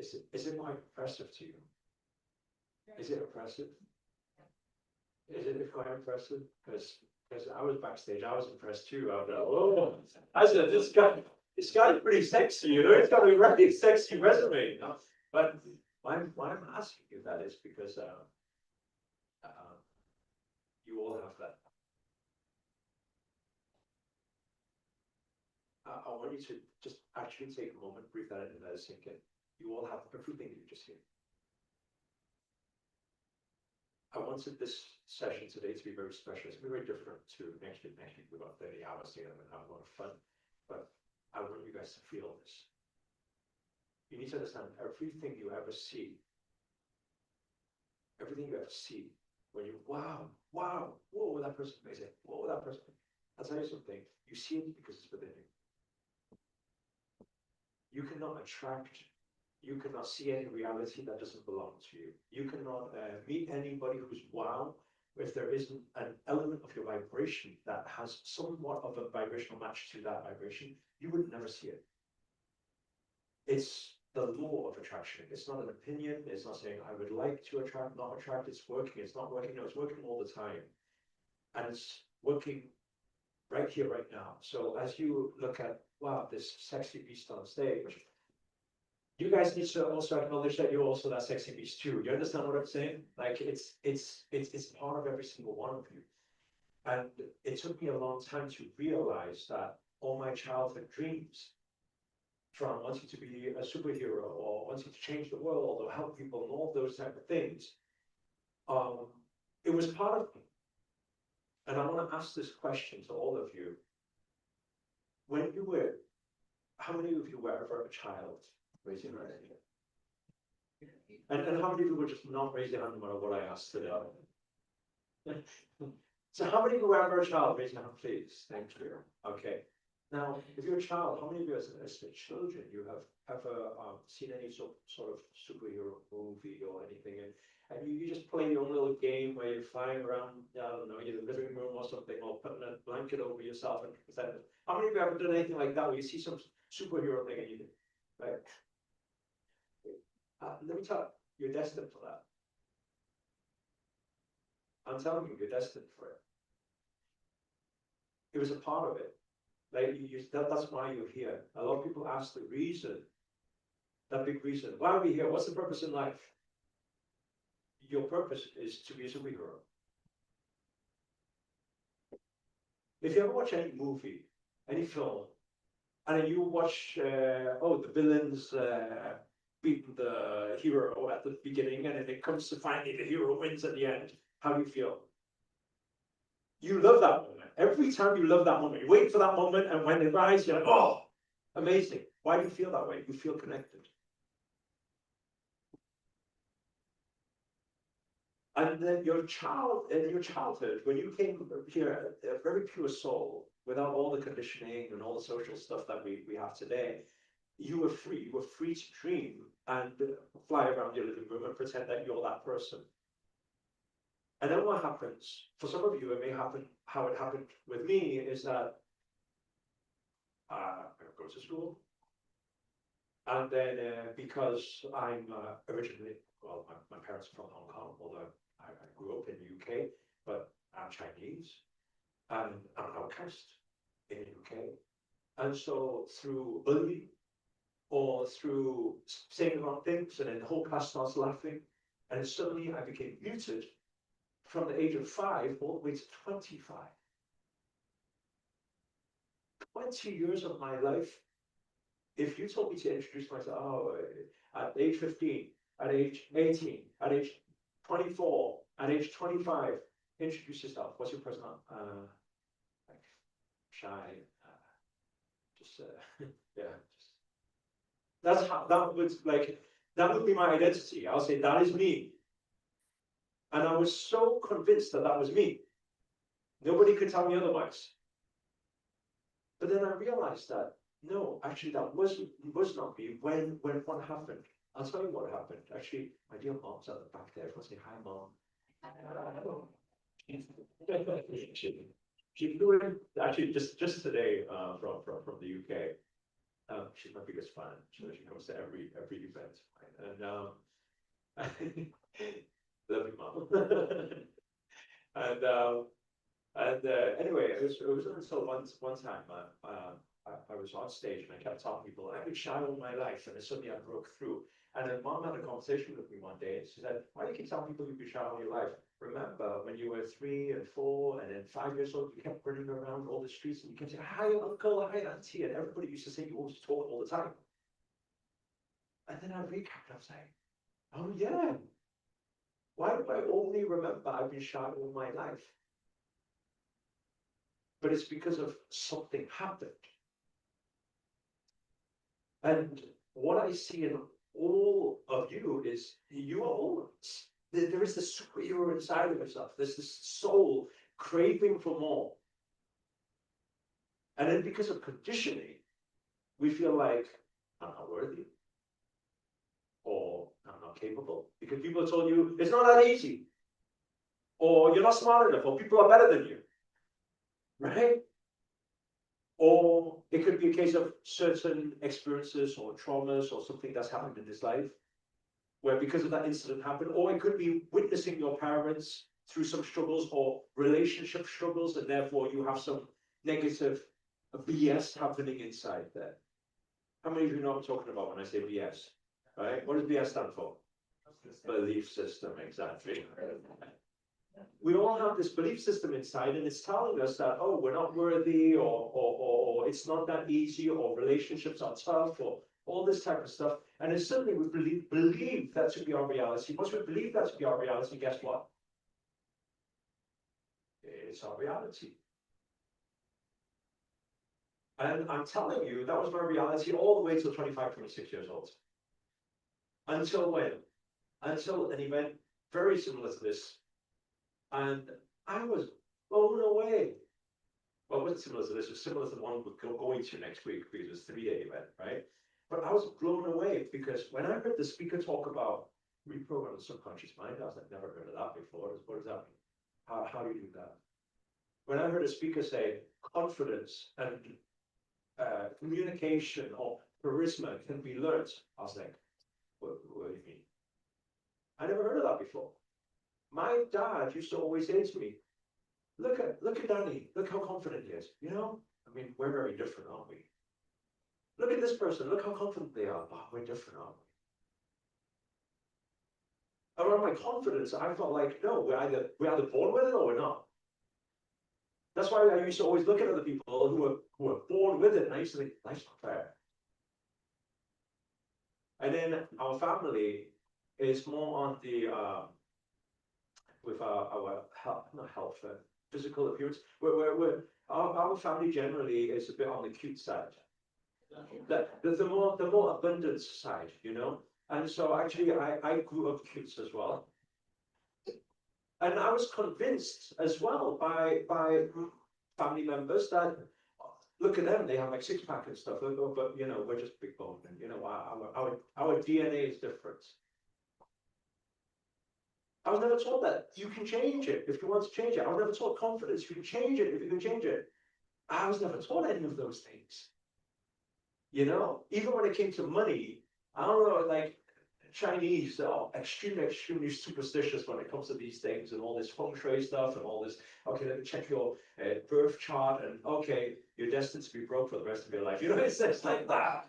is it quite impressive to you? Is it impressive? Is it quite impressive? Because I was backstage, I was impressed too. I was like, oh, I said, this guy's pretty sexy, you know, it's got a really sexy resume, you know? But why I'm asking you that is because you all have that. I want you to just actually take a moment, breathe that in and let it sink in. You all have everything you just heard. I wanted this session today to be very special. It's going to be very different to next week. Next week we've got 30 hours together and have a lot of fun. But I want you guys to feel this. You need to understand everything you ever see, when you, wow, whoa, that person amazing, whoa, that person. I'll tell you something, you see it because it's within you. You cannot see any reality that doesn't belong to you. You cannot meet anybody who's wow if there isn't an element of your vibration that has somewhat of a vibrational match to that vibration. You would never see it. It's the law of attraction. It's not an opinion. It's not saying I would like to attract, not attract. It's working. It's not working. No, it's working all the time. And it's working right here, right now. So as you look at, wow, this sexy beast on stage, you guys need to also acknowledge that you're also that sexy beast too. You understand what I'm saying? Like it's part of every single one of you. And it took me a long time to realize that all my childhood dreams, from wanting to be a superhero or wanting to change the world or help people and all those type of things, it was part of me. And I want to ask this question to all of you. When you were, how many of you were ever a child? Raise your hand. And how many of you would just not raise your hand no matter what I asked today? So how many of you were ever a child? Raise your hand, please. Thank you. Okay. Now, if you're a child, how many of you as children, you have ever seen any sort of superhero movie or anything, and you just play your little game where you're flying around, I don't know, your living room or something, or putting a blanket over yourself and pretend. How many of you have ever done anything like that where you see some superhero thing and you think, right? Let me tell you, you're destined for that. I'm telling you, you're destined for it. It was a part of it. Like that's why you're here. A lot of people ask the reason, that big reason. Why are we here? What's the purpose in life? Your purpose is to be a superhero. If you ever watch any movie, any film, and then you watch, the villains beat the hero at the beginning, and then it comes to finally the hero wins at the end, how do you feel? You love that moment. Every time you love that moment, you wait for that moment, and when it rise, you're like, oh, amazing. Why do you feel that way? You feel connected. And then your childhood, when you came here, a very pure soul, without all the conditioning and all the social stuff that we have today, you were free. You were free to dream and fly around your living room and pretend that you're that person. And then what happens, for some of you, it may happen, how it happened with me, is that I go to school. And then because I'm originally, well, my parents are from Hong Kong, although I grew up in the UK, but I'm Chinese, and I'm an outcast in the UK. And so through bullying, or through saying the wrong things, and then the whole class starts laughing, and suddenly I became muted from the age of 5 all the way to 25. 20 years of my life. If you told me to introduce myself, at age 15, at age 18, at age 24, at age 25, introduce yourself. What's your personal? Like shy, yeah. That's how that would be my identity. I'll say that is me. And I was so convinced that that was me. Nobody could tell me otherwise. But then I realized that, no, actually that was not me when what happened. I'll tell you what happened. Actually, my dear mom's at the back there. If I say hi, mom. She flew in actually just today from the UK. She's my biggest fan. She comes to every event. love you, mom. and anyway, it was until one time I was on stage and I kept telling people I've been shy all my life, and then suddenly I broke through. And then mom had a conversation with me one day, and she said, "Why do you keep telling people you've been shy all your life? Remember when you were 3 and 4 and then 5 years old, you kept running around all the streets and you kept saying, 'Hi, uncle, hi, auntie,' and everybody used to say you always talk all the time." And then I recapped, I was like, oh yeah, why do I only remember I've been shy all my life? But it's because of something happened. And what I see in all of you is you are all there is this superhero inside of yourself. There's this soul craving for more. And then because of conditioning, we feel like I'm not worthy or I'm not capable. Because people told you it's not that easy. Or you're not smart enough, or people are better than you. Right? Or it could be a case of certain experiences or traumas or something that's happened in this life, where because of that incident happened, or it could be witnessing your parents through some struggles or relationship struggles, and therefore you have some negative BS happening inside there. How many of you know what I'm talking about when I say BS? Right? What does BS stand for? Belief system, exactly. We all have this belief system inside, and it's telling us that, oh, we're not worthy, or it's not that easy, or relationships are tough, or all this type of stuff. And then suddenly we believe that to be our reality. Once we believe that to be our reality, guess what? It's our reality. And I'm telling you, that was my reality all the way till 25, 26 years old. Until when? Until an event very similar to this. And I was blown away. Well, it wasn't similar to this, it was similar to the one we're going to next week, because it was a 3-day event, right? But I was blown away because when I heard the speaker talk about reprogramming the subconscious mind, I was like, never heard of that before. What does that mean? How do you do that? When I heard a speaker say confidence and communication or charisma can be learned, I was like, what do you mean? I never heard of that before. My dad used to always say to me, look at Danny, look how confident he is. You know, I mean, we're very different, aren't we? Look at this person, look how confident they are. Oh, we're different, aren't we? Around my confidence, I felt like, no, we're either born with it or we're not. That's why I used to always look at other people who were born with it, and I used to think, life's not fair. And then our family is more on the with our health, not health, physical appearance. Our family generally is a bit on the cute side. The more abundance side, you know. And so actually, I grew up cute as well. And I was convinced as well by family members that, look at them, they have like 6-pack and stuff, but you know, we're just big bone, and you know, our DNA is different. I was never taught that you can change it if you want to change it. I was never taught confidence, you can change it if you can change it. I was never taught any of those things. You know, even when it came to money, I don't know, like Chinese are extremely superstitious when it comes to these things and all this feng shui stuff and all this. Okay, let me check your birth chart, and okay, you're destined to be broke for the rest of your life. You know, it's like that.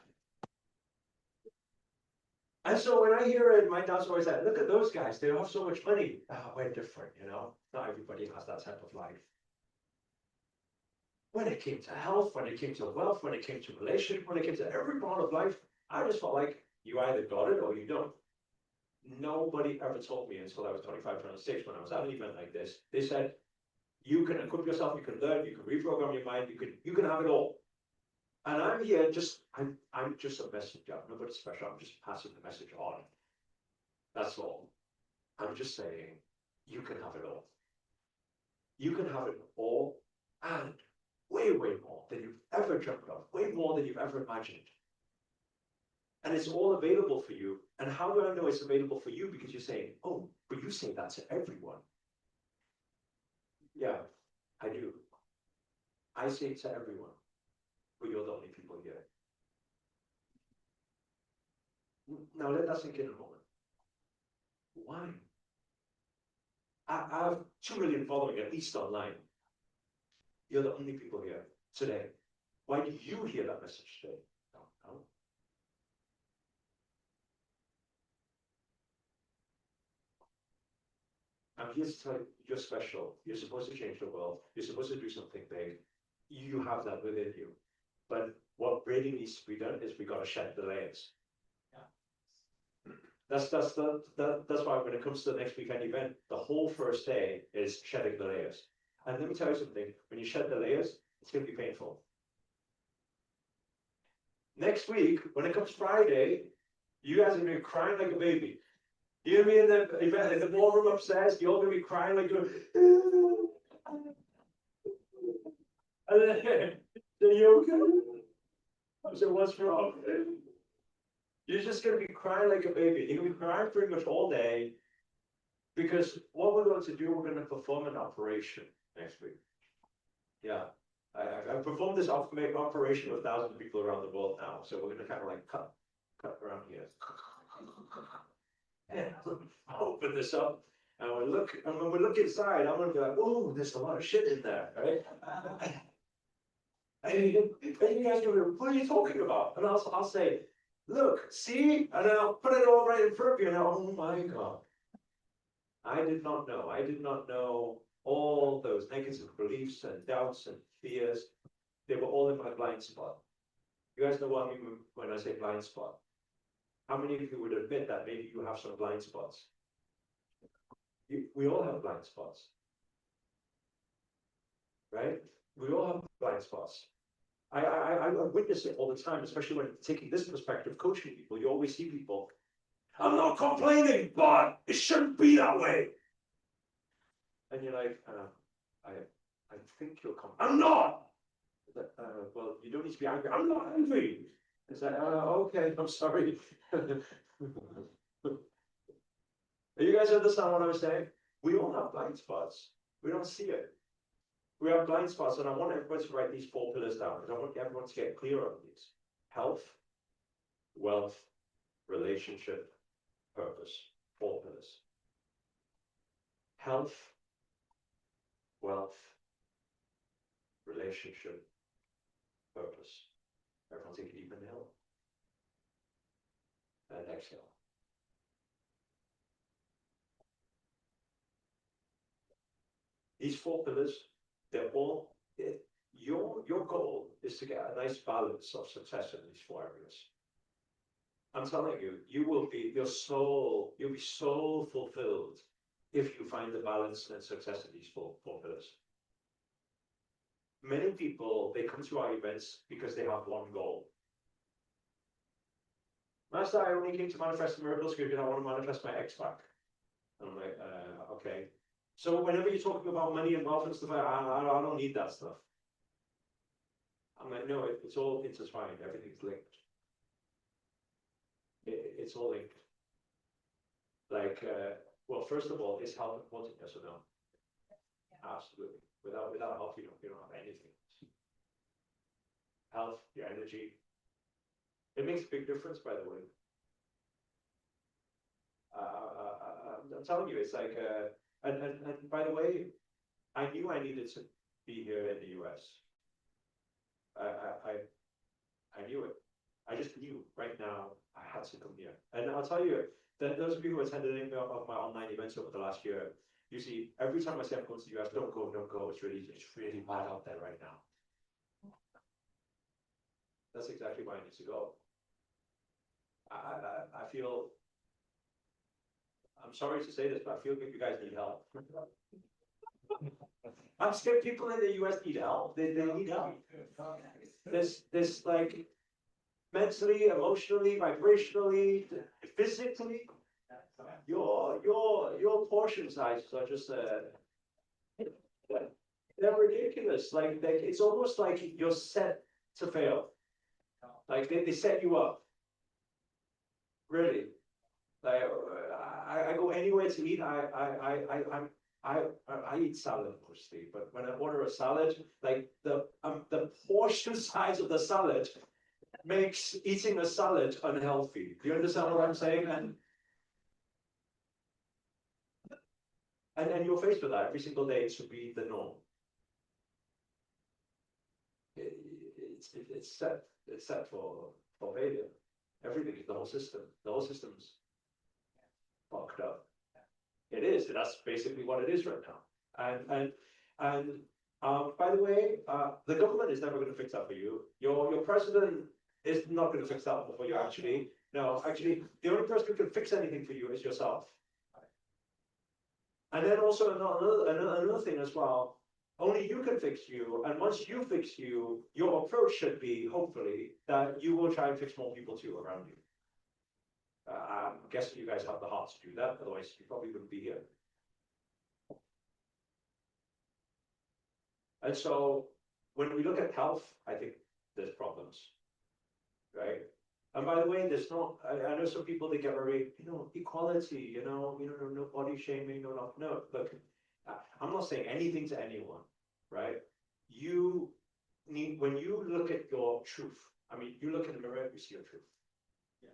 And so when I hear it, my dad's always like, look at those guys, they have so much money. Oh, we're different, you know. Not everybody has that type of life. When it came to health, when it came to wealth, when it came to relationship, when it came to every part of life, I just felt like you either got it or you don't. Nobody ever told me until I was 25, 26, when I was at an event like this. They said, you can equip yourself, you can learn, you can reprogram your mind, you can have it all. And I'm here I'm just a messenger. I'm nobody special. I'm just passing the message on. That's all. I'm just saying, you can have it all. You can have it all, and way, way more than you've ever dreamt of, way more than you've ever imagined. And it's all available for you. And how do I know it's available for you? Because you're saying, oh, but you say that to everyone. Yeah, I do. I say it to everyone, but you're the only people here. Now let that sink in a moment. Why? I have 2 million following, at least online. You're the only people here today. Why do you hear that message today? No. I'm here to tell you, you're special. You're supposed to change the world. You're supposed to do something big. You have that within you. But what really needs to be done is we got to shed the layers. Yeah. That's why when it comes to the next weekend event, the whole first day is shedding the layers. And let me tell you something, when you shed the layers, it's going to be painful. Next week, when it comes Friday, you guys are going to be crying like a baby. You're going to be in the ballroom upstairs, you're all going to be crying like you're... And then you're okay. So what's wrong? You're just going to be crying like a baby. You're going to be crying pretty much all day, because what we're going to do, we're going to perform an operation next week. Yeah. I performed this operation with 1,000 people around the world now, so we're going to kind of like cut around here. And open this up, and when we look inside, I'm going to be like, "Whoa, there's a lot of shit in there, right?" And you guys go, "What are you talking about?" And I'll say, "Look, see," and then I'll put it all right in front of you, and oh my God, I did not know. I did not know all those negative beliefs and doubts and fears. They were all in my blind spot. You guys know what I mean when I say blind spot? How many of you would admit that maybe you have some blind spots? We all have blind spots, right? We all have blind spots. I witness it all the time, especially when taking this perspective, coaching people. You always see people, "I'm not complaining, but it shouldn't be that way." And you're like, I think you're complaining. "I'm not." Well, you don't need to be angry. "I'm not angry." It's like, okay, I'm sorry. You guys understand what I was saying? We all have blind spots. We don't see it. We have blind spots, and I want everybody to write these 4 pillars down, because I want everyone to get clear on these. Health, wealth, relationship, purpose. 4 pillars. Health, wealth, relationship, purpose. Everyone take a deep inhale. And exhale. These 4 pillars, they're all, your goal is to get a nice balance of success in these 4 areas. I'm telling you, you'll be so fulfilled if you find the balance and success in these 4 pillars. Many people, they come to our events because they have one goal. "Master, I only came to manifest miracles because I want to manifest my ex back." And I'm like, okay. So whenever you're talking about money and wealth and stuff, I don't need that stuff. I'm like, no, it's all intertwined. Everything's linked. It's all linked. Like, well, first of all, is health important? Yes or no? Yeah. Absolutely. Without health, you don't have anything. Health, your energy. It makes a big difference, by the way. I'm telling you, it's like, and by the way, I knew I needed to be here in the US. I knew it. I just knew right now I had to come here. And I'll tell you, that those of you who attended any of my online events over the last year, you see, every time I say I'm going to the US, don't go. It's really bad out there right now. That's exactly why I need to go. I feel, I'm sorry to say this, but I feel like you guys need help. I'm scared people in the US need help. They need help. This like mentally, emotionally, vibrationally, physically, your portion sizes are just they're ridiculous. Like it's almost like you're set to fail. Like they set you up. Really. Like I go anywhere to eat. I eat salad mostly, but when I order a salad, like the portion size of the salad makes eating a salad unhealthy. Do you understand what I'm saying? And And you're faced with that every single day to be the norm. It's set for failure. Everything is the whole system. The whole system's fucked up. It is. That's basically what it is right now. And by the way, the government is never going to fix that for you. Your president is not going to fix that for you. Actually, no. Actually, the only person who can fix anything for you is yourself. And then also another thing as well. Only you can fix you, and once you fix you, your approach should be, hopefully, that you will try and fix more people too around you. I'm guessing you guys have the heart to do that, otherwise you probably wouldn't be here. And so when we look at health, I think there's problems, right? And by the way, there's not, I know some people, they get very, equality, no body shaming, no, look, I'm not saying anything to anyone, right? You need, when you look at your truth, I mean, you look in the mirror, you see your truth. Yeah.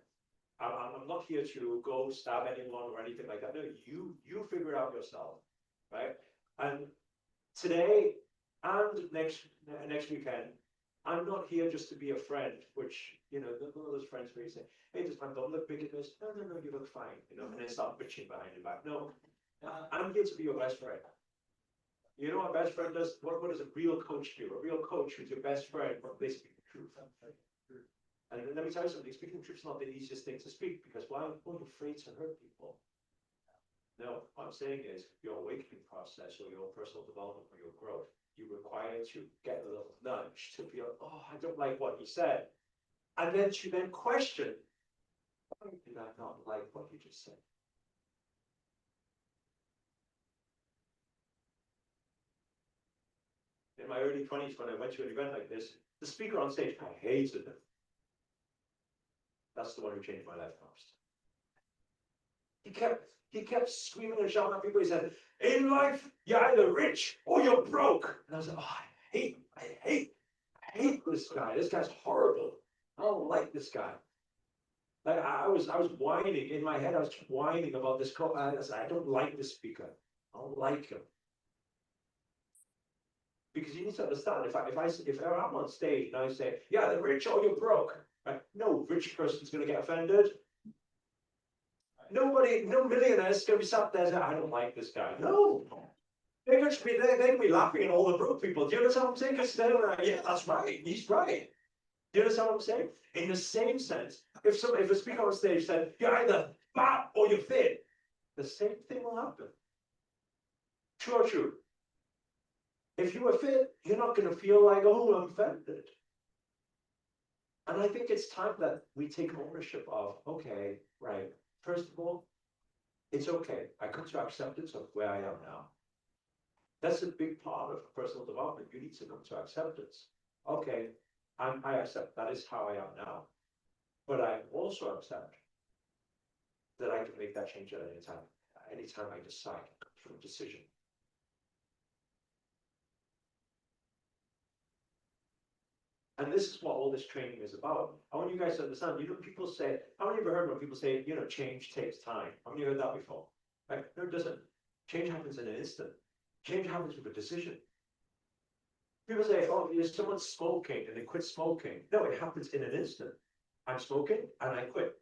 I'm not here to go stab anyone or anything like that. No, you figure it out yourself, right? And today and next weekend, I'm not here just to be a friend, which, one of those friends where you say, hey, does my bum look big at this? No, you look fine, and then start bitching behind your back. No, I'm here to be your best friend. You know what a best friend does? What does a real coach do? A real coach who's your best friend, they speak the truth. And let me tell you something, speaking the truth is not the easiest thing to speak, because why are you afraid to hurt people? No, what I'm saying is your awakening process or your personal development or your growth, you require to get a little nudge to feel, oh, I don't like what he said. And then to then question, why did I not like what you just said? In my early 20s, when I went to an event like this, the speaker on stage, I hated him. That's the one who changed my life most. He kept screaming and shouting at people. He said, in life, you're either rich or you're broke. And I was like, oh, I hate this guy. This guy's horrible. I don't like this guy. Like I was whining in my head. I was whining about this. I said, I don't like this speaker. I don't like him. Because you need to understand, if I'm on stage and I say, yeah, they're rich or you're broke, right? No rich person's going to get offended. No millionaire is going to be sat there saying, I don't like this guy. No. They're going to be laughing at all the broke people. Do you understand what I'm saying? Because they're like, yeah, that's right. He's right. Do you understand what I'm saying? In the same sense, if a speaker on stage said, you're either fat or you're fit, the same thing will happen. True or true? If you are fit, you're not going to feel like, oh, I'm offended. And I think it's time that we take ownership of, okay, right, first of all, it's okay. I come to acceptance of where I am now. That's a big part of personal development. You need to come to acceptance. Okay, I accept that is how I am now. But I also accept that I can make that change at any time. Anytime I decide, it comes from a decision. And this is what all this training is about. I want you guys to understand, people say, how many of you heard when people say, change takes time? How many of you heard that before? Right? No, it doesn't. Change happens in an instant. Change happens with a decision. People say, oh, someone's smoking and they quit smoking. No, it happens in an instant. I'm smoking and I quit.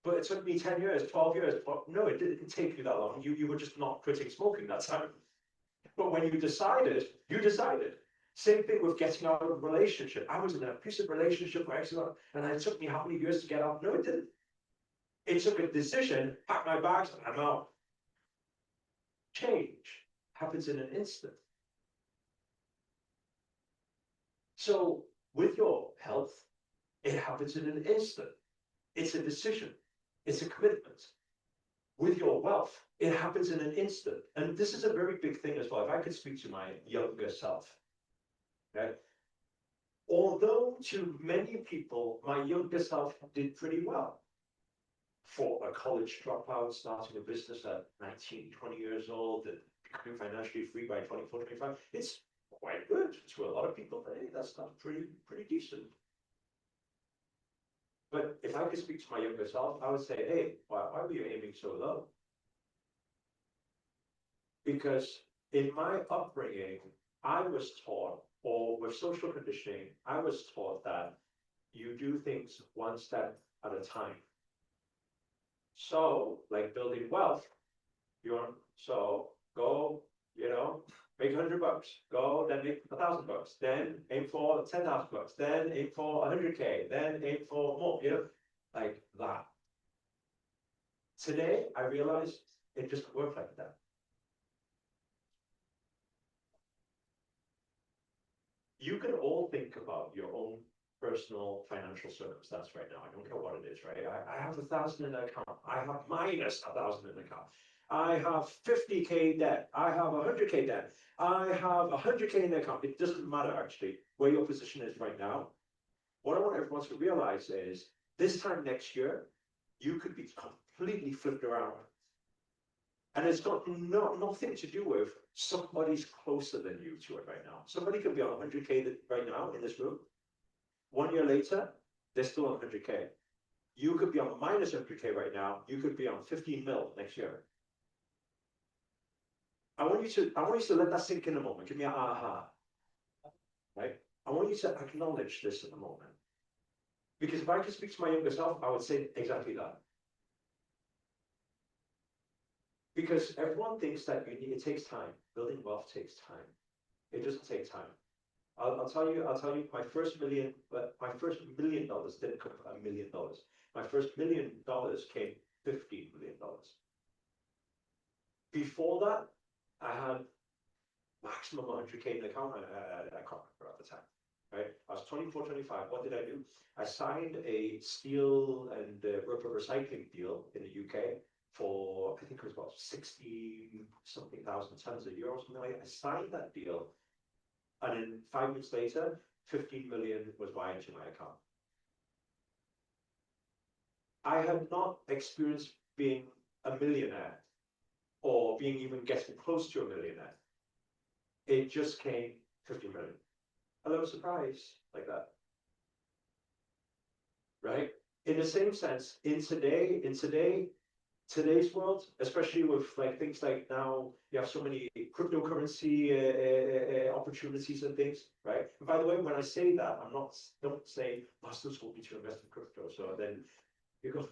But it took me 10 years, 12 years. No, it didn't take you that long. You were just not quitting smoking that time. But when you decided, you decided. Same thing with getting out of a relationship. I was in an abusive relationship and it took me how many years to get out? No, it didn't. It took a decision, pack my bags, and I'm out. Change happens in an instant. So with your health, it happens in an instant. It's a decision. It's a commitment. With your wealth, it happens in an instant. And this is a very big thing as well. If I could speak to my younger self, okay? Although to many people, my younger self did pretty well. For a college dropout, starting a business at 19, 20 years old, and becoming financially free by 24, 25, it's quite good to a lot of people. Hey, that's not pretty decent. But if I could speak to my younger self, I would say, hey, why were you aiming so low? Because in my upbringing, I was taught, or with social conditioning, I was taught that you do things one step at a time. So, like building wealth, so go, make $100, go, then make $1,000, then aim for $10,000, then aim for 100K, then aim for more, like that. Today, I realize it just worked like that. You can all think about your own personal financial circumstance right now. I don't care what it is, right? I have 1,000 in the account. I have minus 1,000 in the account. I have 50K debt. I have 100K debt. I have 100K in the account. It doesn't matter actually where your position is right now. What I want everyone to realize is this time next year, you could be completely flipped around. And it's got nothing to do with somebody's closer than you to it right now. Somebody could be on 100K right now in this room. 1 year later, they're still on 100K. You could be on minus 100K right now. You could be on 15 mil next year. I want you to let that sink in a moment. Give me an aha. Right? I want you to acknowledge this in a moment. Because if I could speak to my younger self, I would say exactly that. Because everyone thinks that it takes time. Building wealth takes time. It doesn't take time. I'll tell you, my first $1 million didn't come from $1 million. My first $1 million came $15 million. Before that, I had maximum 100K in the account. I can't remember at the time. Right? I was 24, 25. What did I do? I signed a steel and rubber recycling deal in the UK for, I think it was about 60-something thousand tons a year or something like that. I signed that deal, and then 5 months later, 15 million was wired to my account. I had not experienced being a millionaire or being even getting close to a millionaire. It just came 50 million. A little surprise like that. Right? In the same sense, in today's world, especially with like things like now, you have so many cryptocurrency opportunities and things, right? And by the way, when I say that, don't say Masters told me to invest in crypto. So then you go,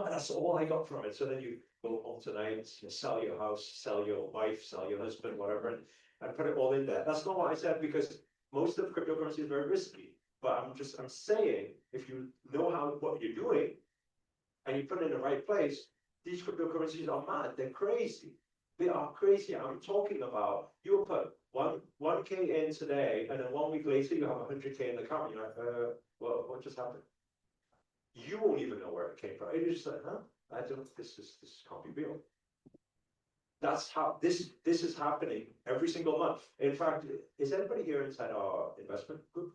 that's all I got from it. So then you go home tonight, sell your house, sell your wife, sell your husband, whatever, and put it all in there. That's not what I said, because most of cryptocurrency is very risky. But I'm saying, if you know what you're doing and you put it in the right place, these cryptocurrencies are mad. They're crazy. They are crazy. I'm talking about you will put 1K in today, and then 1 week later you have 100K in the account. You're like, well, what just happened? You won't even know where it came from. You're just like, I don't. This can't be real. That's how this is happening every single month. In fact, is anybody here inside our investment group?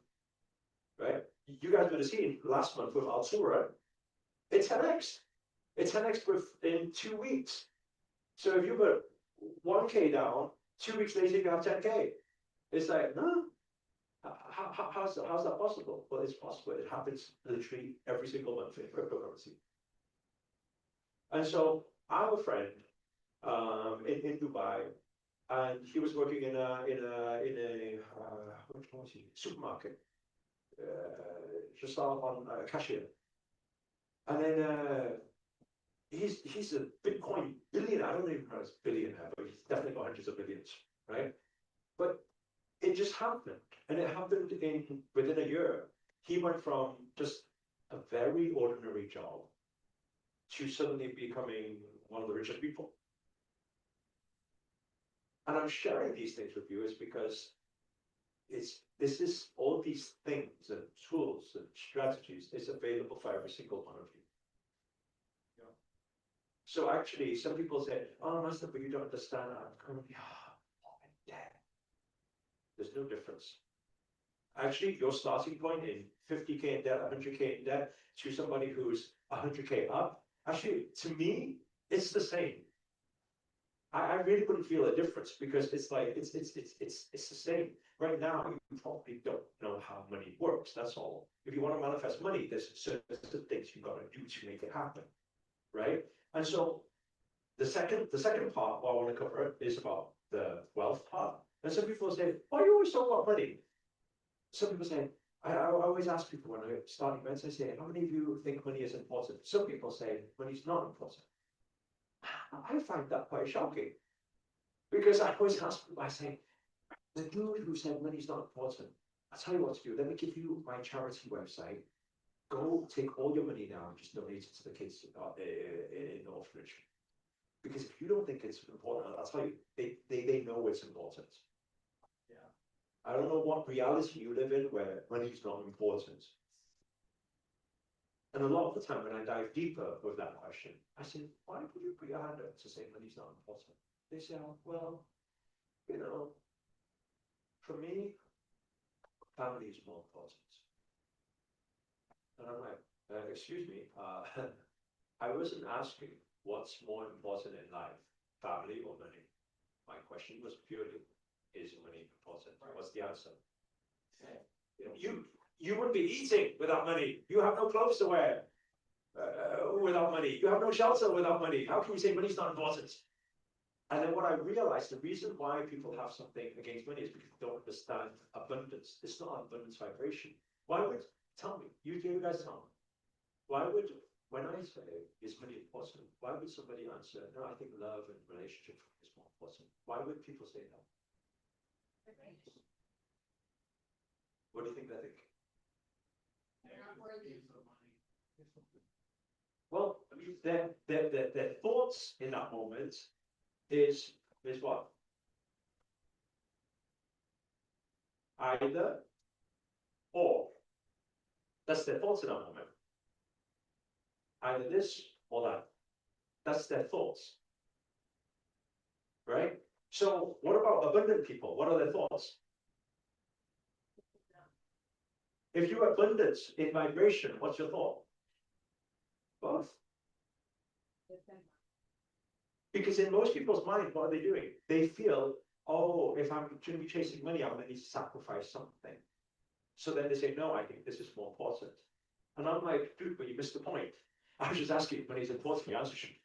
Right? You guys would have seen last month with Altura, it's 10x. It's 10x in 2 weeks. So if you put 1K down, 2 weeks later you have 10K. It's like, no. How's that possible? Well, it's possible. It happens literally every single month in cryptocurrency. And so I have a friend in Dubai, and he was working in a what was he? Supermarket, just on a cashier. And then he's a Bitcoin billionaire. I don't even know if he's billionaire, but he's definitely got hundreds of billions, right? But it just happened, and it happened within a year. He went from just a very ordinary job to suddenly becoming one of the richest people. And I'm sharing these things with you is because this is all these things and tools and strategies is available for every single one of you. So actually, some people say, "Oh, Master, but you don't understand. I'm currently in debt." There's no difference. Actually, your starting point in 50K in debt, 100K in debt, to somebody who's 100K up, actually, to me, it's the same. I really wouldn't feel a difference, because it's like it's the same. Right now, you probably don't know how money works. That's all. If you want to manifest money, there's certain things you've got to do to make it happen, right? And so The second part, what I want to cover is about the wealth part. And some people say, why do you always talk about money? Some people say, I always ask people when I start events, I say, how many of you think money is important? Some people say money's not important. I find that quite shocking. Because I always ask people, I say, the dude who said money's not important, I'll tell you what to do. Let me give you my charity website. Go take all your money now and just donate it to the kids in the orphanage. Because if you don't think it's important, I'll tell you, they know it's important. Yeah. I don't know what reality you live in where money's not important. And a lot of the time when I dive deeper with that question, I say, why would you put your hand up to say money's not important? They say, oh, well, you know, for me, family is more important. And I'm like, excuse me, I wasn't asking what's more important in life, family or money. My question was purely, is money important? What's the answer? You would be eating without money. You have no clothes to wear without money. You have no shelter without money. How can you say money's not important? And then what I realized, the reason why people have something against money is because they don't understand abundance. It's not abundance vibration. Why would, tell me, you guys tell me, why would, when I say, is money important, why would somebody answer, no, I think love and relationship is more important? Why would people say that? What do you think they think? They're not worthy of money. Well, I mean, their thoughts in that moment is what? Either or. That's their thoughts in that moment. Either this or that. That's their thoughts. Right? So what about abundant people? What are their thoughts? If you're abundant in vibration, what's your thought? Both. Because in most people's mind, what are they doing? They feel, oh, if I'm going to be chasing money, I'm going to need to sacrifice something. So then they say, no, I think this is more important. And I'm like, dude, but you missed the point. I was just asking if money is important. The answer should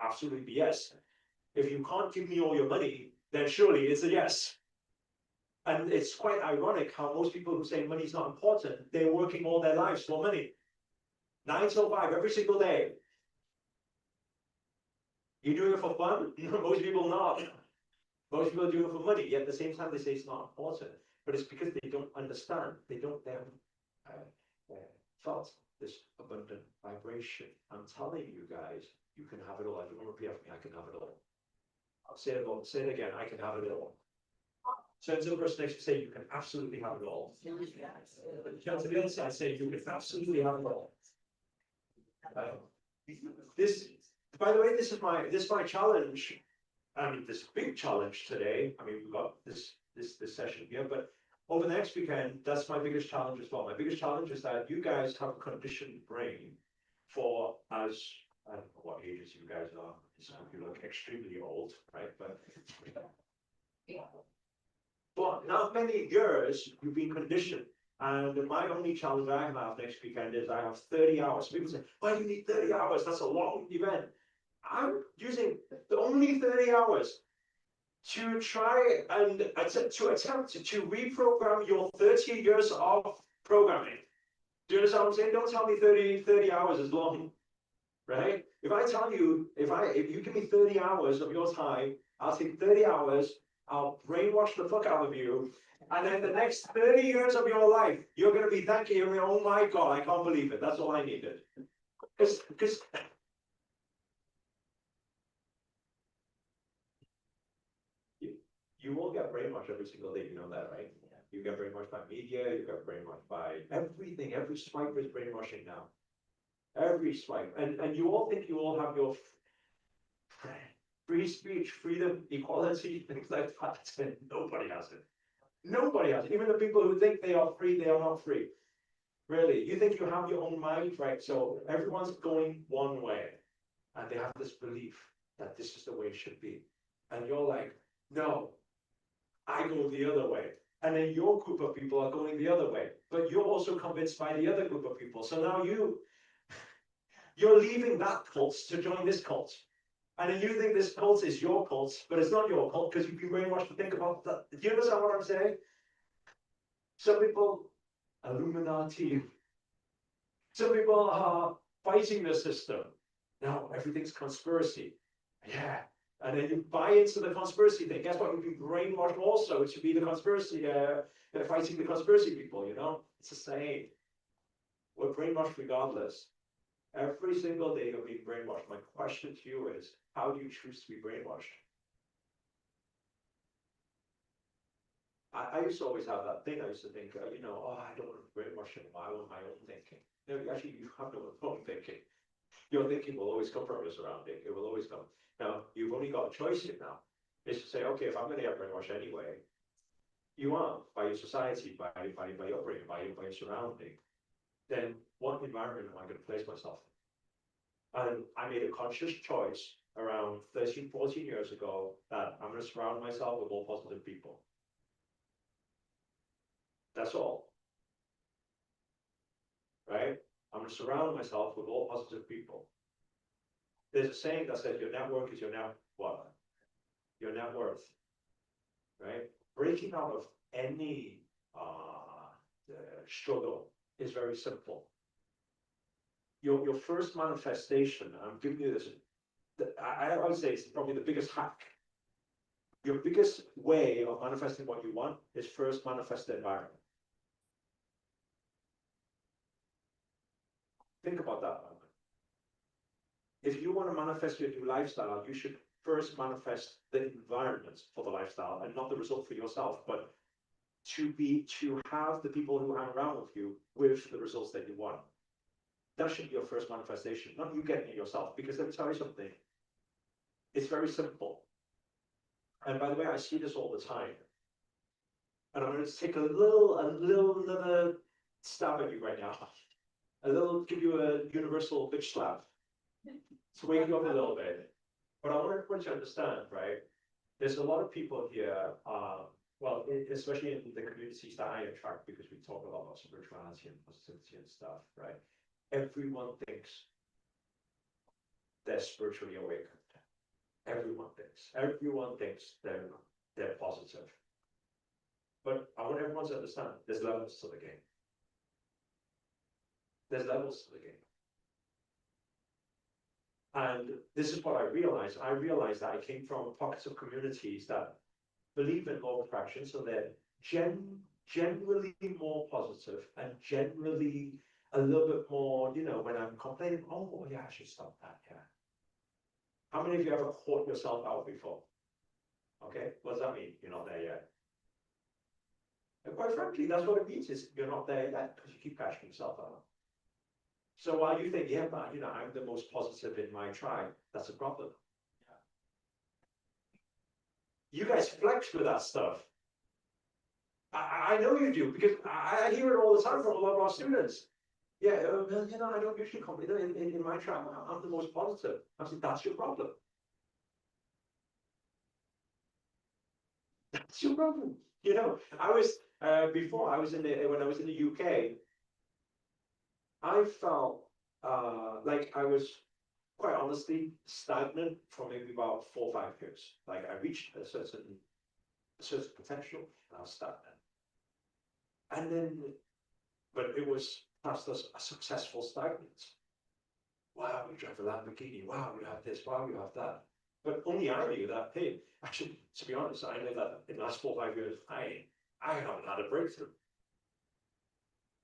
absolutely be yes. If you can't give me all your money, then surely it's a yes. And it's quite ironic how most people who say money is not important, they're working all their lives for money. 9 till 5 every single day. You doing it for fun? Most people not. Most people do it for money, yet at the same time they say it's not important. But it's because they don't understand. They haven't felt this abundant vibration. I'm telling you guys, you can have it all. If you want to repeat after me, I can have it all. I'll say it all. Say it again, I can have it all. So to the person next to say, you can absolutely have it all. Turn to the other side, say, you can absolutely have it all. This, by the way, this is my challenge. I mean, this big challenge today. I mean, we've got this session here, but over the next weekend, that's my biggest challenge as well. My biggest challenge is that you guys have a conditioned brain for, as I don't know what ages you guys are. Some of you look extremely old, right? But how many years you've been conditioned? And my only challenge I have next weekend is I have 30 hours. People say, why do you need 30 hours? That's a long event. I'm using the only 30 hours to try and to attempt to reprogram your 30 years of programming. Do you understand what I'm saying? Don't tell me 30 hours is long, right? If I tell you, if you give me 30 hours of your time, I'll take 30 hours, I'll brainwash the fuck out of you, and then the next 30 years of your life, you're going to be thanking me, oh my God, I can't believe it. That's all I needed. Because you will get brainwashed every single day, you know that, right? Yeah. You get brainwashed by media, you get brainwashed by everything. Every swipe is brainwashing now. Every swipe. And you all think you all have your free speech, freedom, equality, things like that. And nobody has it. Nobody has it. Even the people who think they are free, they are not free. Really. You think you have your own mind, right? So everyone's going one way. And they have this belief that this is the way it should be. And you're like, no, I go the other way. And then your group of people are going the other way. But you're also convinced by the other group of people. So now you're leaving that cult to join this cult. And then you think this cult is your cult, but it's not your cult because you've been brainwashed to think about that. Do you understand what I'm saying? Some people, Illuminati. Some people are fighting the system. No, everything's conspiracy. Yeah. And then you buy into the conspiracy thing. Guess what? You've been brainwashed also to be the conspiracy, fighting the conspiracy people, you know? It's the same. We're brainwashed regardless. Every single day you're being brainwashed. My question to you is, how do you choose to be brainwashed? I used to always have that thing. I used to think, you know, oh, I don't want to brainwash anymore. I want my own thinking. No, actually, you have no own thinking. Your thinking will always come from your surrounding. It will always come. Now, you've only got a choice here now. Is to say, okay, if I'm going to get brainwashed anyway, you are by your society, by your upbringing, by your surrounding. Then what environment am I going to place myself in? And I made a conscious choice around 13, 14 years ago that I'm going to surround myself with all positive people. That's all. Right? I'm going to surround myself with all positive people. There's a saying that says your network is your net what? Your net worth. Right? Breaking out of any struggle is very simple. Your first manifestation, I'm giving you this, I would say it's probably the biggest hack. Your biggest way of manifesting what you want is first manifest the environment. Think about that moment. If you want to manifest your new lifestyle, you should first manifest the environment for the lifestyle and not the result for yourself, but to have the people who hang around with you with the results that you want. That should be your first manifestation, not you getting it yourself, because let me tell you something. It's very simple. And by the way, I see this all the time. And I'm going to take a little stab at you right now. Give you a universal bitch slap. To wake you up a little bit. But I want everyone to understand, right? There's a lot of people here, well, especially in the communities that I attract, because we talk a lot about spirituality and positivity and stuff, right? Everyone thinks they're spiritually awakened. Everyone thinks they're positive. But I want everyone to understand there's levels to the game. There's levels to the game. And this is what I realized. I realized that I came from pockets of communities that believe in law of attraction, so they're generally more positive and generally a little bit more, you know, when I'm complaining, oh yeah, I should stop that, yeah. How many of you ever caught yourself out before? Okay, what does that mean? You're not there yet. And quite frankly, that's what it means, is you're not there yet, because you keep catching yourself out. So while you think, yeah, but you know, I'm the most positive in my tribe, that's a problem. Yeah. You guys flex with that stuff. I know you do, because I hear it all the time from a lot of our students. Yeah, well, you know, I don't usually complain. In my tribe, I'm the most positive. I said, that's your problem. That's your problem. You know, I was before I was when I was in the UK, I felt like I was quite honestly stagnant for maybe about 4 or 5 years. Like I reached a certain potential and I was stagnant. And then, but it was past a successful stagnant. Wow, you drive a Lamborghini. Wow, you have this. Wow, you have that. But only I knew that, hey, actually, to be honest, I know that in the last 4 or 5 years, I haven't had a breakthrough.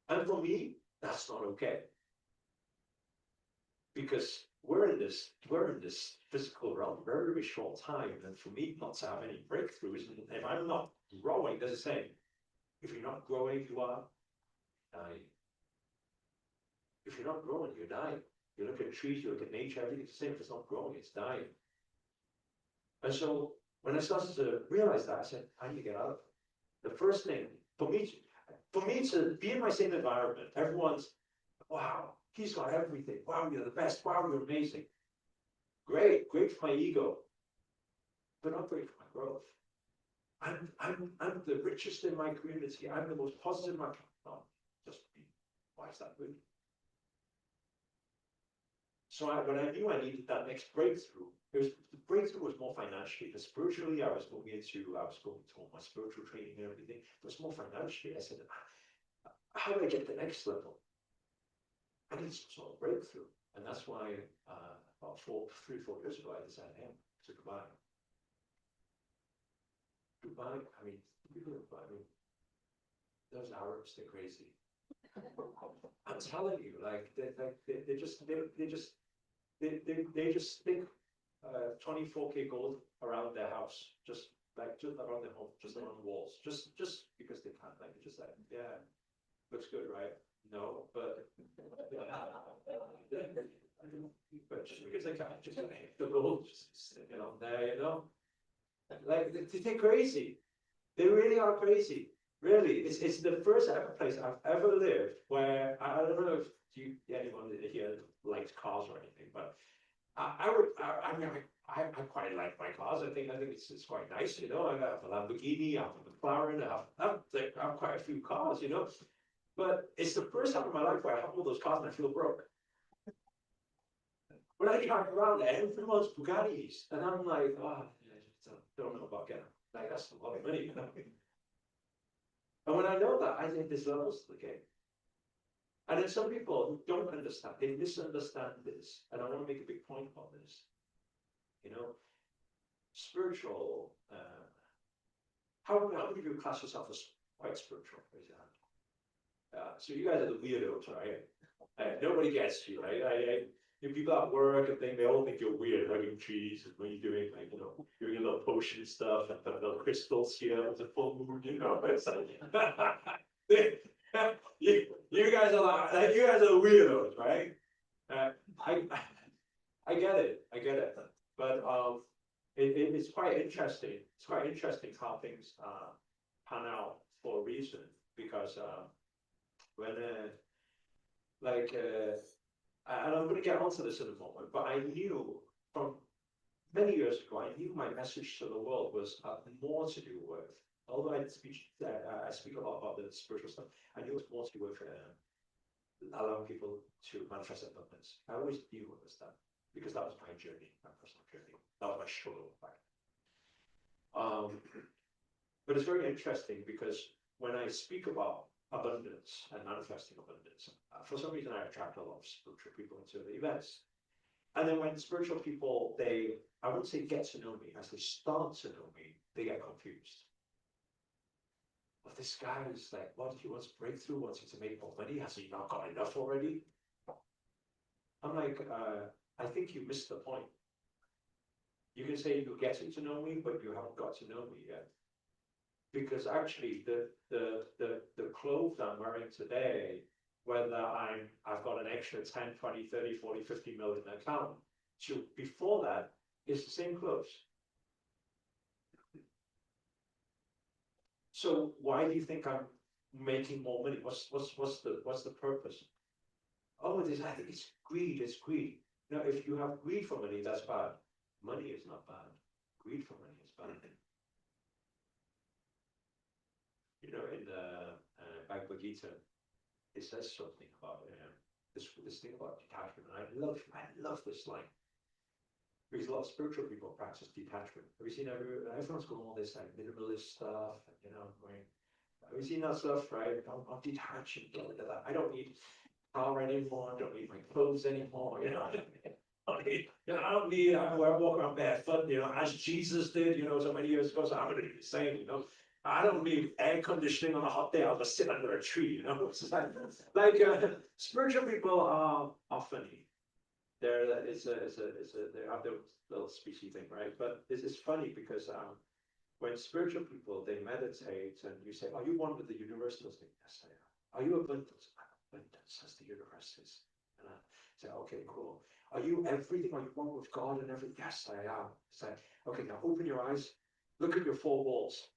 And for me, that's not okay. Because we're in this physical realm very, very short time. And for me not to have any breakthroughs, and if I'm not growing, there's a saying, if you're not growing, you are dying. If you're not growing, you're dying. You look at trees, you look at nature, everything's the same. If it's not growing, it's dying. And so when I started to realize that, I said, I need to get out of it. The first thing, for me to be in my same environment, everyone's, wow, he's got everything. Wow, you're the best. Wow, you're amazing. Great for my ego, but not great for my growth. I'm the richest in my community. I'm the most positive in my community. No, just be. Why is that good? So when I knew I needed that next breakthrough, it was financially, but spiritually, I was going to all my spiritual training and everything. It was more financially. I said, how do I get the next level? I need some sort of breakthrough. And that's why about 3 or 4 years ago, I decided, hey, to Dubai. Dubai, I mean, people in Dubai, I mean, those Arabs, they're crazy. I'm telling you, like, they just think 24K gold around their house, just around their home, just around the walls, just because they can't, like, just like, yeah, looks good, right? No, but just because they can't, just like, the gold, just sticking on there, you know, like they're crazy. They really are crazy. Really, it's the first ever place I've ever lived where I don't know if anyone here likes cars or anything, but I mean I quite like my cars. I think it's quite nice, you know. I have a Lamborghini, I have a McLaren, I have quite a few cars, you know. But it's the first time in my life where I have all those cars and I feel broke. When I drive around, everyone's Bugattis, and I'm like, oh, I don't know about getting like that's a lot of money, you know. And when I know that, I think there's levels to the game. And then some people who don't understand, they misunderstand this. And I want to make a big point on this. You know, spiritual, how many of you class yourself as quite spiritual? Raise your hand. So you guys are the weirdos, right? Nobody gets you, right? You people at work and they all think you're weird, hugging trees and when you're doing, like, you know, doing a little potion stuff and the little crystals here with the full moon, you know. It's like, you guys are like, you guys are weirdos, right? I get it, but it's quite interesting. It's quite interesting how things pan out for a reason, because when and I'm going to get onto this in a moment, but I knew from many years ago, I knew my message to the world was more to do with, although I speak a lot about the spiritual stuff, I knew it was more to do with allowing people to manifest abundance. I always knew it was that, because that was my journey, my personal journey. That was my struggle, in fact. But it's very interesting because when I speak about abundance and manifesting abundance, for some reason I attract a lot of spiritual people into the events. And then when spiritual people, I wouldn't say get to know me, as they start to know me, they get confused. But this guy is like, what, he wants breakthrough, wants to make more money, has he not got enough already? I'm like, I think you missed the point. You can say you're getting to know me, but you haven't got to know me yet. Because actually the clothes I'm wearing today, whether I've got an extra 10, 20, 30, 40, 50 million account, to before that is the same clothes. So why do you think I'm making more money? What's the purpose? Oh, I think it's greed, Now, if you have greed for money, that's bad. Money is not bad. Greed for money is bad. You know, in the Bhagavad Gita, it says something about this thing about detachment. And I love this line. Because a lot of spiritual people practice detachment. Have you seen everyone's going all this like minimalist stuff, and, you know, going, have you seen that stuff, right? I'm detaching, I don't need power anymore, I don't need my clothes anymore, you know. I walk around barefoot, you know, as Jesus did, you know, so many years ago. So I'm going to do the same, you know. I don't need air conditioning on a hot day. I'll just sit under a tree, you know. It's like spiritual people are funny. They have their little species thing, right? But it's funny because when spiritual people, they meditate, and you say, "Are you one with the universe?" They'll say, "Yes, I am." Are you abundance? Abundance, as the universe is. And I say, "Okay, cool." Are you everything? Are you one with God and everything? Yes, I am. It's like, okay, now open your eyes. Look at your 4 walls.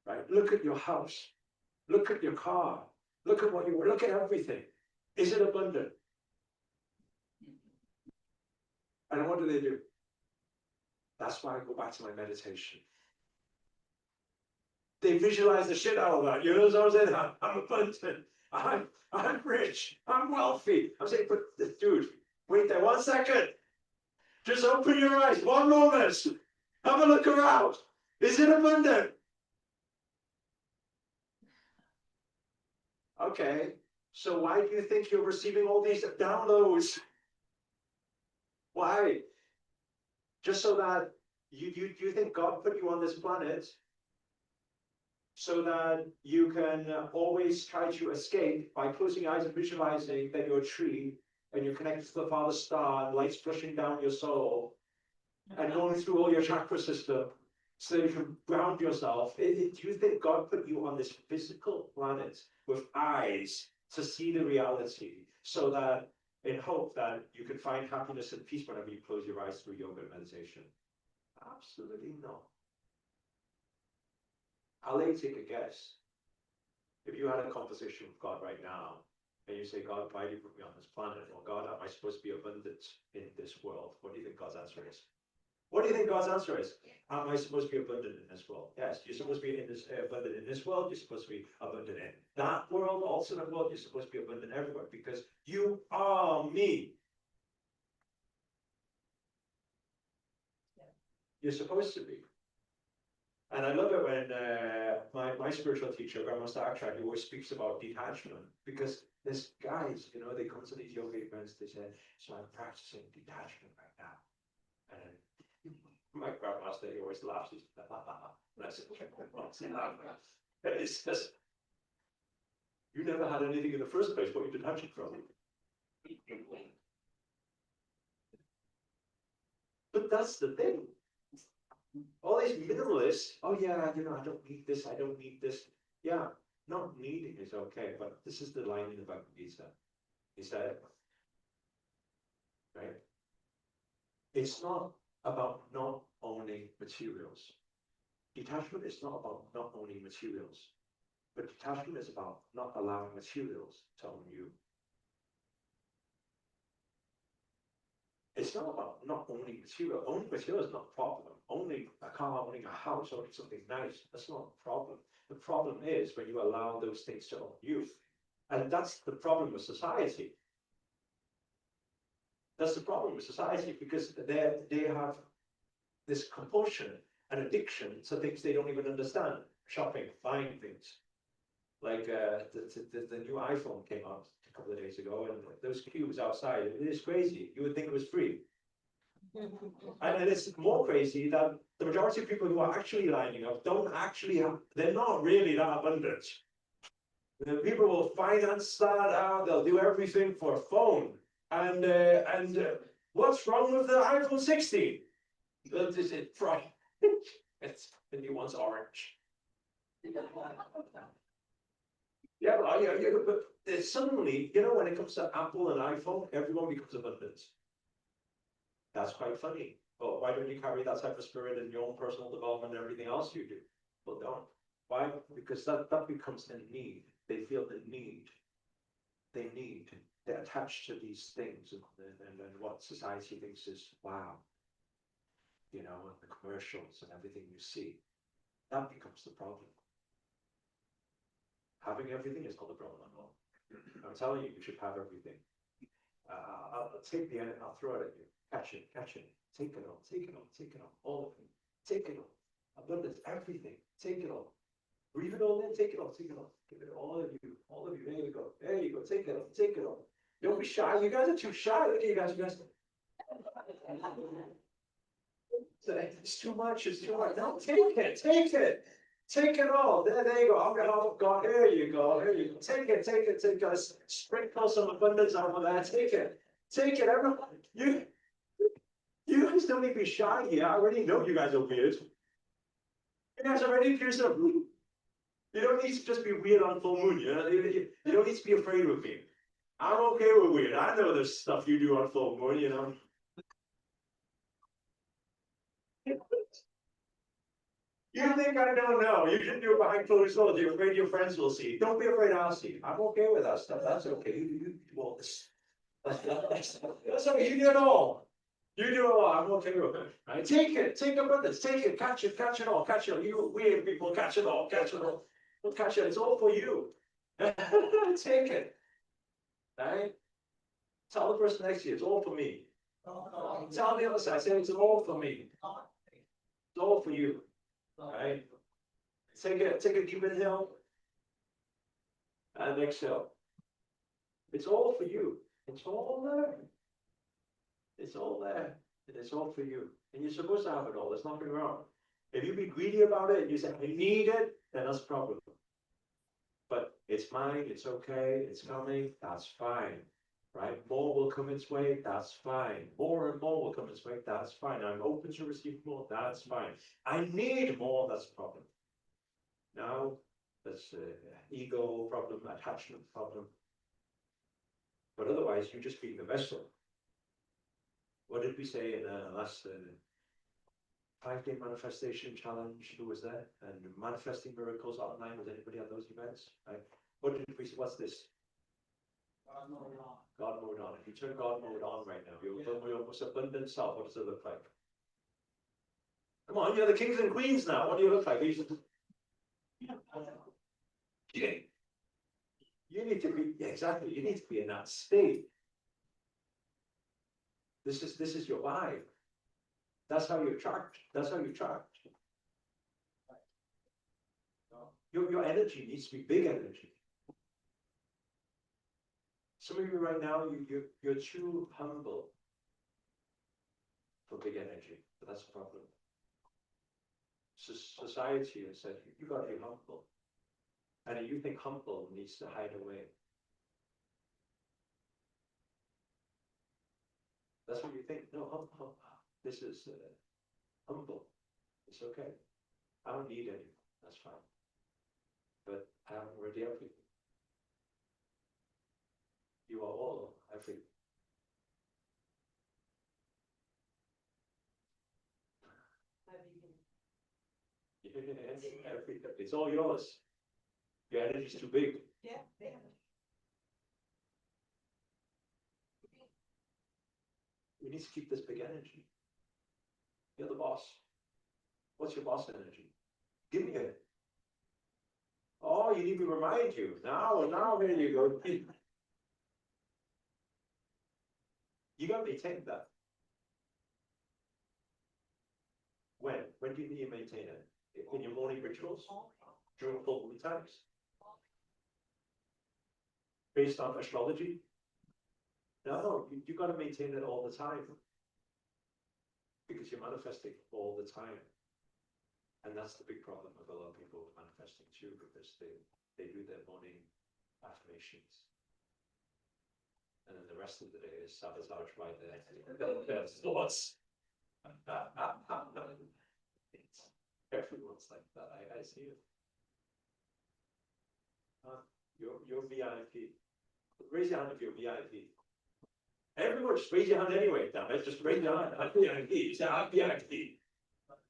Right? Look at your house. Look at your car. Look at look at everything. Is it abundant? And what do? That's why I go back to my meditation. They visualize the shit out of that. You know what I'm saying? I'm abundant. I'm rich. I'm wealthy. I'm saying, but dude, wait there 1 second. Just open your eyes. 1 moment. Have a look around. Is it abundant? Okay, so why do you think you're receiving all these downloads? Why? Just so that you think God put you on this planet so that you can always try to escape by closing your eyes and visualizing that you're a tree and you're connected to the Father Star and light's flushing down your soul and going through all your chakra system so that you can ground yourself. Do you think God put you on this physical planet with eyes to see the reality so that in hope that you can find happiness and peace whenever you close your eyes through yoga and meditation? Absolutely not. I'll let you take a guess. If you had a conversation with God right now, and you say, God, why do you put me on this planet? Or God, am I supposed to be abundant in this world? What do you think God's answer is? What do you think God's answer is? Am I supposed to be abundant in this world? Yes, you're supposed to be abundant in this world. You're supposed to be abundant in that world, alternate world. You're supposed to be abundant everywhere because you are me. You're supposed to be. And I love it when my spiritual teacher, Master Sri Akarshana, he always speaks about detachment because there's guys, you know, they come to these yoga events, they say, so I'm practicing detachment right now. And my grandmaster, he always laughs. He's like, and I said, and he says, you never had anything in the first place. What are you detaching from? But that's the thing. All these minimalists, oh yeah, you know, I don't need this, I don't need this. Yeah, not needing is okay, but this is the line in the Bhagavad Gita. He said, right? It's not about not owning materials. Detachment is not about not owning materials, but detachment is about not allowing materials to own you. It's not about not owning material. Owning material is not a problem. Owning a car, owning a house, owning something nice, that's not a problem. The problem is when you allow those things to own you. And that's the problem with society. That's the problem with society because they have this compulsion and addiction to things they don't even understand. Shopping, buying things. Like the new iPhone came out a couple of days ago, and those queues outside, it is crazy. You would think it was free. And it's more crazy that the majority of people who are actually lining up don't actually have, they're not really that abundant. The people will finance that out, they'll do everything for a phone. And what's wrong with the iPhone 16? Is it from? It's the new one's orange. Yeah, well, yeah, but suddenly, you know, when it comes to Apple and iPhone, everyone becomes abundant. That's quite funny. But why don't you carry that type of spirit in your own personal development and everything else you do? Well, don't. Why? Because that becomes a need. They feel the need. They need. They're attached to these things, and what society thinks is wow. You know, and the commercials and everything you see. That becomes the problem. Having everything is not the problem at all. I'm telling you, you should have everything. I'll take the end, I'll throw it at you. Catch it, take it all, take it all, take it all, all of it. Take it all. Abundance, everything, take it all. Breathe it all in, take it all, take it all. Give it all of you, there you go, take it all, take it all. Don't be shy, you guys are too shy, look at you guys. It's too much, no, take it. Take it all. There you go. Oh God, here you go. Take it. Sprinkle some abundance over there. Take it. Everyone, you guys don't need to be shy here. I already know you guys are weird. You guys already appear so. You don't need to just be weird on full moon. You don't need to be afraid of me. I'm okay with weird. I know there's stuff you do on full moon. You know. You think I don't know? You should do it behind closed doors. You're afraid your friends will see. Don't be afraid I'll see. I'm okay with that stuff. That's okay. You well, that's okay. You do it all. You do it all. I'm okay with it. Right? Take it. Take abundance. Take it. Catch it. Catch it all. Catch it all. You weird people, catch it all. Catch it all. Don't catch it. It's all for you. Take it. Right? Tell the person next to you, it's all for me. Tell the other side, say it's all for me. It's all for you. Right? Take a deep inhale and exhale. It's all for you. It's all there. It's all there. And it's all for you. And you're supposed to have it all. There's nothing wrong. If you be greedy about it and you say, I need it, then that's a problem. But it's mine, it's okay, it's coming, that's fine. Right? More will come its way, that's fine. More and more will come its way, that's fine. I'm open to receive more, that's fine. I need more, that's a problem. Now, that's ego problem, attachment problem. But otherwise, you just being the vessel. What did we say in the last 5-day manifestation challenge? Who was there? And manifesting miracles online. Was anybody at those events? Right? What did we say? What's this? God mode on. God mode on. If you turn God mode on right now, your most abundant self, what does it look like? Come on, you're the kings and queens now. What do you look like? You need to be, yeah, exactly, you need to be in that state. This is your vibe. That's how you attract. That's how you attract. Your energy needs to be big energy. Some of you right now, you're too humble for big energy, but that's a problem. Society has said, you got to be humble. And you think humble needs to hide away. That's what you think. No, this is humble. It's okay. I don't need anything. That's fine. But I am already everything. You are all everything. Everything. It's all yours. Your energy is too big. Yeah. We need to keep this big energy. You're the boss. What's your boss energy? Give me it. Oh, you need me to remind you. Now, here you go. You got to maintain that. When? When do you need to maintain it? In your morning rituals? During full moon times? Based on astrology? No, you got to maintain it all the time. Because you're manifesting all the time. And that's the big problem with a lot of people manifesting too, because they do their morning affirmations. And then the rest of the day is sabotaged by their thoughts. Everyone's like that. I see it. You're VIP. Raise your hand if you're VIP. Everyone, just raise your hand anyway. Damn it, just raise your hand. I'm VIP. Say I'm VIP.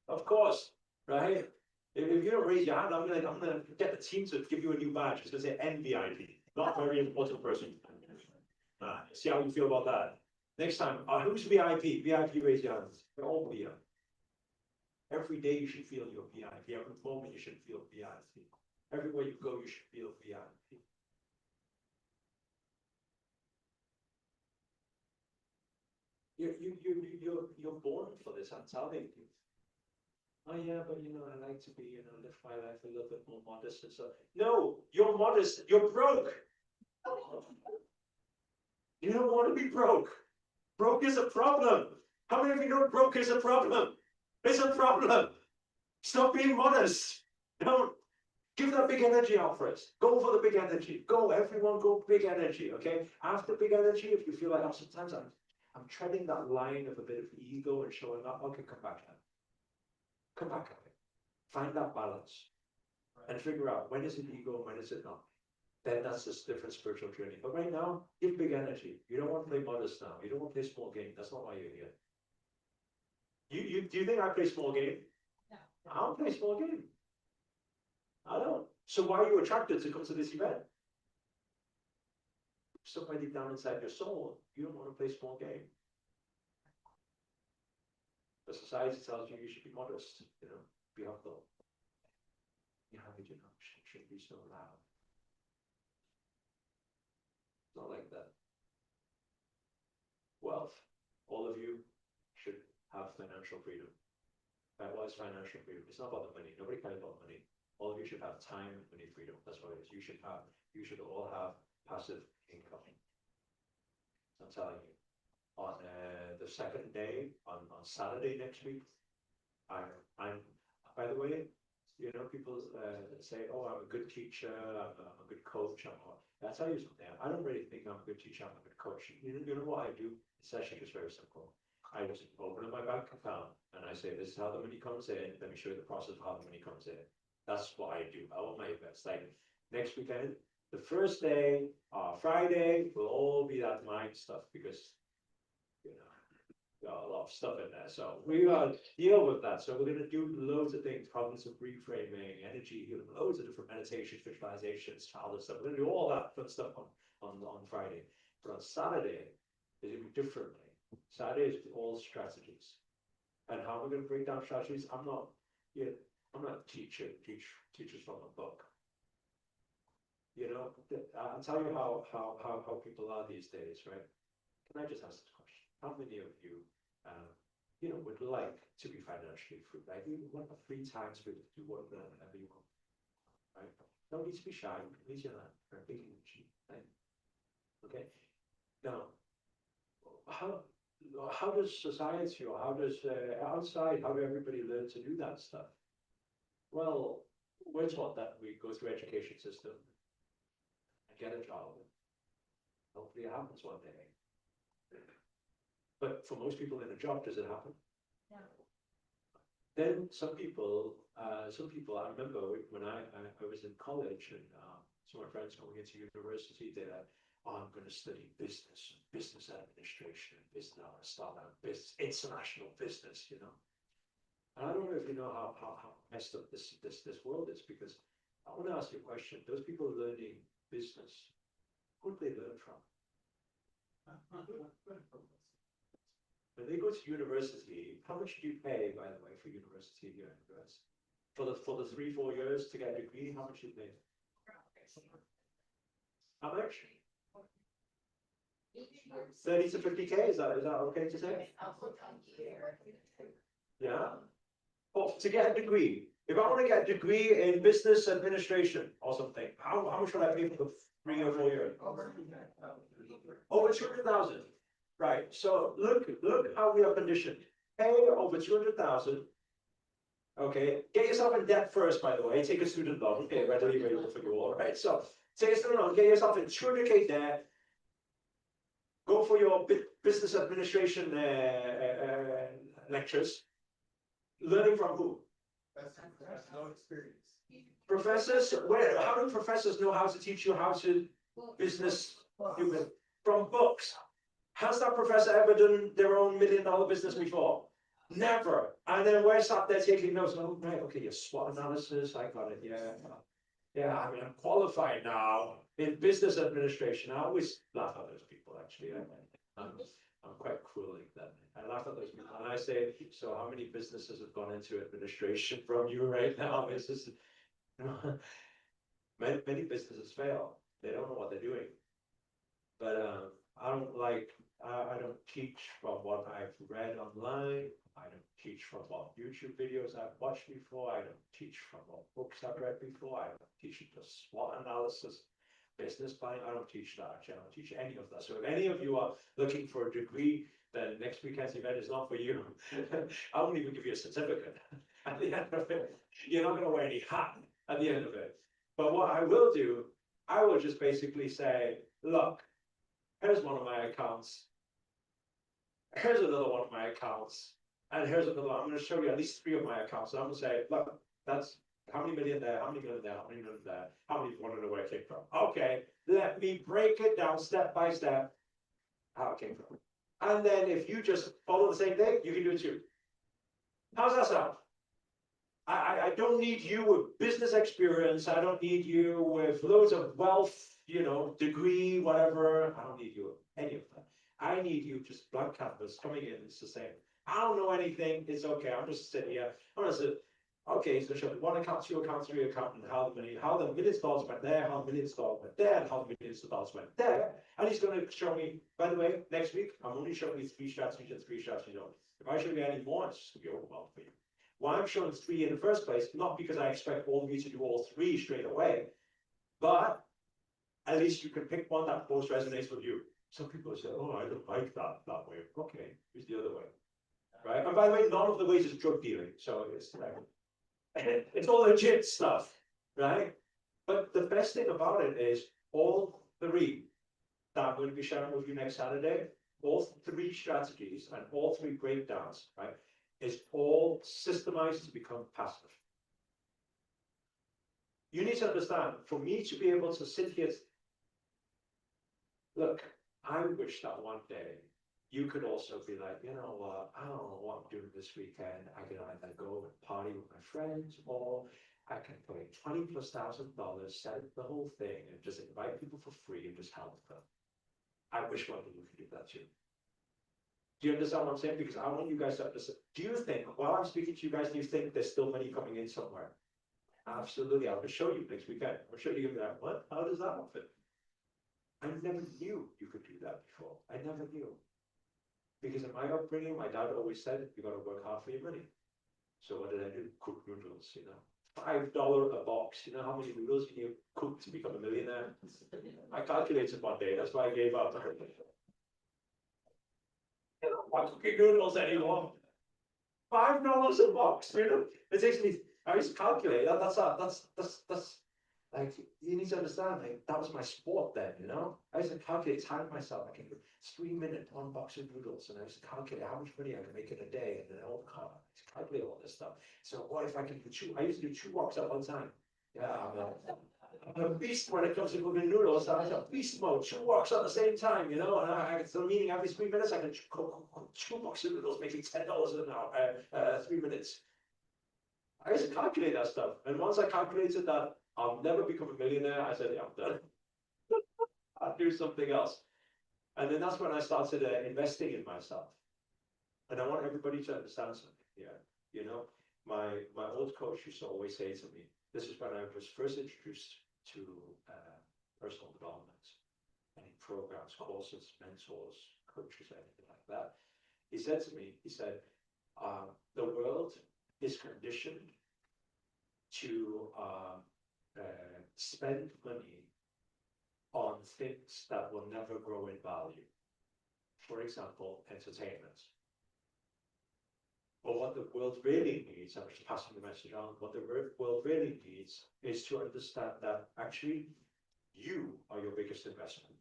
Of course, right? If you don't raise your hand, I'm gonna get the team to give you a new badge. It's gonna say NVIP. Not a very important person. See how you feel about that. Next time, who's VIP? VIP, raise your hands. We're all VIP. Every day you should feel you're VIP. Every moment you should feel VIP. Everywhere you go, you should feel VIP. You're born for this. I'm telling you. Oh yeah, but I like to be, live my life a little bit more modest and stuff. No, you're modest. You're broke. You don't want to be broke. Broke is a problem. How many of you know broke is a problem? It's a problem. Stop being modest. Don't give that big energy out for us. Go for the big energy. Go, everyone, go big energy. Okay. After big energy, if you feel like sometimes I'm treading that line of a bit of ego and showing up, okay, come back now. Come back at it. Find that balance. And figure out when is it ego and when is it not. Then that's a different spiritual journey. But right now, give big energy. You don't want to play modest now. You don't want to play small game. That's not why you're here. Do you think I play small game? No. I don't play small game. I don't. So why are you attracted to come to this event? Somewhere deep down inside your soul, you don't want to play small game. But society tells you should be modest, be humble. Shouldn't be so loud. It's not like that. Wealth. All of you should have financial freedom. Right? What is financial freedom? It's not about the money. Nobody cares about money. All of you should have time and money freedom. That's what it is. You should all have passive income. I'm telling you. On the second day, on Saturday next week, I'm by the way, people say, oh, I'm a good teacher, I'm a good coach. I'll tell you something. I don't really think I'm a good teacher, I'm a good coach. You know what I do? It's actually just very simple. I just open up my bank account and I say, this is how the money comes in. Let me show you the process of how the money comes in. That's what I do. I want my events. Like next weekend, the first day, Friday, will all be that mind stuff because, got a lot of stuff in there. So we gotta deal with that. So we're gonna do loads of things, cognitive reframing, energy healing, loads of different meditations, visualizations, childhood stuff. We're gonna do all that fun stuff on Friday. But on Saturday, it's gonna be differently. Saturday is all strategies. And how we're gonna break down strategies, I'm not teachers from a book. I'll tell you how people are these days, right? Can I just ask this question? How many of you, would like to be financially free? Like, you want a free time to do whatever you want, right? Don't need to be shy. Raise your hand. Right? Big energy, right? Okay. Now, how does society or how does outside? How do everybody learn to do that stuff? Well, we're taught that we go through education system and get a job. Hopefully, it happens one day. But for most people in a job, does it happen? No. Then some people, I remember when I was in college and some of my friends going into university, they're like, oh, I'm going to study business administration, business, start a business, international business, And I don't know if you know how messed up this world is, because I want to ask you a question. Those people learning business, who do they learn from? When they go to university, how much do you pay, by the way, for university here in the US? For the 3-4 years to get a degree, how much do you pay? How much? 30 to 50K, is that okay to say? Yeah. Oh, to get a degree. If I want to get a degree in business administration or something, how much would I pay for the 3 or 4 years? Over 200,000. Right. So look how we are conditioned. Pay over 200,000. Okay. Get yourself in debt first, by the way. Take a student loan. Okay, readily available for you all. Right. So take a student loan. Get yourself in 200K debt. Go for your business administration lectures. Learning from who? No experience. Professors. How do professors know how to teach you how to business? From books. Has that professor ever done their own $1 million business before? Never. And then we're sat there taking notes. Oh, right, okay, your SWOT analysis, I got it, yeah. I mean, I'm qualified now in business administration. I always laugh at those people, actually. I'm quite cruel like that. I laugh at those people and I say, so how many businesses have gone into administration from you right now? It's just, many businesses fail. They don't know what they're doing. But I don't teach from what I've read online. I don't teach from what YouTube videos I've watched before. I don't teach from what books I've read before. I don't teach the SWOT analysis, business planning. I don't teach that. Actually, I don't teach any of that. So if any of you are looking for a degree, then next weekend's event is not for you. I won't even give you a certificate at the end of it. You're not going to wear any hat at the end of it. But what I will do, I will just basically say, look, here's one of my accounts. Here's another one of my accounts. And here's another one. I'm going to show you at least 3 of my accounts. And I'm going to say, look, that's how many million there, how many million there, how many million there, how many want to know where it came from. Okay, let me break it down step by step how it came from. And then if you just follow the same thing, you can do it too. How's that sound? I don't need you with business experience. I don't need you with loads of wealth, degree, whatever. I don't need you with any of that. I need you just blank canvas coming in. It's the same. I don't know anything. It's okay. I'm just sitting here. I'm going to say, okay, so show me 1 account, 2 account, 3 account, and how the millions of dollars went there, how the millions of dollars went there, and how the millions of dollars went there. And he's going to show me, by the way, next week, I'm only showing you 3 strategies and 3 strategies only. If I show you any more, it's just going to be overwhelmed for you. Why I'm showing 3 in the first place, not because I expect all of you to do all 3 straight away, but at least you can pick one that most resonates with you. Some people say, oh, I don't like that way. Okay, here's the other way. Right? And by the way, none of the ways is drug dealing. So it's like, it's all legit stuff, right? But the best thing about it is all 3 that I'm going to be sharing with you next Saturday, all 3 strategies and all 3 breakdowns, right, is all systemized to become passive. You need to understand, for me to be able to sit here, look, I wish that one day you could also be like, you know what, I don't know what I'm doing this weekend. I can either go and party with my friends, or I can pay $20,000+, set up the whole thing, and just invite people for free and just help them. I wish one day you could do that too. Do you understand what I'm saying? Because I want you guys to understand. Do you think, while I'm speaking to you guys, do you think there's still money coming in somewhere? Absolutely. I'll just show you next weekend. I'll show you that. What? How does that fit? I never knew you could do that before. I never knew. Because in my upbringing, my dad always said, you got to work hard for your money. So what did I do? Cook noodles, you know. $5 a box. You know how many noodles can you cook to become a millionaire? I calculated one day. That's why I gave up. I don't want cooking noodles anymore. $5 a box, you know. It's actually, I used to calculate that. That's like, you need to understand, like, that was my sport then, you know. I used to calculate time myself. I can do 3 minutes, 1 box of noodles, and I used to calculate how much money I could make in a day, and then all the car, I used to calculate all this stuff. So what if I can do 2? I used to do 2 boxes at one time. Yeah, I'm a beast when it comes to cooking noodles. I was a beast mode, 2 walks at the same time, you know, and so meaning every 3 minutes I can cook 2 boxes of noodles, making $10 an hour, 3 minutes. I used to calculate that stuff, and once I calculated that I'll never become a millionaire, I said, yeah, I'm done. I'll do something else. And then that's when I started investing in myself. And I want everybody to understand something here. You know, my old coach used to always say to me, this is when I was first introduced to personal development, any programs, courses, mentors, coaches, anything like that. He said to me, he said, the world is conditioned to spend money on things that will never grow in value. For example, entertainment. But what the world really needs, I'm just passing the message on, what the world really needs is to understand that actually you are your biggest investment.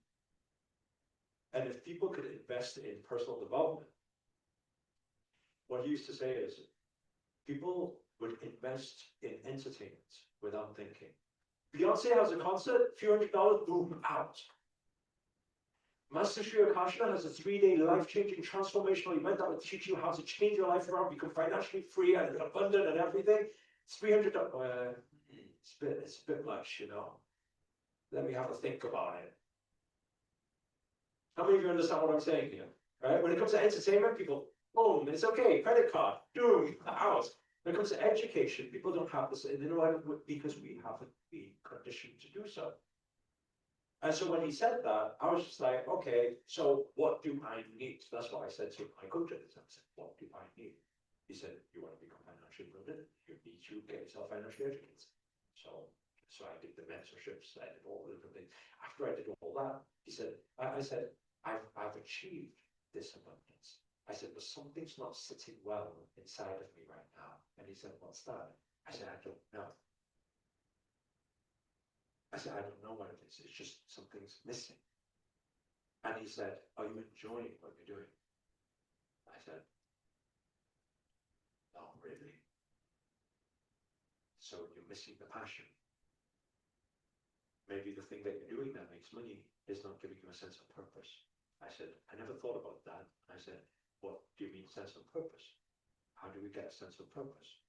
And if people could invest in personal development, what he used to say is, people would invest in entertainment without thinking. Beyonce has a concert, a few $100, boom, out. Master Sri Akarshana has a 3-day life-changing transformational event that will teach you how to change your life around, become financially free and abundant and everything. It's $300. It's a bit much, you know. Let me have a think about it. How many of you understand what I'm saying here? Right? When it comes to entertainment, people, boom, it's okay, credit card, doom, out. When it comes to education, people don't have this, you know, because we haven't been conditioned to do so. And so when he said that, I was just like, okay, so what do I need? That's what I said to my coach at the time. I said, what do I need? He said, you want to become financially independent? You need to get yourself financially educated. So I did the mentorships, I did all the different things. After I did all that, he said, I said, I've achieved this abundance. I said, but something's not sitting well inside of me right now. And he said, what's that? I said, I don't know. I said, I don't know what it is. It's just something's missing. And he said, are you enjoying what you're doing? I said, not really. So you're missing the passion. Maybe the thing that you're doing that makes money is not giving you a sense of purpose. I said, I never thought about that. I said, what do you mean sense of purpose? How do we get a sense of purpose?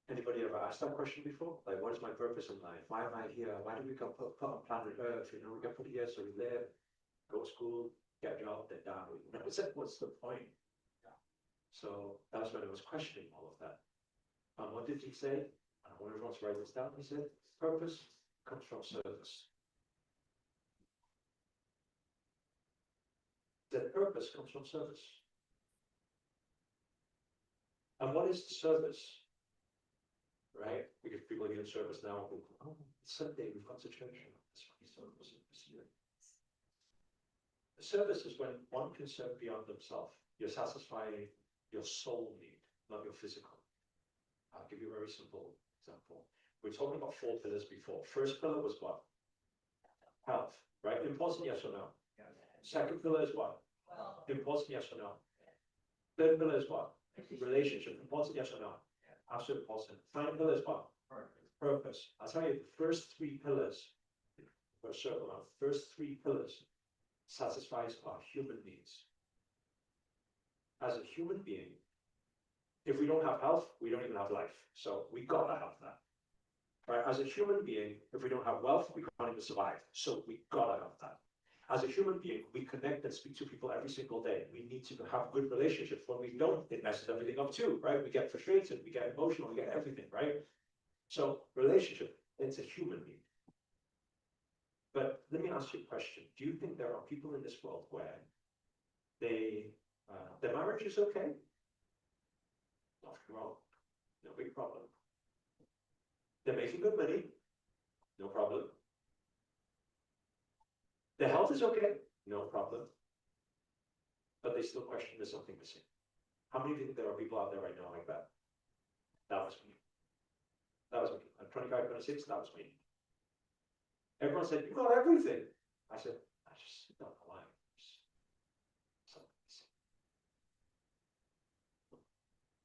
Anybody ever asked that question before? Like, what is my purpose in life? Why am I here? Why do we get put on planet Earth? You know, we get put here so we live, go to school, get a job, then die. You know, what's the point? Yeah. So that's when I was questioning all of that. And what did he say? And I want everyone to write this down. He said, purpose comes from service. The purpose comes from service. what is the service? Right? Because people are in service now. Oh, it's Sunday, we've got to church. The service is when one can serve beyond themselves. You're satisfying your soul need, not your physical. I'll give you a very simple example. We're talking about 4 pillars before. First pillar was what? Health, right? Important, yes or no? Yes. Second pillar is what? Important, yes or no? Third pillar is what? Relationship. Important, yes or no? Absolutely important. Final pillar is what? Purpose. I'll tell you, the first 3 pillars, for a circle now, first 3 pillars satisfies our human needs. As a human being, if we don't have health, we don't even have life. So we gotta have that. Right? As a human being, if we don't have wealth, we can't even survive. So we gotta have that. As a human being, we connect and speak to people every single day. We need to have good relationships. When we don't, it messes everything up too, right? We get frustrated, we get emotional, we get everything, right? So relationship, it's a human need. But let me ask you a question. Do you think there are people in this world where their marriage is okay? Nothing wrong. No big problem. They're making good money. No problem. Their health is okay. No problem. But they still question there's something missing. How many of you think there are people out there right now like that? That was me. That was me. At 25, 26, that was me. Everyone said, you got everything. I said, I just don't know why.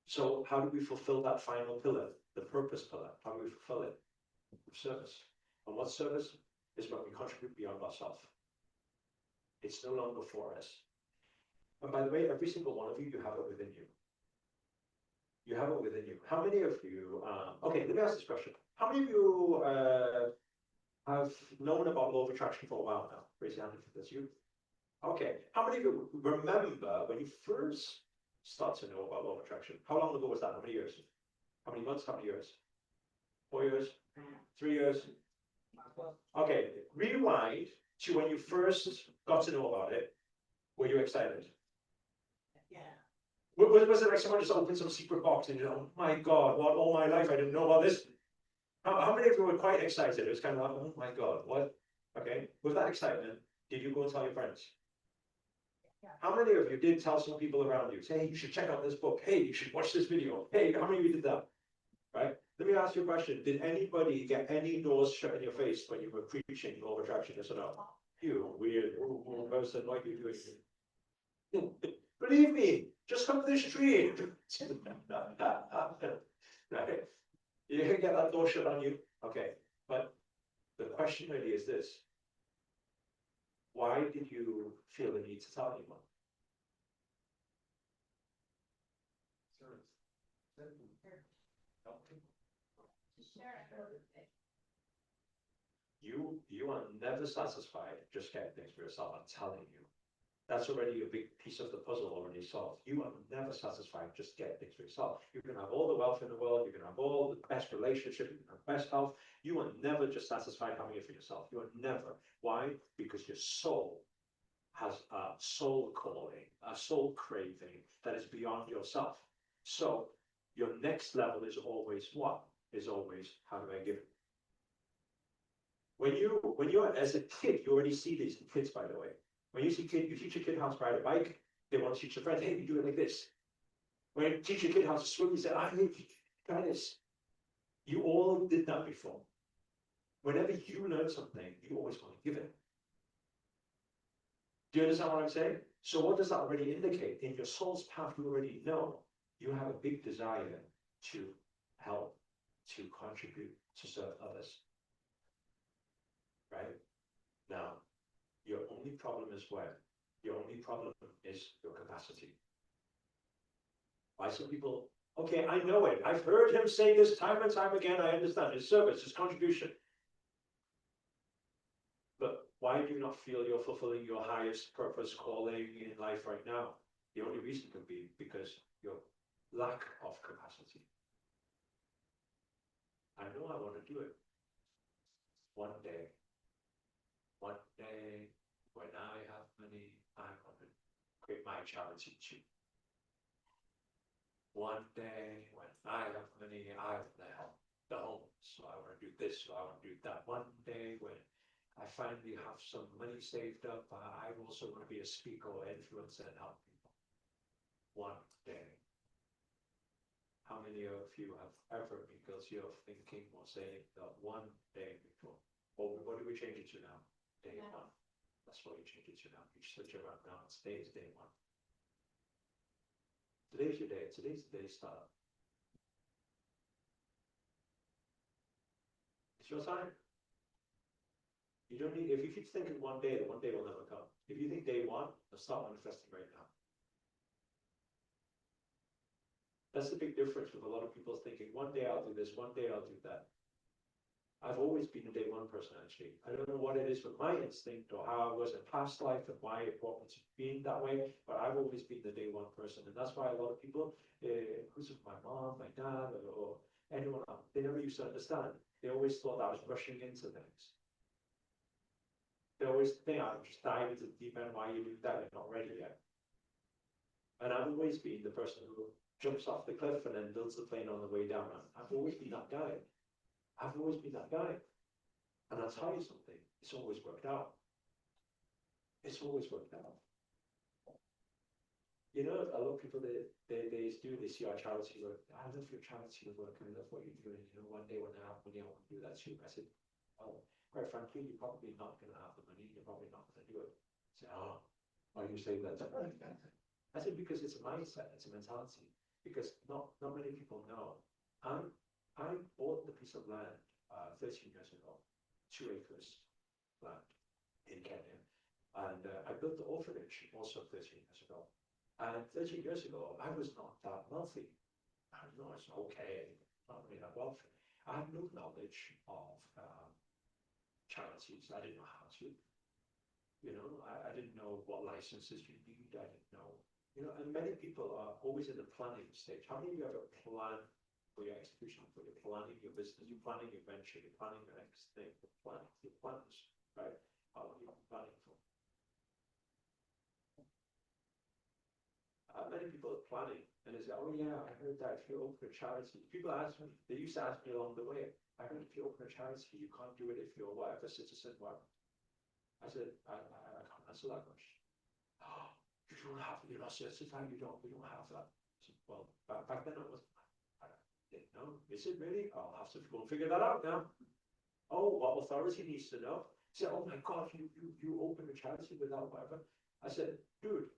So how do we fulfill that final pillar, the purpose pillar? How do we fulfill it? With service. And what service is when we contribute beyond ourselves. It's no longer for us. And by the way, every single one of you, you have it within you. You have it within you. How many of you, okay, let me ask this question. How many of you have known about law of attraction for a while now? Raise your hand if that's you. Okay. How many of you remember when you first started to know about law of attraction? How long ago was that? How many years? How many months? How many years? 4 years? 3 years? Okay. Rewind to when you first got to know about it. Were you excited? Yeah. Was it like someone just opened some secret box and you know, oh my God, what all my life I didn't know about this? How many of you were quite excited? It was kind of like, oh my God, what? Okay, with that excitement, did you go and tell your friends? Yeah. How many of you did tell some people around you, say, hey, you should check out this book. Hey, you should watch this video. Hey, how many of you did that? Right? Let me ask you a question. Did anybody get any doors shut in your face when you were preaching law of attraction? Yes or no? You weird person, what are you doing? Believe me, just come to this tree. Right? You're gonna get that door shut on you. Okay, but the question really is this. Why did you feel the need to tell anyone? You are never satisfied just getting things for yourself. I'm telling you. That's already a big piece of the puzzle already solved. You are never satisfied just getting things for yourself. You can have all the wealth in the world, you can have all the best relationship, you can have best health. You are never just satisfied having it for yourself. You are never. Why? Because your soul has a soul calling, a soul craving that is beyond yourself. So your next level is always what? Is always, how do I give it? When you're as a kid, you already see these in kids, by the way. When you see kid, you teach a kid how to ride a bike, they want to teach their friends, hey, you do it like this. When you teach a kid how to swim, you say, I need to try this. You all did that before. Whenever you learn something, you always want to give it. Do you understand what I'm saying? So what does that already indicate? In your soul's path, you already know you have a big desire to help, to contribute, to serve others. Right? Now, your only problem is where? Your only problem is your capacity. Why some people, okay, I know it. I've heard him say this time and time again. I understand his service, his contribution. But why do you not feel you're fulfilling your highest purpose calling in life right now? The only reason could be because your lack of capacity. I know I want to do it. One day, when I have money, I want to create my charity too. one day when I have money, I want to help the homeless, so I want to do this, so I want to do that. One day when I finally have some money saved up, I also want to be a speaker or influencer and help people. One day. How many of you have ever been guilty of thinking or saying that one day before? Well, what do we change it to now? Day one. That's what you change it to now. You switch it around now. Today's day one. Today's your day. Today's the day start. It's your time. You don't need, if you keep thinking one day will never come. If you think day one, then start manifesting right now. That's the big difference with a lot of people thinking, one day I'll do this, one day I'll do that. I've always been a day one person, actually. I don't know what it is with my instinct or how I was in past life and why it brought me to being that way, but I've always been the day one person. And that's why a lot of people, who's my mom, my dad, or anyone else, they never used to understand. They always thought I was rushing into things. They always think I'm just diving into the deep end, why you do that, you're not ready yet. And I've always been the person who jumps off the cliff and then builds the plane on the way down. I've always been that guy. I've always been that guy. And I'll tell you something, it's always worked out. It's always worked out. You know, a lot of people, they see our charity work. I love your charity work, I love what you're doing. You know, one day when I have money, I want to do that too. I said, well, quite frankly, you're probably not going to have the money. You're probably not going to do it. I said, oh, why are you saying that? I said, because it's a mindset, it's a mentality. Because not many people know. I bought the piece of land 13 years ago, 2 acres land in Kenya. And I built the orphanage also 13 years ago. And 13 years ago, I was not that wealthy. I know it's okay, not really that wealthy. I had no knowledge of charities. I didn't know how to. You know, I didn't know what licenses you need. I didn't know. You know, and many people are always in the planning stage. How many of you ever plan for your execution? For your planning your business, you're planning your venture, you're planning your next thing, you're plans, right? How long are you planning for? Many people are planning and they say, oh yeah, I heard that if you open a charity, people ask me, they used to ask me along the way, I heard if you open a charity, you can't do it if you're whatever citizen, whatever. I said, I can't answer that question. Oh, you don't have, you're not certified, we don't have that. I said, well, back then I didn't know. Is it really? I'll have to go and figure that out now. Oh, what authority needs to know? He said, oh my God, you open a charity without whatever. I said, dude,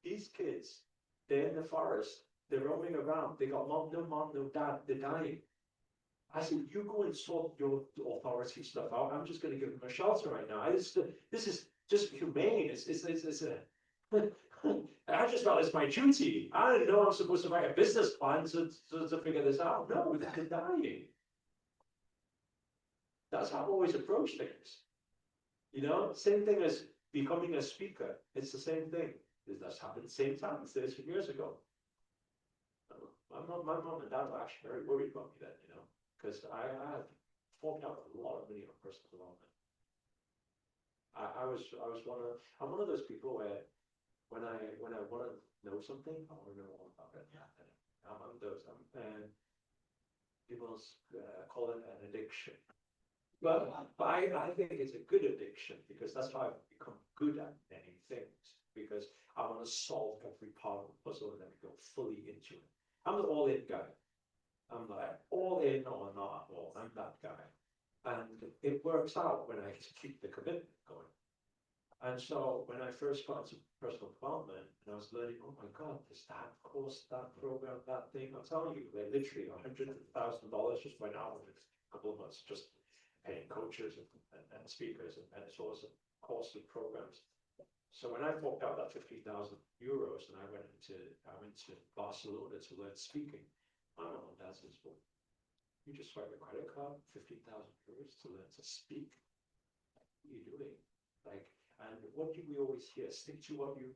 these kids, they're in the forest, they're roaming around, they got mom, no dad, they're dying. I said, you go and sort your authority stuff out. I'm just going to give them a shelter right now. This is just humane. It's I just felt it's my duty. I didn't know I'm supposed to write a business plan to figure this out. No, they're dying. That's how I've always approached things. You know, same thing as becoming a speaker. It's the same thing. That's happened at the same time 30 years ago. My mom and dad were actually very worried about me then, you know, because I had forked out a lot of money on personal development. I'm one of those people where when I want to know something, I want to know all about it. Yeah. I'm one of those, and people call it an addiction. But I think it's a good addiction because that's how I've become good at many things. Because I want to solve every part of the puzzle and then go fully into it. I'm the all-in guy. I'm like all in or not at all. I'm that guy. And it works out when I keep the commitment going. And so when I first got into personal development and I was learning, oh my God, this, that course, that program, that thing, I'm telling you, they literally $100,000 just went out in a couple of months, just paying coaches and speakers and mentors and courses and programs. So when I forked out that 15,000 euros and I went to Barcelona to learn speaking, my mom and dad says, well, you just swipe a credit card, 15,000 euros to learn to speak. What are you doing? Like, and what do we always hear? Stick to what you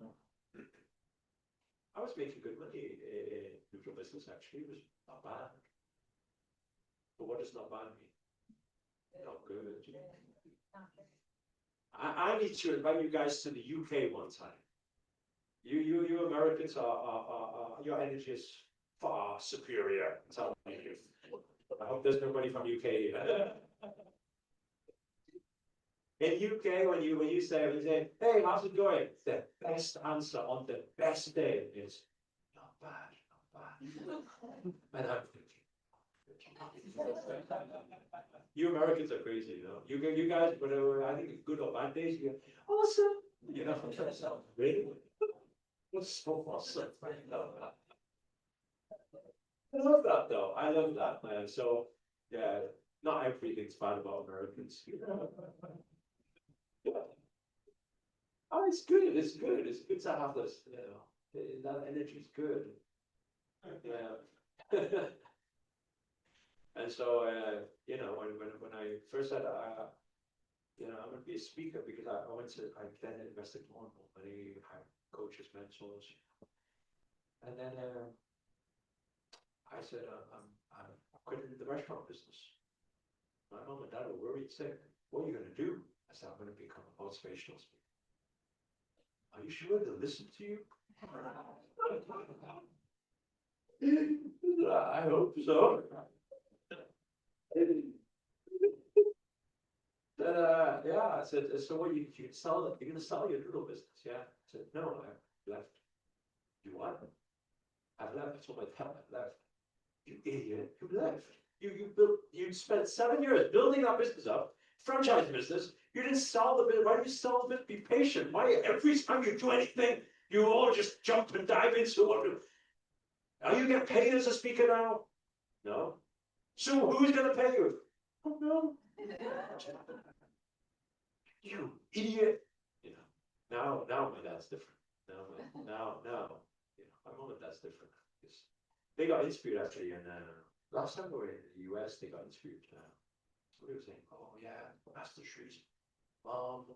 know. I was making good money in neutral business, actually. It was not bad. But what does not bad mean? Not good. I need to invite you guys to the UK one time. You Americans your energy is far superior. I'm telling you. I hope there's nobody from UK here. In UK, when you say, hey, how's it going? The best answer on the best day is not bad, not bad. And I'm thinking, you Americans are crazy, you know. You guys, whatever, I think good or bad days, you go, awesome. You know, really? What's so awesome? I love that though. I love that, man. So yeah, not everything's bad about Americans. Yeah. Oh, it's good. It's good. It's good to have this. You know, that energy is good. Yeah. And so, you know, when I first said, you know, I'm going to be a speaker because I then invested more and more money, had coaches, mentors, and then I said, I'm quitting the restaurant business. My mom and dad were worried, said, what are you going to do? I said, I'm going to become a motivational speaker. Are you sure they'll listen to you? I hope so. Yeah, I said, so what you can sell it? You're going to sell your noodle business, yeah? I said, no, I've left. You what? I've left. I told my dad I've left. You idiot, you left. You spent 7 years building that business up, franchise business. You didn't sell the business. Why did you sell the business? Be patient. Why every time you do anything, you all just jump and dive into it? Are you getting paid as a speaker now? No. So who's going to pay you? Oh no. You idiot. You know. Now my dad's different. Now, you know, my mom and dad's different. They got interviewed actually, and last time we were in the US, they got interviewed. We were saying, oh yeah, Master Sri's mom.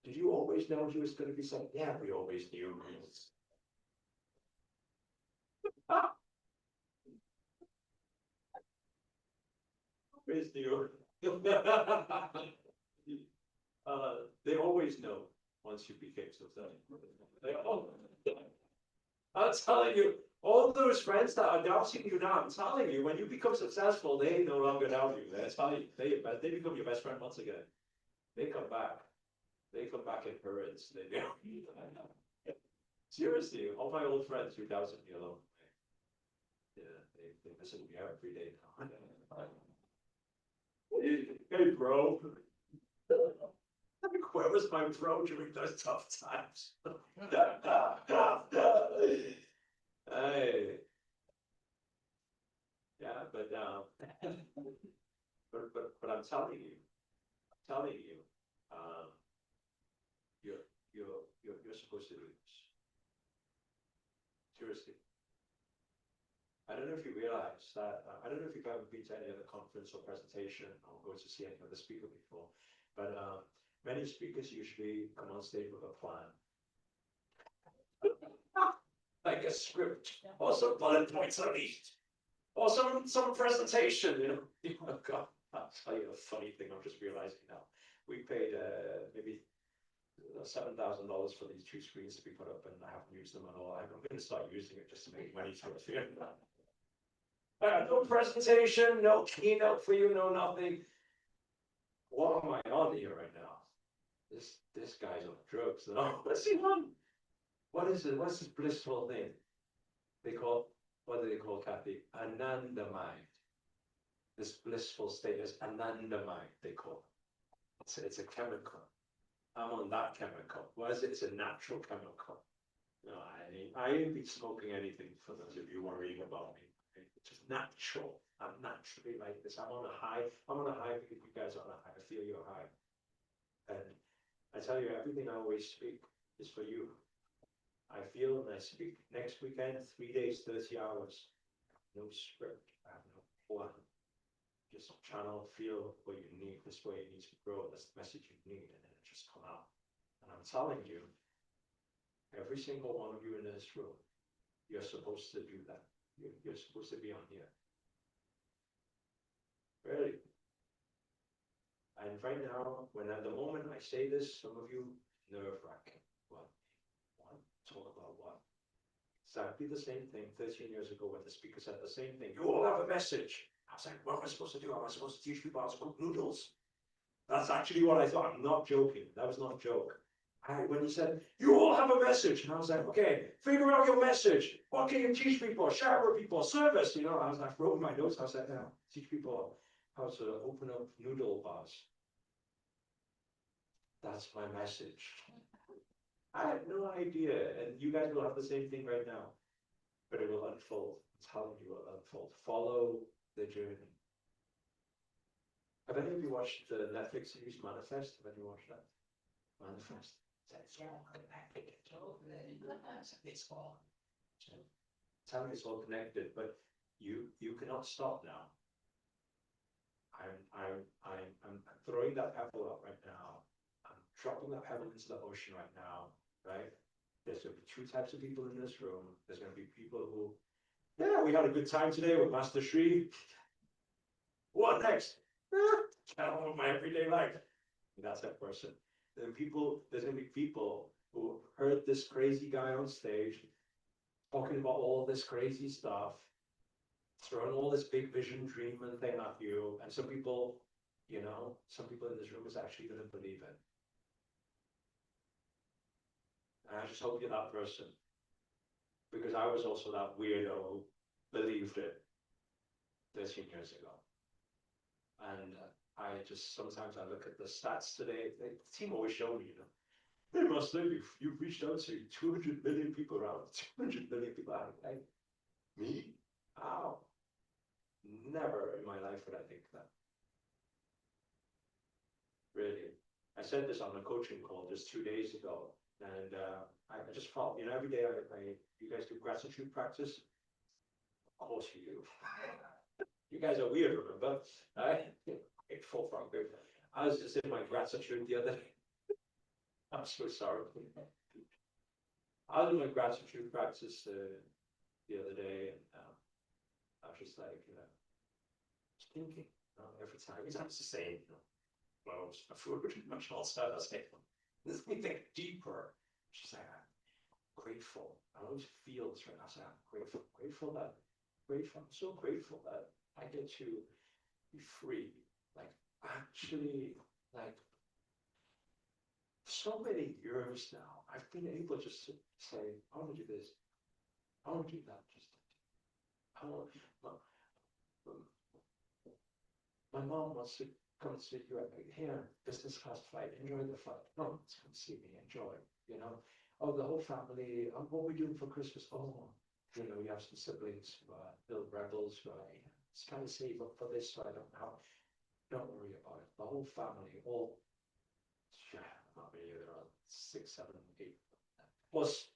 Did you always know she was going to be something? Yeah, we always knew. Always knew. They always know once you became successful. I'm telling you, all those friends that are doubting you now, I'm telling you, when you become successful, they no longer doubt you. That's how they become your best friend once again. They come back. They come back in parades. They do. Seriously, all my old friends who doubted me along the way. Yeah, they visit me every day now. Hey, bro. Where was my bro during those tough times? Hey. Yeah, but I'm telling you, um, you're supposed to do this. Seriously. I don't know if you realize that. I don't know if you've ever been to any other conference or presentation or go to see any other speaker before, but many speakers usually come on stage with a plan, like a script or some bullet points at least, or some presentation. You know, oh God, I'll tell you a funny thing. I'm just realizing now. We paid maybe $7,000 for these 2 screens to be put up, and I haven't used them at all. I'm going to start using it just to make money for it. No presentation, no keynote for you, no nothing. What am I on here right now? This guy's on drugs. No, what's he on? What is it? What's this blissful thing? What do they call Kathy? Ananda mind. This blissful state is Ananda mind, they call it. It's a chemical. I'm on that chemical. What is it? It's a natural chemical. No, I ain't been smoking anything for those of you worrying about me. It's just natural. I'm naturally like this. I'm on a high. I'm on a high because you guys are on a high. I feel you're high. And I tell you, everything I always speak is for you. I feel and I speak next weekend, 3 days, 30 hours. No script. I have no plan. Just channel, feel what you need. This way it needs to grow. That's the message you need. And then it just come out. And I'm telling you, every single one of you in this room, you're supposed to do that. You're supposed to be on here. Really. And right now, when at the moment I say this, some of you nerve-wracking. What? 1, talk about what? Exactly the same thing 13 years ago when the speaker said the same thing. You all have a message. I was like, what am I supposed to do? Am I supposed to teach people how to cook noodles? That's actually what I thought. I'm not joking. That was not a joke. When he said, you all have a message. And I was like, okay, figure out your message. What can you teach people? Share with people, service. You know, I was like, wrote my notes. I was like, yeah, teach people how to open up noodle bars. That's my message. I had no idea. And you guys will have the same thing right now. But it will unfold. I'm telling you, it will unfold. Follow the journey. Have any of you watched the Netflix series Manifest? Have any watched that? Manifest. It's all connected. It's all. Tell me it's all connected, but you cannot stop now. I'm throwing that pebble up right now. I'm dropping that pebble into the ocean right now, right? There's going to be two types of people in this room. There's going to be people who, yeah, we had a good time today with Master Sri. What next? Get on with my everyday life. That's that person. There's going to be people who heard this crazy guy on stage talking about all this crazy stuff, throwing all this big vision, dream, and thing at you. And some people, you know, some people in this room is actually going to believe it. And I just hope you're that person. Because I was also that weirdo who believed it 13 years ago. And I just, sometimes I look at the stats today, the team always show me, you know, hey, Master, you've reached out to 200 million people around, 200 million people. Like, me? How? Never in my life would I think that. Really. I said this on a coaching call just 2 days ago, and I just felt, you know, every day you guys do gratitude practice? Of course you do. You guys are weird, remember? Grateful for grateful. I was just in my gratitude the other day. I'm so sorry. I was in my gratitude practice the other day, and I was just like, you know, just thinking, every time it's the same, you know, well, my food, much all stuff. I was like, this me think deeper. She's like, I'm grateful. I always feel this right now. I was like, I'm grateful, I'm so grateful that I get to be free. Like, actually, like, so many years now, I've been able just to say, I want to do this, I want to do that, just I want. My mom wants to come and see you here, business class flight, enjoy the flight. No, it's come see me, enjoy, you know. Oh, the whole family, what are we doing for Christmas? Oh, you know, you have some siblings who are little rebels who are, it's kind of save up for this, so I don't know. Don't worry about it. The whole family, all, not really, there are 6, 7, 8. Plus,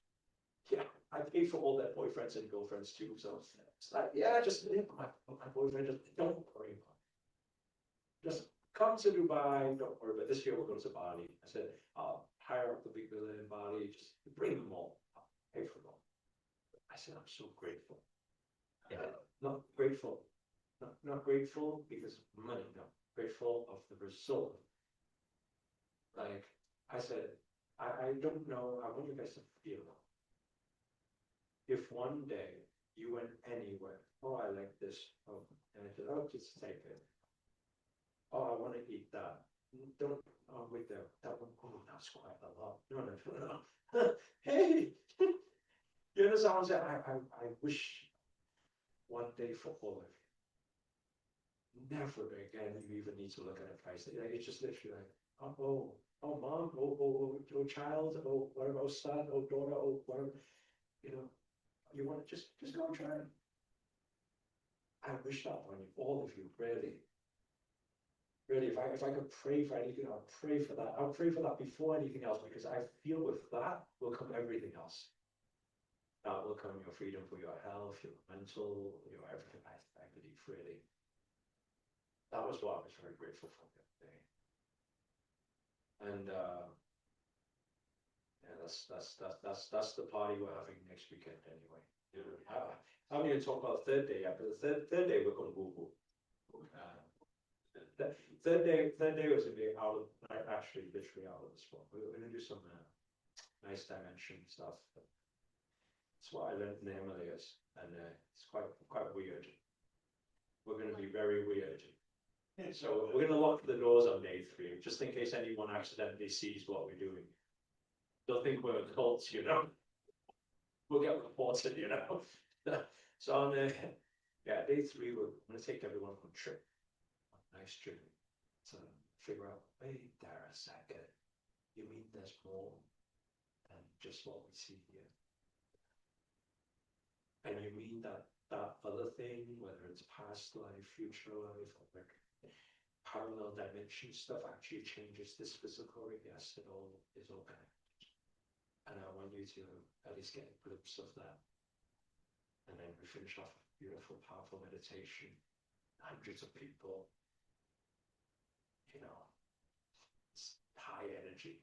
yeah, I pay for all their boyfriends and girlfriends too, so it's like, yeah, just my boyfriend, just don't worry about it. Just come to Dubai, don't worry about it. This year we're going to Bali. I said, I'll hire up the big villa in Bali, just bring them all, I'll pay for them all. I said, I'm so grateful. Yeah, not grateful. Not grateful because of money, no. Grateful of the result. Like I said, I don't know, I want you guys to feel if one day you went anywhere, oh, I like this, oh, and I said, oh, just take it. Oh, I want to eat that. Don't, oh, wait there, that one, oh, that's quite a lot. No. Hey, you understand what I'm saying? I wish one day for all of you. Never again you even need to look at a price. It's just literally like, oh, mom, oh, child, oh, whatever, oh, son, oh, daughter, oh, whatever. You know, you want to just go and try it. I wish that on you, all of you, really. Really, if I could pray for anything, I'll pray for that. I'll pray for that before anything else, because I feel with that will come everything else. That will come your freedom for your health, your mental, your everything. I believe, really. That was what I was very grateful for that day. And yeah, that's the party we're having next weekend anyway. I haven't even talked about the third day yet, but the third day we're going to woo. The third day was going to be out of, actually literally out of the spot. We're going to do some nice dimension stuff. That's what I learned in the Himalayas, and it's quite weird. We're going to be very weird. So we're going to lock the doors on day 3, just in case anyone accidentally sees what we're doing. Don't think we're cults, you know. We'll get reported, you know. So on day 3, we're going to take everyone on a trip, a nice journey, to figure out, wait there a second, you mean there's more than just what we see here? And you mean that other thing, whether it's past life, future life, or like parallel dimension stuff, actually changes this physical? Yes, it all is all connected. And I want you to at least get a glimpse of that. And then we finish off a beautiful, powerful meditation. Hundreds of people, you know, it's high energy.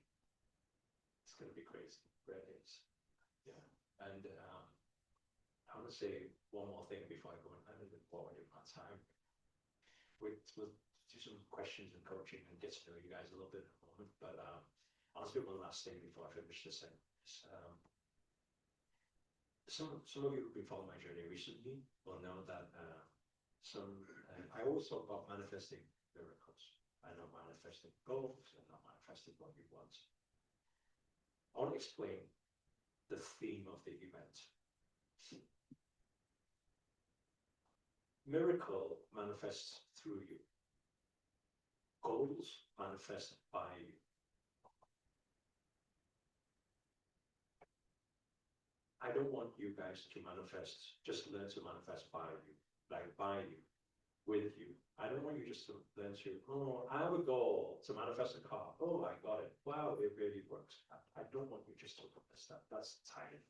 It's going to be crazy. It really is. Yeah. And I want to say one more thing before I go and end it forward in my time. We'll do some questions and coaching and get to know you guys a little bit in a moment. But I'll do one last thing before I finish this thing. Some of you who've been following my journey recently will know that I always talk about manifesting miracles. I'm not manifesting goals, I'm not manifesting what you want. I want to explain the theme of the event. Miracle manifests through you. Goals manifest by you. I don't want you guys to manifest, just learn to manifest by you, with you. I don't want you just to learn to, oh, I have a goal to manifest a car. Oh, I got it. Wow, it really works. I don't want you just to witness that. That's tiny.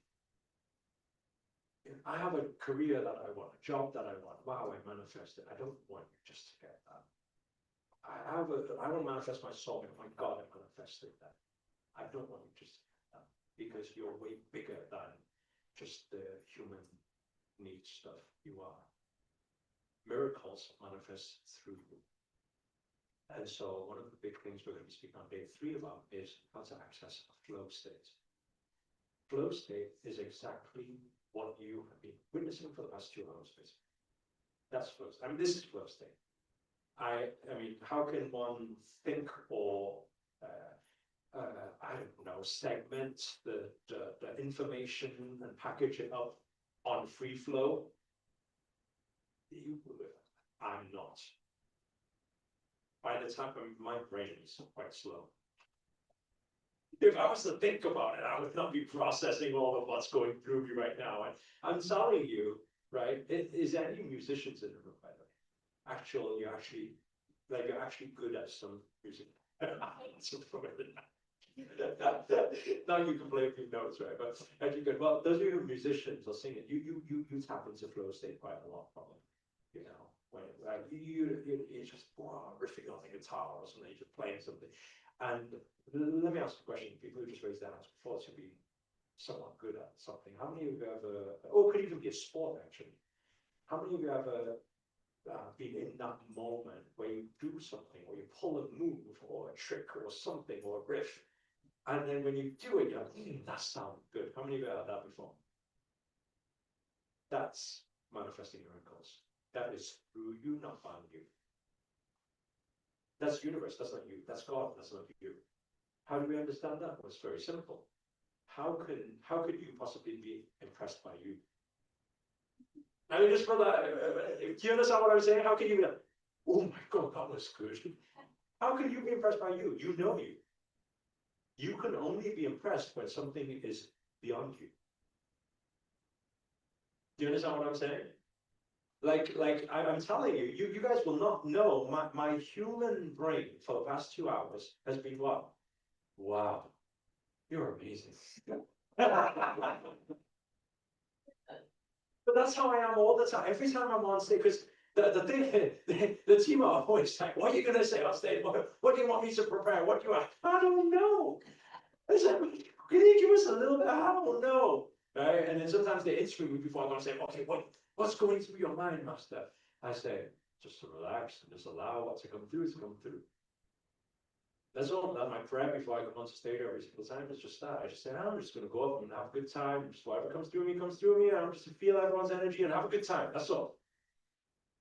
I have a career that I want, a job that I want. Wow, I manifested. I don't want you just to get that. I want to manifest my soul. Oh my God, I manifested that. I don't want you just to get that, because you're way bigger than just the human needs stuff. You are. Miracles manifest through you. And so one of the big things we're going to be speaking on day 3 about is how to access a flow state. Flow state is exactly what you have been witnessing for the past 2 hours, basically. That's flow state. I mean, this is flow state. I mean, how can one think or I don't know, segment the information and package it up on free flow? I'm not. By the time my brain is quite slow. If I was to think about it, I would not be processing all of what's going through me right now. And I'm telling you, right? Is there any musicians in the room, by the way? You're actually good at some music. Now you can play a few notes, right? But actually good. Well, those of you who are musicians or singing, you tap into flow state quite a lot, probably. You know, when you're just riffing on the guitar or something, you're just playing something. And let me ask a question. People who just raised their hands before to be somewhat good at something. How many of you ever, or it could even be a sport actually. How many of you ever been in that moment where you do something, or you pull a move, or a trick, or something, or a riff, and then when you do it, you're like, that sounds good. How many of you have had that before? That's manifesting miracles. That is through you, not by you. That's universe, that's not you. That's God, that's not you. How do we understand that? Well, it's very simple. How could you possibly be impressed by you? I mean, just for that, do you understand what I'm saying? How can you be like, oh my God, that was good? How can you be impressed by you? You know you. You can only be impressed when something is beyond you. Do you understand what I'm saying? Like I'm telling you, you guys will not know. My human brain for the past 2 hours has been what? Wow, you're amazing. But that's how I am all the time. Every time I'm on stage, because the thing, the team are always like, what are you going to say on stage? What do you want me to prepare? What do I don't know. I said, can you give us a little bit? I don't know. Right? And then sometimes they interview me before I go and say, okay, what's going through your mind, Master? I say, just to relax and just allow what to come through to come through. That's all. That's my prayer before I come on stage every single time. It's just that. I just say, I'm just going to go up and have a good time. Just whatever comes through me, comes through me. I'm just to feel everyone's energy and have a good time. That's all.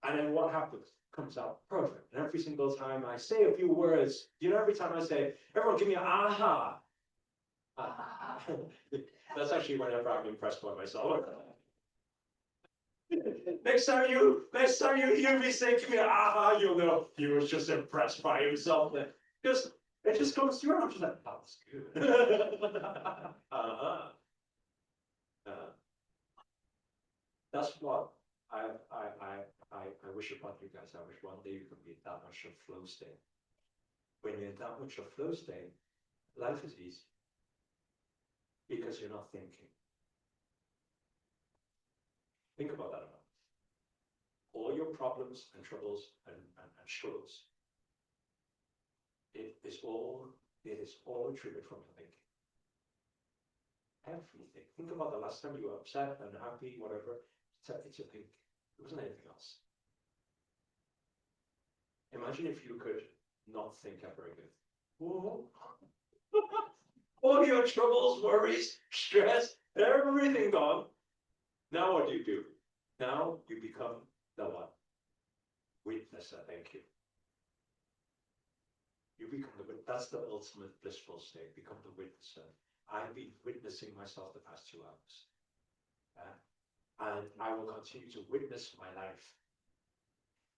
And then what happens? Comes out perfect. And every single time I say a few words, every time I say, everyone give me an aha. Ah. That's actually whenever I'm impressed by myself. Next time you hear me say, give me an aha, you'll know he was just impressed by himself. Because it just comes through, and I'm just like, that was good. uh-huh. That's what I wish upon you guys. I wish one day you could be in that much of flow state. When you're in that much of flow state, life is easy. Because you're not thinking. Think about that. All your problems and troubles and struggles, it is all triggered from your thinking. Everything. Think about the last time you were upset, unhappy, whatever. It's your thinking. It wasn't anything else. Imagine if you could not think ever again. Whoa. All your troubles, worries, stress, everything gone. Now what do? Now you become the what? Witnesser, thank you. You become that's the ultimate blissful state, become the witnesser. I've been witnessing myself the past 2 hours. And I will continue to witness my life.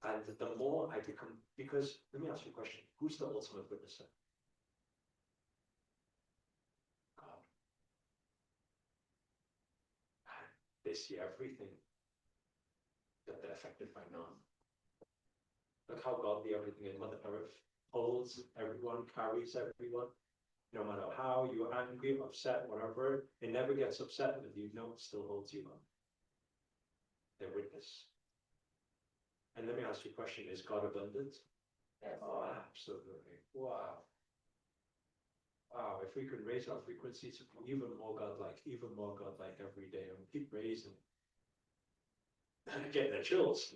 And the more I become, because let me ask you a question, who's the ultimate witnesser? God. And they see everything that they're affected by now. Look how godly everything in Mother Earth holds everyone, carries everyone. No matter how you're angry, upset, whatever, it never gets upset with you. No, it still holds you up. They're witness. And let me ask you a question, is God abundant? Yes. Oh, absolutely. Wow. Wow, if we could raise our frequency to even more godlike every day, and keep raising. Getting the chills.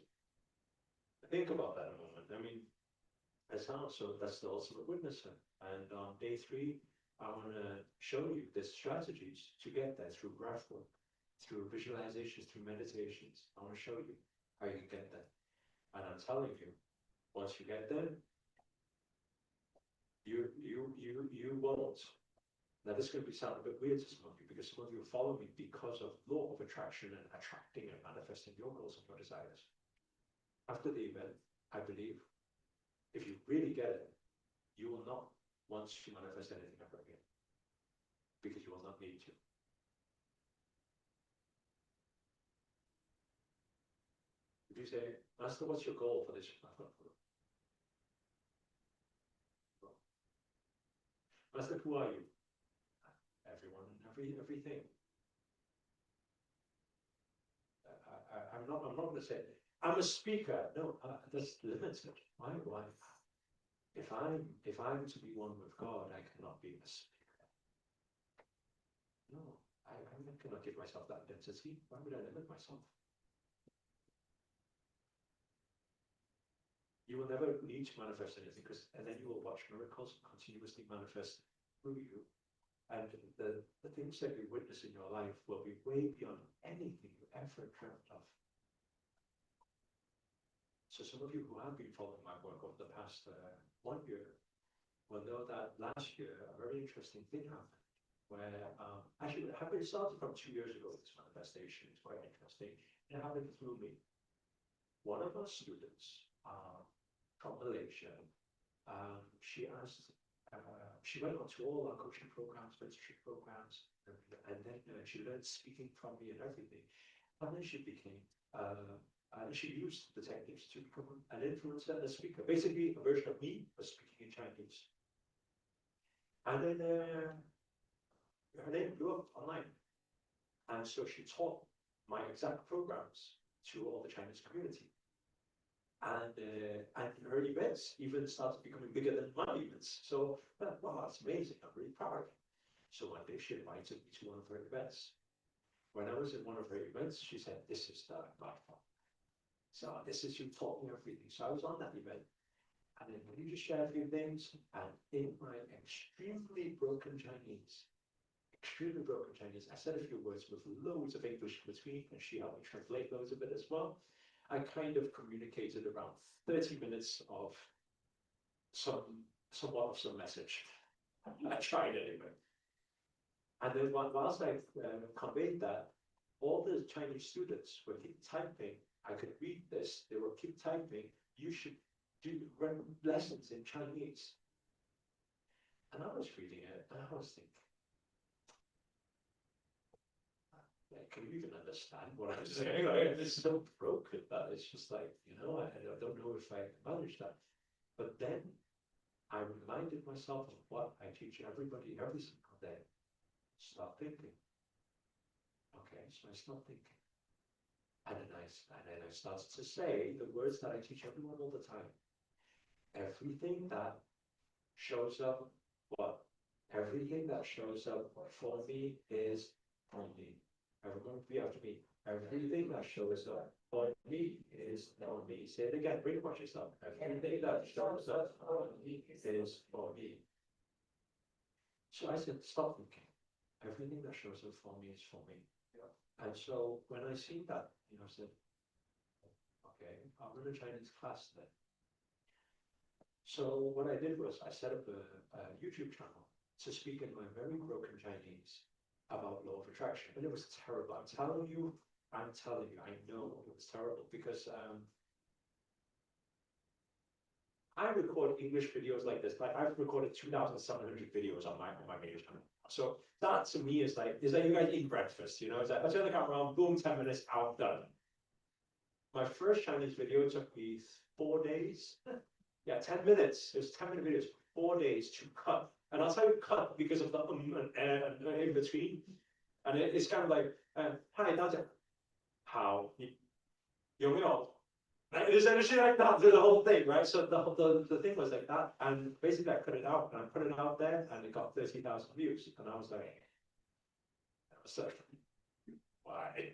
Think about that a moment. I mean, that's how, so that's the ultimate witnesser. And on day 3, I want to show you the strategies to get there through breath work, through visualizations, through meditations. I want to show you how you can get there. And I'm telling you, once you get there, you won't. Now this is going to sound a bit weird to some of you, because some of you follow me because of law of attraction and attracting and manifesting your goals and your desires. After the event, I believe, if you really get it, you will not want to manifest anything ever again, because you will not need to. If you say, Master, what's your goal for this? Master, who are you? Everyone and everything. I'm not going to say, I'm a speaker. No, that's limited. Why? If I'm to be one with God, I cannot be a speaker. No, I cannot give myself that identity. Why would I limit myself? You will never need to manifest anything, and then you will watch miracles continuously manifest through you. And the things that you witness in your life will be way beyond anything you ever dreamt of. So some of you who have been following my work over the past 1 year will know that last year a very interesting thing happened, where actually it started from 2 years ago. This manifestation is quite interesting. It happened through me. One of our students from Malaysia, she asked, she went on to all our coaching programs, mentorship programs, and then she learned speaking from me and everything. And then she became, she used the techniques to become an influencer and a speaker, basically a version of me, but speaking in Chinese. And then her name blew up online. And so she taught my exact programs to all the Chinese community. And her events even started becoming bigger than my events. So, wow, that's amazing. I'm really proud. So one day she invited me to one of her events. When I was at one of her events, she said, this is the platform. So this is, you taught me everything. So I was on that event. And then can you just share a few things? And in my extremely broken Chinese, I said a few words with loads of English in between, and she helped me translate those a bit as well. I kind of communicated around 30 minutes of somewhat of some message. I tried anyway. And then whilst I conveyed that, all the Chinese students were keep typing. I could read this. They will keep typing. You should run lessons in Chinese. And I was reading it, and I was thinking, can you even understand what I'm saying? Like, it's so broken that it's just like, I don't know if I manage that. But then I reminded myself of what I teach everybody every single day. Stop thinking. Okay, so I stopped thinking. And then I started to say the words that I teach everyone all the time. Everything that shows up, everything that shows up for me is for me. Everyone repeat after me. Everything that shows up for me is for me. Say it again, brainwash yourself. Everything that shows up for me is for me. So I said, stop thinking. Everything that shows up for me is for me. Yeah. And so when I seen that, I said, okay, I'll run a Chinese class then. So what I did was I set up a YouTube channel to speak in my very broken Chinese about law of attraction. And it was terrible. I'm telling you, I know it was terrible because I record English videos like this. Like I've recorded 2,700 videos on my video channel. So that to me is like you guys eat breakfast, It's like I turn the camera on, boom, 10 minutes, out, done. My first Chinese video took me 4 days. Yeah, 10 minutes. It was 10-minute videos, 4 days to cut. And I'll tell you cut because of the and in between. And it's kind of like, hi, 大家好，有没有? Like, it's actually like that through the whole thing, right? So the thing was like that, and basically I cut it out, and I put it out there, and it got 30,000 views, and I was like, why?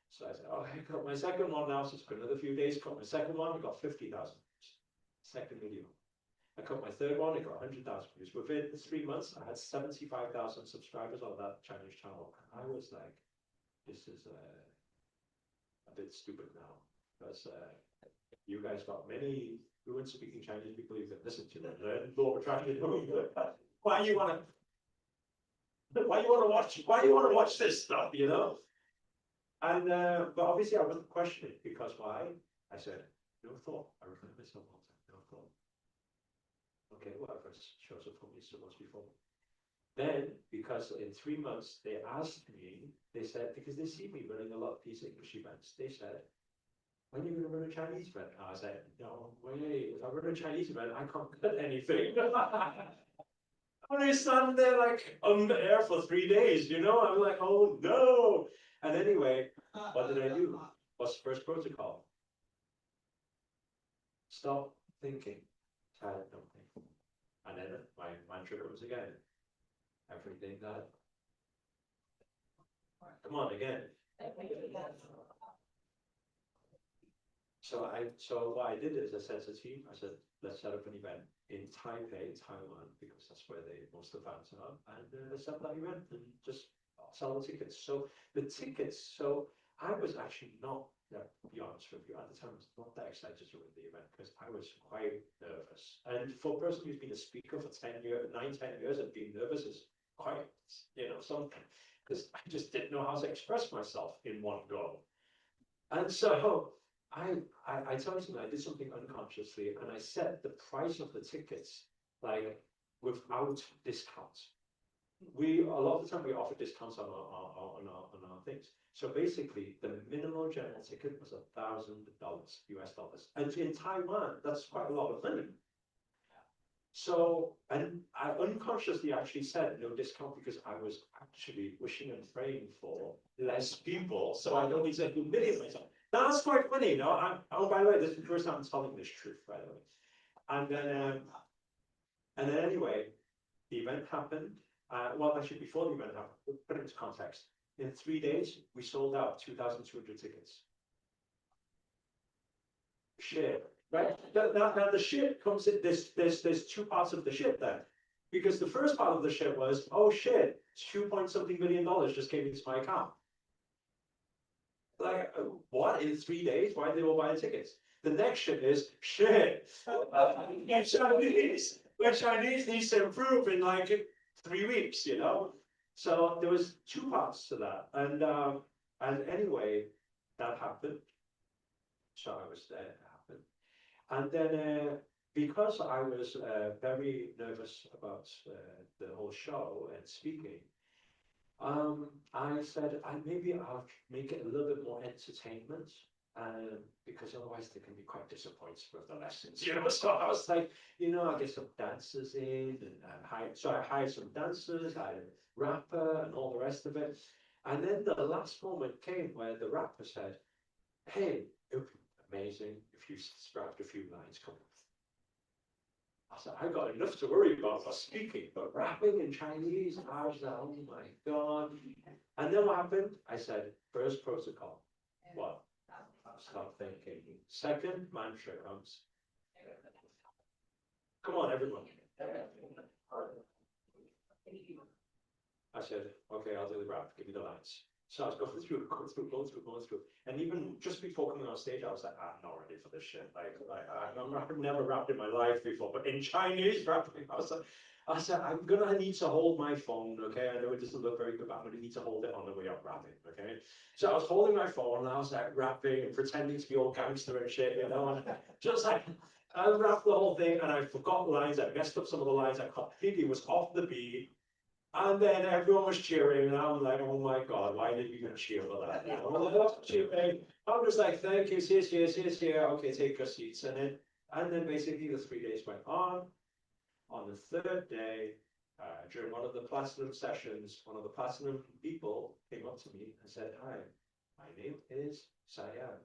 So I said, oh, I got my second one now, so it's been another few days. Cut my second one, it got 50,000 views. Second video. I cut my third one, it got 100,000 views. Within 3 months, I had 75,000 subscribers on that Chinese channel. And I was like, this is a bit stupid now, because you guys got many fluent speaking Chinese people you can listen to and learn law of attraction. Why you wanna watch this stuff, And but obviously I wasn't questioning, because why? I said, no thought. I remember myself all the time, no thought. Okay, whatever shows up for me, so much before. Then, because in 3 months, they asked me, they said, because they see me running a lot of these English events, they said, when are you going to run a Chinese event? And I said, no way, if I run a Chinese event, I can't cut anything. And I stand there like on the air for 3 days, I'm like, oh no. And anyway, what did I do? What's the first protocol? Stop thinking. Don't think. And then my mantra comes again. Everything that. Come on again. So what I did is I said to the team, I said, let's set up an event in Taipei, Taiwan, because that's where most of the fans are, and let's set up that event and just sell the tickets. So the tickets, I was actually not, to be honest with you, at the time I was not that excited to win the event because I was quite nervous. And for a person who's been a speaker for 10 years, 9-10 years, and being nervous is quite, something, because I just didn't know how to express myself in one go. And so I told him I did something unconsciously, and I set the price of the tickets like without discounts. A lot of the time we offer discounts on our things. So basically, the minimum general ticket was $1,000 US dollars, and in Taiwan, that's quite a lot of money. So, and I unconsciously actually said no discount because I was actually wishing and praying for less people, so I don't need to humiliate myself. Now, that's quite funny, oh, by the way, this is the first time I'm telling this truth, by the way. And then anyway, the event happened. Well, actually, before the event happened, put it into context. In 3 days, we sold out 2,200 tickets. shit, right? Now the shit comes in, there's two parts of the shit then. Because the first part of the shit was, oh shit, 2 point something million just came into my account. Like, what, in 3 days? Why did they all buy the tickets? The next shit is, shit, Chinese needs to improve in like 3 weeks, you know? So there was two parts to that. And anyway, that happened. So I was there, it happened. And then because I was very nervous about the whole show and speaking, I said, maybe I'll make it a little bit more entertainment, because otherwise they can be quite disappointed with the lessons, you know. So I was like, I get some dancers in, and I hired some dancers, I had a rapper, and all the rest of it. And then the last moment came where the rapper said, "Hey, it would be amazing if you scrapped a few lines." Come I said, I got enough to worry about for speaking, but rapping in Chinese, I was like, oh my God. And then what happened? I said, first protocol, what? Stop thinking. Second mantra comes. Come on, everyone. I said, okay, I'll do the rap, give me the lines. So I was going through. And even just before coming on stage, I was like, I'm not ready for this shit. I've never rapped in my life before, but in Chinese rapping, I said, I'm gonna need to hold my phone, okay? I know it doesn't look very good, but I'm gonna need to hold it on the way up rapping, okay? So I was holding my phone and I was like rapping and pretending to be all gangster and shit, you know? And just like, I rapped the whole thing and I forgot lines, I messed up some of the lines, I completely was off the beat. And then everyone was cheering, and I'm like, oh my God, why did you even cheer for that? Cheering. I'm just like, thank you, see, okay, take your seats. And then basically the 3 days went on. On the third day, during one of the platinum sessions, one of the platinum people came up to me and said, hi, my name is Sian.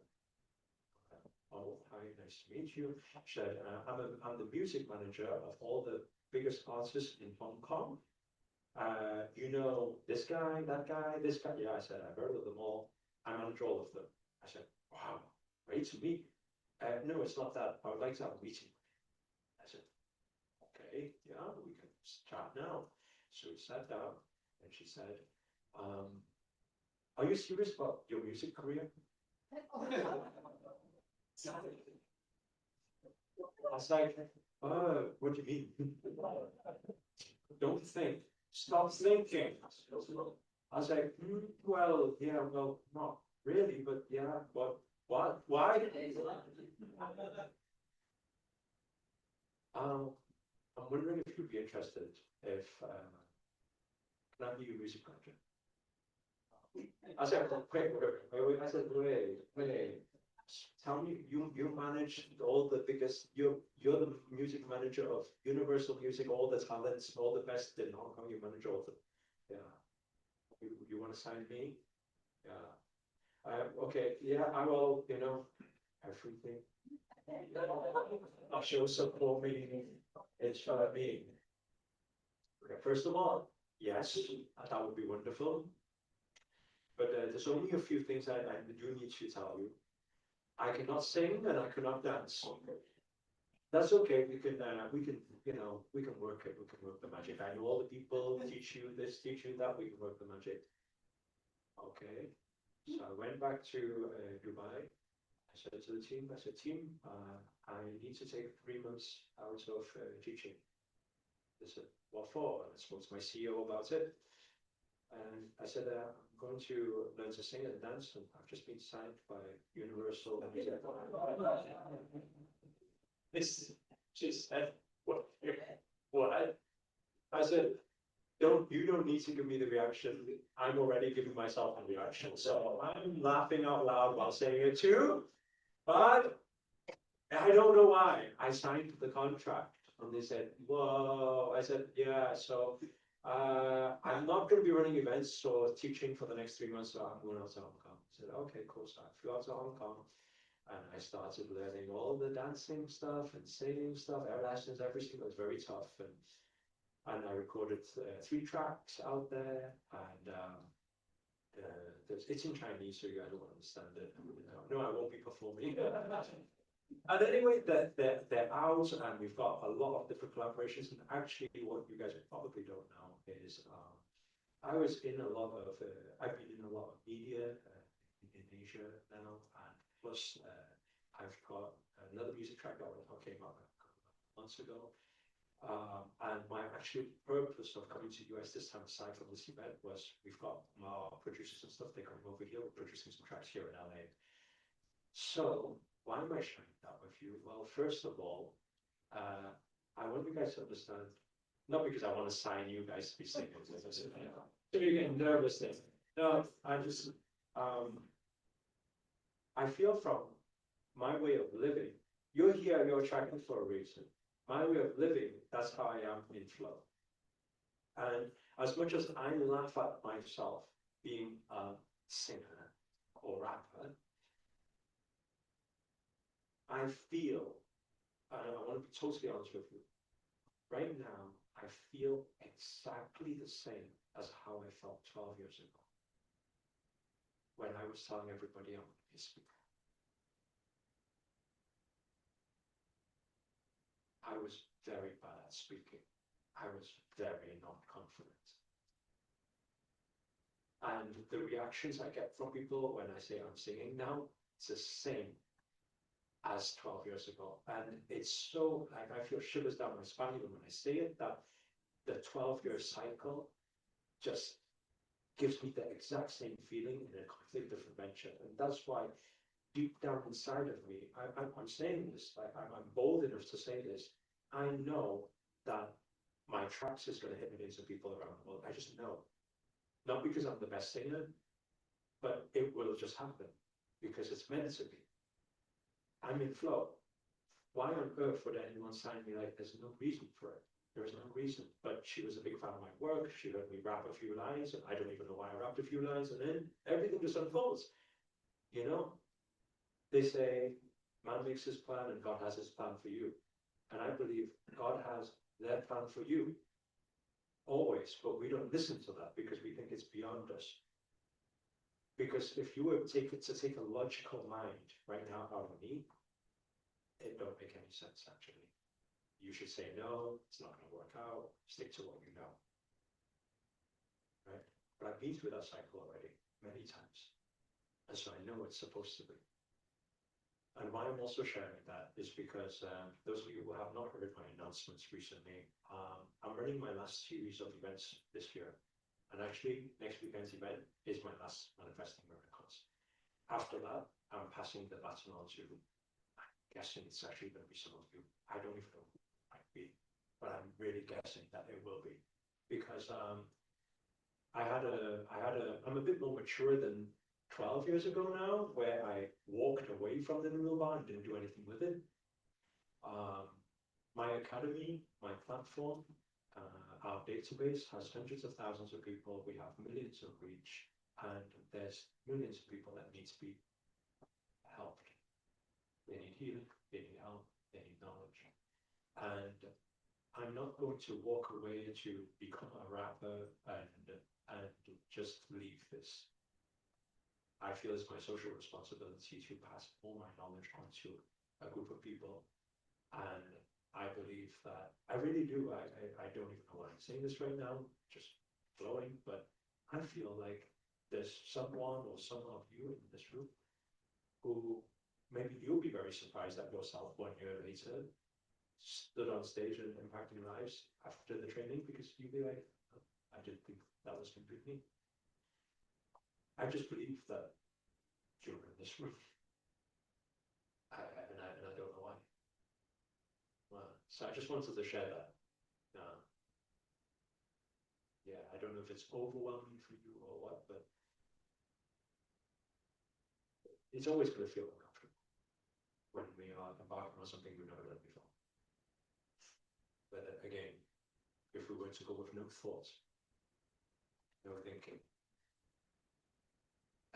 Oh, hi, nice to meet you. She said, I'm the music manager of all the biggest artists in Hong Kong. This guy, that guy, this guy. Yeah, I said, I've heard of them all. I manage all of them. I said, wow, great to meet. No, it's not that. I would like to have a meeting. I said, okay, yeah, we can chat now. So we sat down and she said, are you serious about your music career? I was like, what do you mean? Don't think. Stop thinking. I was like, well, yeah, well, not really, but yeah, but what? Why? I'm wondering if you'd be interested if can I be your music manager? I said, wait. I said, wait. Tell me, you manage all the biggest. You're the music manager of Universal Music, all the talents, all the best in Hong Kong. You manage all of them. Yeah. You want to sign me? Yeah. Okay. Yeah. I will. Everything. I'll show support me. It's me. Okay, first of all, yes, that would be wonderful. But there's only a few things I do need to tell you. I cannot sing and I cannot dance. That's okay. We can work it. We can work the magic. I know all the people teach you this, teach you that. We can work the magic. Okay. So I went back to Dubai. I said to the team, team, I need to take 3 months out of teaching. They said, what for? And I spoke to my CEO about it. And I said, I'm going to learn to sing and dance, and I've just been signed by Universal Music. She said, what? I said, you don't need to give me the reaction. I'm already giving myself a reaction. So I'm laughing out loud while saying it too. But I don't know why. I signed the contract. And they said, whoa. I said, yeah, so I'm not going to be running events or teaching for the next 3 months, so I'm going out to Hong Kong. I said, okay, cool. So I flew out to Hong Kong and I started learning all the dancing stuff and singing stuff, air lessons, everything. It was very tough. And I recorded 3 tracks out there. And it's in Chinese, so you guys won't understand it. No, I won't be performing. And anyway, they're out, and we've got a lot of different collaborations. And actually, what you guys probably don't know is, I was in a lot of, I've been in a lot of media in Asia now, and plus I've got another music track that came out a couple of months ago. And my actual purpose of coming to US this time, aside from this event, was we've got our producers and stuff, they're coming over here, we're producing some tracks here in LA. So, why am I sharing that with you? Well, first of all, I want you guys to understand, not because I want to sign you guys to be singers, so you're getting nervous then. No, I just, I feel from my way of living, you're here, you're attracted for a reason. My way of living, that's how I am in flow. And as much as I laugh at myself being a singer or rapper, I feel, and I want to be totally honest with you, right now, I feel exactly the same as how I felt 12 years ago when I was telling everybody I'm going to be a speaker. I was very bad at speaking. I was very not confident. And the reactions I get from people when I say I'm singing now, it's the same as 12 years ago. And it's so, like, I feel shivers down my spine even when I say it, that the 12-year cycle just gives me the exact same feeling in a completely different venture. And that's why deep down inside of me, I'm saying this, like, I'm bold enough to say this. I know that my tracks is going to hit millions of people around the world. I just know. Not because I'm the best singer, but it will just happen because it's meant to be. I'm in flow. Why on earth would anyone sign me? Like, there's no reason for it. There is no reason. But she was a big fan of my work. She heard me rap a few lines, and I don't even know why I rapped a few lines, and then everything just unfolds. You know? They say, man makes his plan and God has his plan for you. And I believe God has their plan for you. Always, but we don't listen to that because we think it's beyond us. Because if you were to take a logical mind right now out of me, it don't make any sense actually. You should say no, it's not going to work out, stick to what you know. Right? But I've been through that cycle already many times. And so I know it's supposed to be. And why I'm also sharing that is because those of you who have not heard my announcements recently, I'm running my last series of events this year. And actually, next weekend's event is my last Manifesting Miracles. After that, I'm passing the baton on to, I'm guessing it's actually going to be some of you. I don't even know who it might be, but I'm really guessing that it will be. Because I'm a bit more mature than 12 years ago now, where I walked away from the noodle bar and didn't do anything with it. My academy, my platform, our database has hundreds of thousands of people. We have millions of reach, and there's millions of people that need to be helped. They need healing, they need help, they need knowledge. And I'm not going to walk away to become a rapper and just leave this. I feel it's my social responsibility to pass all my knowledge onto a group of people. And I believe that, I really do, I don't even know why I'm saying this right now, just flowing, but I feel like there's someone or some of you in this room who maybe you'll be very surprised at yourself 1 year later, stood on stage and impacting lives after the training, because you'll be like, oh, I didn't think that was completely. I just believe that you're in this room. And I don't know why. So I just wanted to share that. Yeah, I don't know if it's overwhelming for you or what, but it's always going to feel uncomfortable when we are embarking on something we've never done before. But again, if we were to go with no thoughts, no thinking,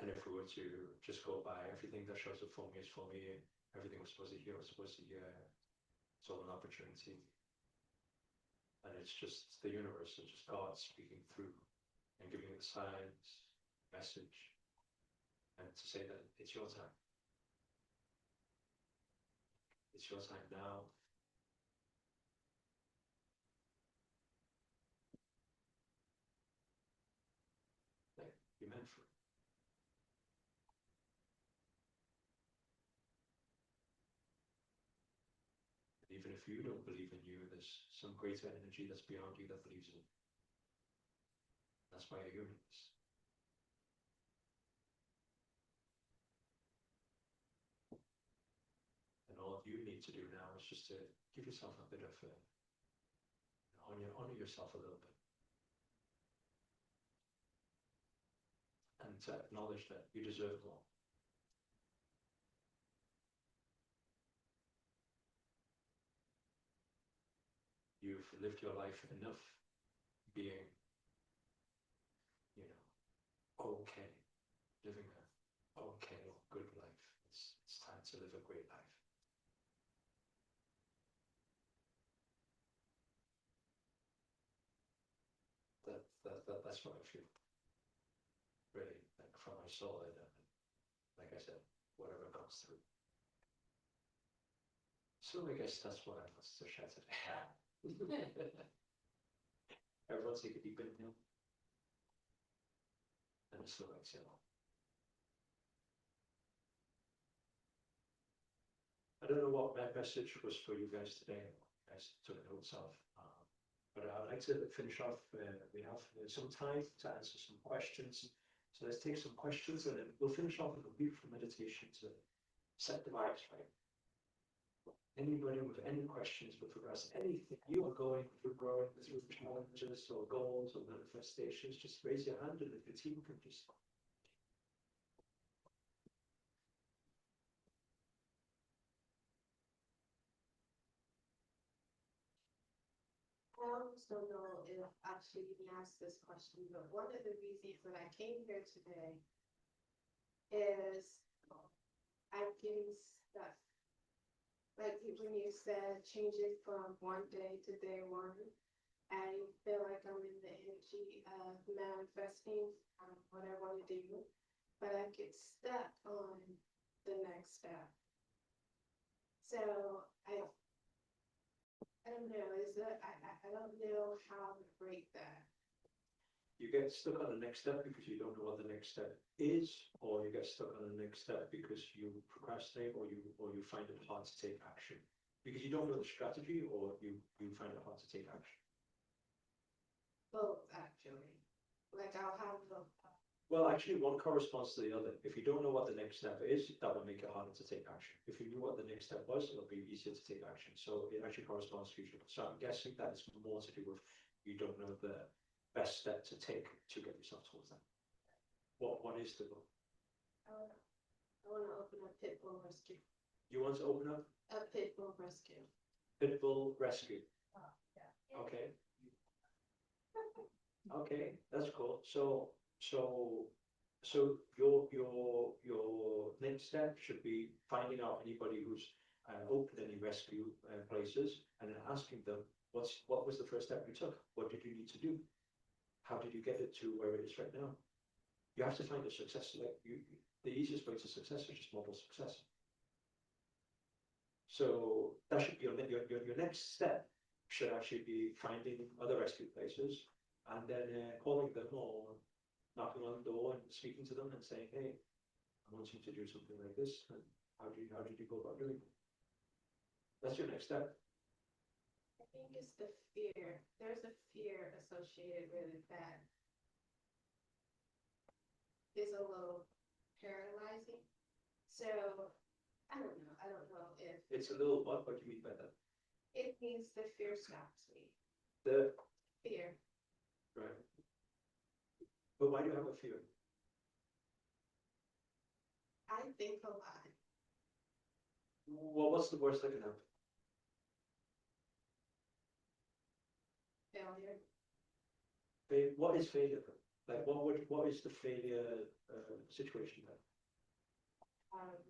and if we were to just go by everything that shows up for me is for me, everything was supposed to hear was supposed to hear, it's all an opportunity. And it's just the universe, it's just God speaking through and giving you the signs, message, and to say that it's your time. It's your time now. Like, you're meant for it. And even if you don't believe in you, there's some greater energy that's beyond you that believes in you. That's why you're human. And all you need to do now is just to give yourself a bit of honor yourself a little bit, and to acknowledge that you deserve more. You've lived your life enough being, okay, living a okay or good life. It's time to live a great life. That's what I feel. Really, like from my soul, and like I said, whatever comes through. So I guess that's what I wanted to share today. Everyone take a deep inhale and a slow exhale. I don't know what my message was for you guys today. You guys took notes of. But I'd like to finish off. We have some time to answer some questions. So let's take some questions and then we'll finish off with a beautiful meditation to set the vibes right. Anybody with any questions with regards to anything you are going through, growing through challenges or goals or manifestations, just raise your hand and if the team can just. I almost don't know if I should even ask this question, but one of the reasons that I came here today is I'm getting stuck. Like when you said changing from one day to day one, I feel like I'm in the energy of manifesting what I want to do, but I get stuck on the next step. So I don't know, I don't know how to break that. You get stuck on the next step because you don't know what the next step is, or you get stuck on the next step because you procrastinate or you find it hard to take action. Because you don't know the strategy or you find it hard to take action. Both, actually. Like I'll have the. Well, actually, one corresponds to the other. If you don't know what the next step is, that will make it harder to take action. If you knew what the next step was, it'll be easier to take action. So it actually corresponds to each other. So I'm guessing that it's more to do with you don't know the best step to take to get yourself towards that. What is the goal? I want to open a pit bull rescue. You want to open up A pit bull rescue. pit bull rescue? Oh, yeah. Okay. Okay, that's cool. So your next step should be finding out anybody who's opened any rescue places and then asking them what was the first step you took? What did you need to do? How did you get it to where it is right now? You have to find a success. The easiest way to success is just model success. So that should be your next step. Should actually be finding other rescue places and then calling them or knocking on the door and speaking to them and saying, hey, I want you to do something like this. And how did you go about doing it? That's your next step. I think it's the fear. There's a fear associated with it that is a little paralyzing. So I don't know if It's a little what do you mean by that? it means the fear stops me. The Fear. right. But why do you have a fear? I think a lot. Well, what's the worst that can happen? Failure. What is failure? Like what is the failure situation then?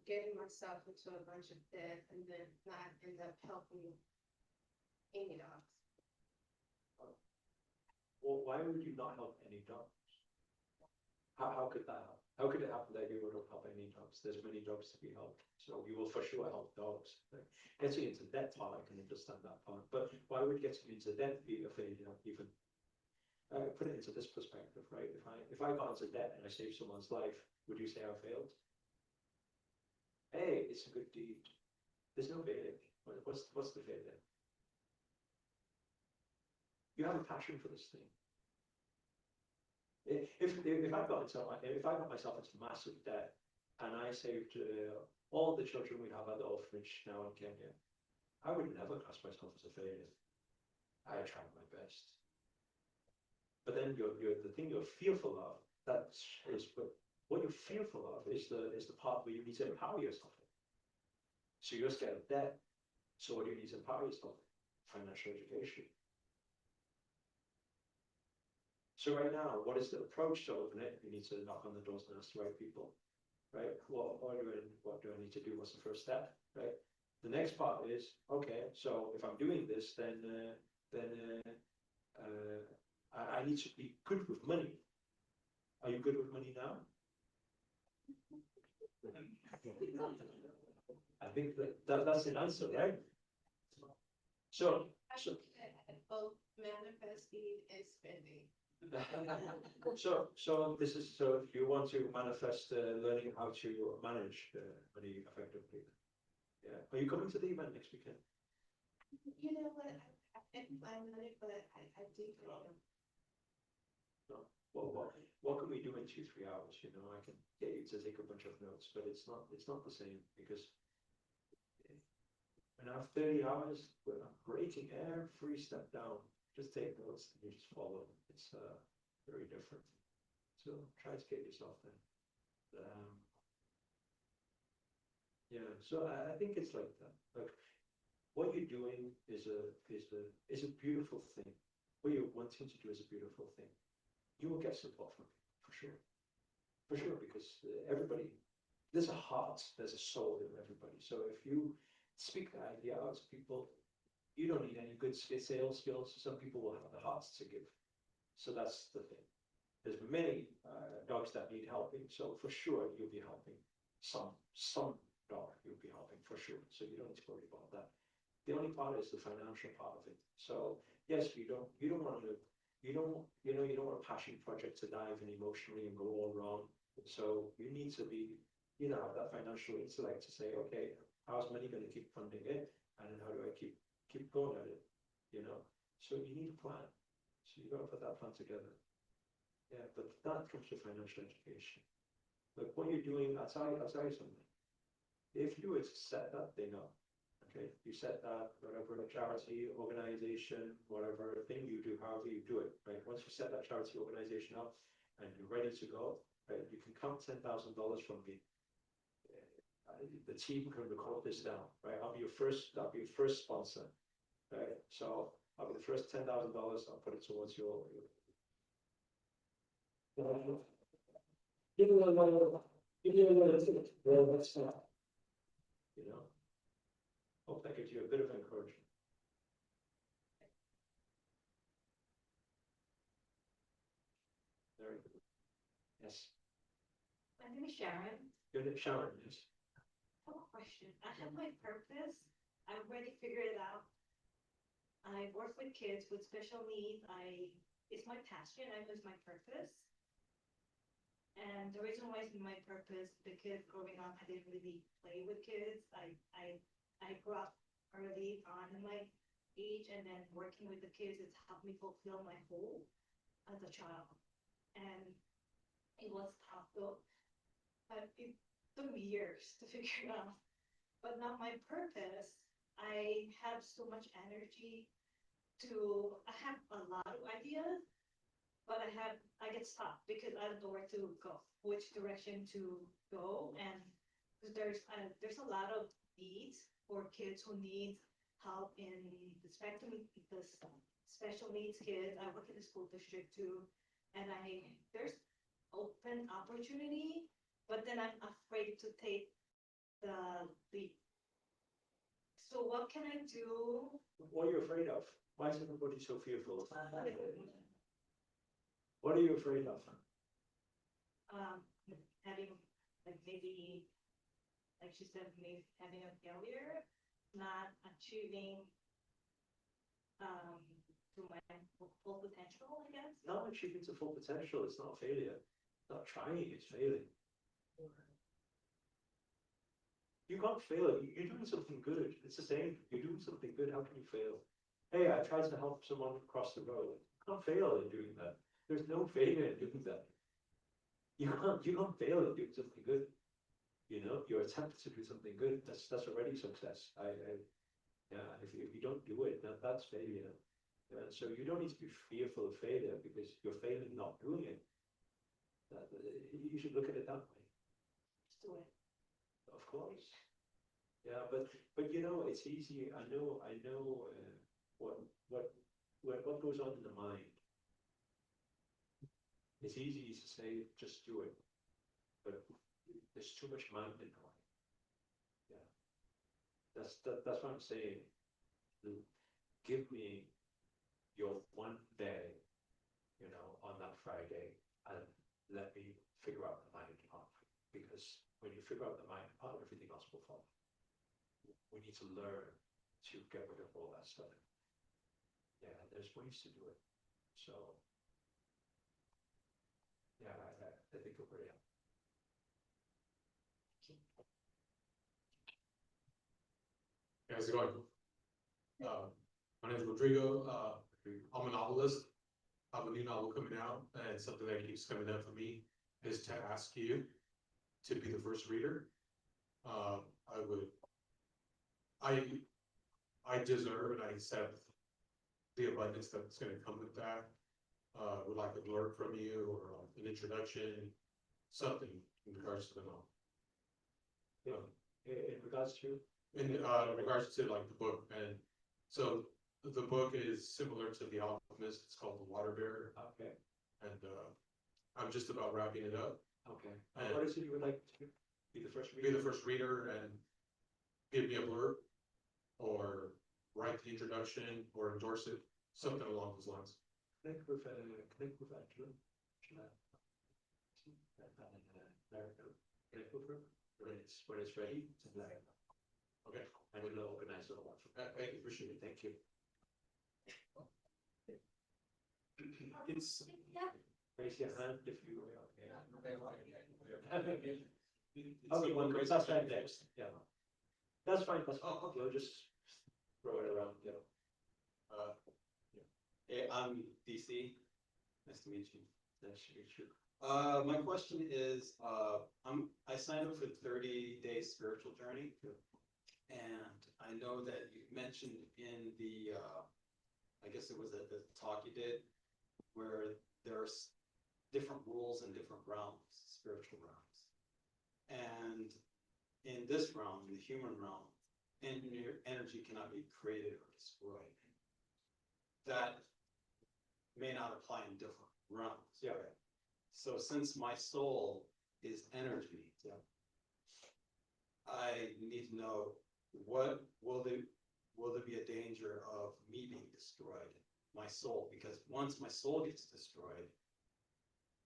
Getting myself into a bunch of debt and then not end up helping any dogs. Well, why would you not help any dogs? How could that help? How could it happen that you wouldn't help any dogs? There's many dogs to be helped, so you will for sure help dogs. Right? Getting into that part, I can understand that part, but why would getting into debt be a failure? Even put it into this perspective, right? If I got into debt and I saved someone's life, would you say I failed? Hey, it's a good deed. There's no failure. What's the failure? You have a passion for this thing. If I got myself into massive debt and I saved all the children we have at the orphanage now in Kenya, I would never class myself as a failure. I tried my best. But then the thing you're fearful of, what you're fearful of is the part where you need to empower yourself. So you're scared of debt. So what do you need to empower yourself? Financial education. So right now, what is the approach to open it? You need to knock on the doors and ask the right people, right? What do I need to do? What's the first step, right? The next part is, okay, so if I'm doing this, then I need to be good with money. Are you good with money now? I think that's the answer, right? So both manifesting and spending. So if you want to manifest learning how to manage money effectively. Yeah. Are you coming to the event next weekend? You know what? I didn't plan on it, but I do plan. No. Well, what can we do in 2-3 hours? You know, I can get you to take a bunch of notes, but it's not the same because when I have 30 hours, when I'm breathing air, free step down, just take notes and you just follow. It's very different. So try to get yourself there. Yeah. So I think it's like that. Like what you're doing is a beautiful thing. What you're wanting to do is a beautiful thing. You will get support from it for sure. For sure, because everybody, there's a heart, there's a soul in everybody. So if you speak the idea out to people, you don't need any good sales skills. Some people will have the hearts to give. So that's the thing. There's many dogs that need helping. So for sure, you'll be helping some dog you'll be helping for sure. So you don't need to worry about that. The only part is the financial part of it. So yes, you don't want a passion project to dive in emotionally and go all wrong. So you need to be, have that financial intellect to say, okay, how's money going to keep funding it? And then how do I keep going at it? So you need a plan. So you got to put that plan together. Yeah, but that comes to financial education. Like what you're doing, I'll tell you something. If you were to set that thing up, okay, you set that, whatever charity, organization, whatever thing you do, however you do it, right? Once you set that charity organization up and you're ready to go, right, you can count $10,000 from me. The team can record this down, right? I'll be your first sponsor, right? So I'll be the first $10,000. I'll put it towards your hope that gives you a bit of encouragement. Very good. Yes. My name is Sharon. Your name, Sharon, yes. I have a question. I have my purpose. I've already figured it out. I work with kids with special needs. It's my passion. I know it's my purpose. And the reason why it's my purpose, because growing up, I didn't really play with kids. I grew up early on in my age, and then working with the kids, it's helped me fulfill my goal as a child. And it was tough though. But it took me years to figure it out. But now my purpose, I have so much energy I have a lot of ideas, but I get stuck because I don't know where to go, which direction to go. And there's a lot of needs for kids who need help in the spectrum, the special needs kids. I work in the school district too, and there's open opportunity, but then I'm afraid to take the leap. So what can I do? What are you afraid of? Why is everybody so fearful? What are you afraid of? having, like maybe, like she said, maybe having a failure, not achieving to my full potential, I guess. Not achieving to full potential, it's not failure. Not trying, it's failing. You can't fail. You're doing something good. It's the same. You're doing something good. How can you fail? Hey, I tried to help someone cross the road. You can't fail in doing that. There's no failure in doing that. You can't fail in doing something good. You know, your attempt to do something good, that's already success. Yeah, if you don't do it, that's failure. So you don't need to be fearful of failure because you're failing not doing it. You should look at it that way. Just do it. Of course. Yeah, but you know, it's easy. I know what goes on in the mind. It's easy to say just do it, but there's too much mind in the mind. Yeah, that's what I'm saying. Give me your one day, you know, on that Friday, and let me figure out the mind part. Because when you figure out the mind part, everything else will follow. We need to learn to get rid of all that stuff. Yeah, there's ways to do it. So, yeah, I think it'll really help. Hey, how's it going? My name is Rodrigo. I'm a novelist. I have a new novel coming out, and something that keeps coming up for me is to ask you to be the first reader. I deserve and I accept the abundance that's going to come with that. Would like a blurb from you or an introduction, something in regards to the novel. In regards to? In regards to like the book, and so the book is similar to The Alchemist. It's called The Water Bearer, Okay. and I'm just about wrapping it up. Okay. And What is it you would like to be the first reader? be the first reader and give me a blurb, or write the introduction, or endorse it, something along those lines. Connect with Angela. Connect with her when it's ready. Okay. And we'll organize all that. Thank you, appreciate it. Thank you. It's Raise your hand if you. okay, Okay, that's fine next. Yeah. That's fine. That's fine. Oh, okay. We'll just throw it around. Yeah. Hey, I'm DC. Nice to meet you. Nice to meet you. My question is, I signed up for the 30-day spiritual journey. And I know that you mentioned in the, I guess it was the talk you did, where there's different rules in different realms, spiritual realms. And in this realm, in the human realm, energy cannot be created or destroyed. That may not apply in different realms. Yeah. So since my soul is energy, Yeah. I need to know, what will there be a danger of me being destroyed, my soul? Because once my soul gets destroyed,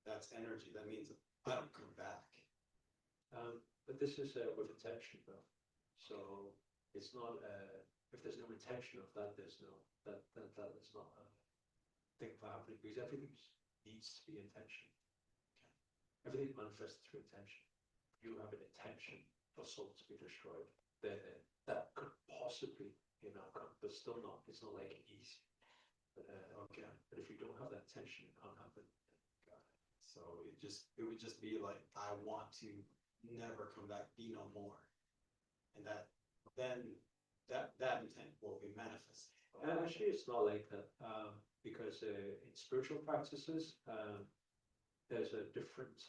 that's energy. That means I don't come back. But this is with intention, though. So it's not. If there's no intention of that, there's no that is not a thing for happening, because everything needs to be intention. Okay. Everything manifests through intention. You have an intention for soul to be destroyed, then that could possibly be an outcome, but still not. It's not like easy. But okay. But if you don't have that intention, it can't happen. So it would just be like, I want to never come back, be no more, and then that intent will be manifested. Actually, it's not like that, because in spiritual practices, there's a different.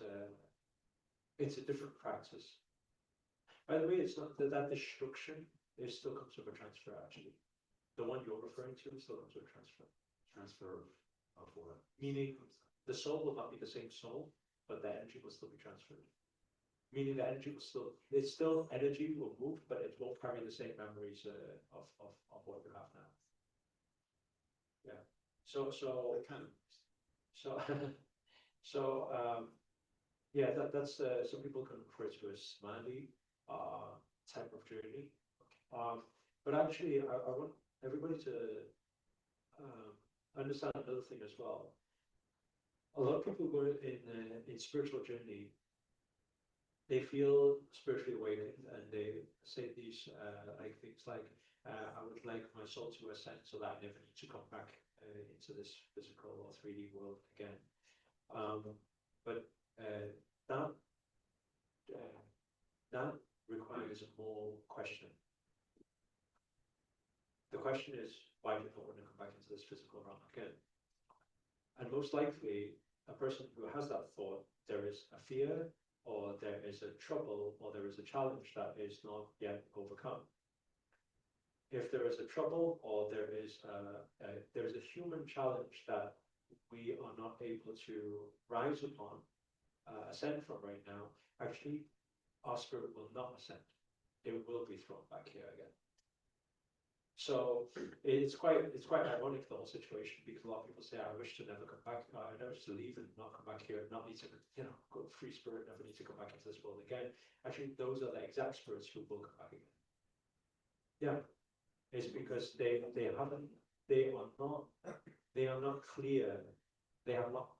It's a different practice. By the way, it's not that destruction. It still comes with a transfer. Actually, the one you're referring to still comes with a transfer. Transfer of what? Meaning, the soul will not be the same soul, but the energy will still be transferred. Meaning the energy will still, it's still energy will move, but it won't carry the same memories of what you have now. Yeah. So That kind of. so Yeah, that's some people can refer to as smiley type of journey. But actually, I want everybody to understand another thing as well. A lot of people go in spiritual journey, they feel spiritually awakened, and they say these like things like, I would like my soul to ascend so that I never need to come back into this physical or 3D world again. But that that requires more questioning. The question is, why do you not want to come back into this physical realm again? And most likely, a person who has that thought, there is a fear, or there is a trouble, or there is a challenge that is not yet overcome. If there is a trouble, or there is a human challenge that we are not able to rise upon, ascend from right now, actually, our spirit will not ascend. It will be thrown back here again. So it's quite ironic, the whole situation, because a lot of people say, I wish to never come back, I never to leave and not come back here, not need to, go free spirit, never need to come back into this world again. Actually, those are the exact spirits who will come back again. Yeah, it's because they are not clear, they have not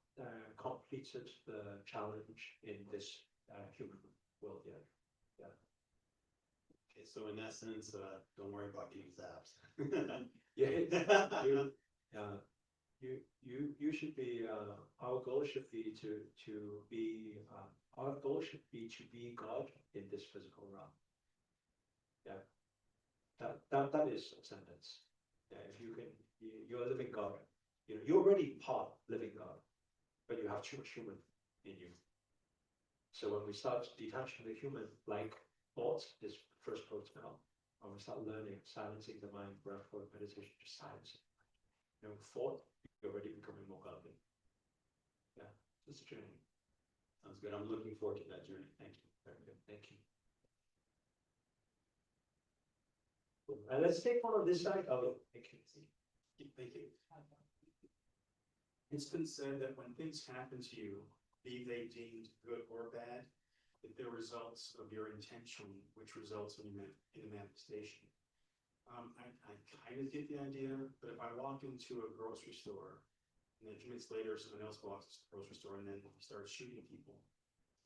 completed the challenge in this human world yet. Yeah. Okay, so in essence, don't worry about getting zapped. Yeah, you should be. Our goal should be to be. Our goal should be to be God in this physical realm. Yeah, that is ascendance. Yeah, if you can, you're a living God. You're already part living God, but you have too much human in you. So when we start detaching the human, like thoughts is the first protocol. When we start learning, silencing the mind, breath work, meditation, just silence it. Thought, you're already becoming more godly. Yeah, it's a journey. Sounds good. I'm looking forward to that journey. Thank you. Very good. Thank you. And let's take one on this side. Oh, thank you. Thank you. It's been said that when things happen to you, be they deemed good or bad, that they're results of your intention, which results in a manifestation. I kind of get the idea, but if I walk into a grocery store and then a few minutes later someone else walks into the grocery store and then starts shooting people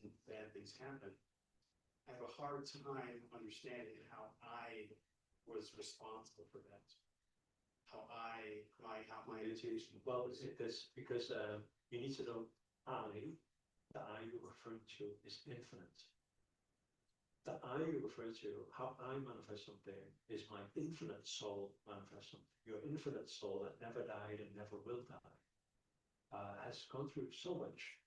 and bad things happen, I have a hard time understanding how I was responsible for that. How my intention. Well, this because you need to know the I you're referring to is infinite. The I you're referring to, how I manifest something, is my infinite soul manifest something. Your infinite soul that never died and never will die has gone through so much.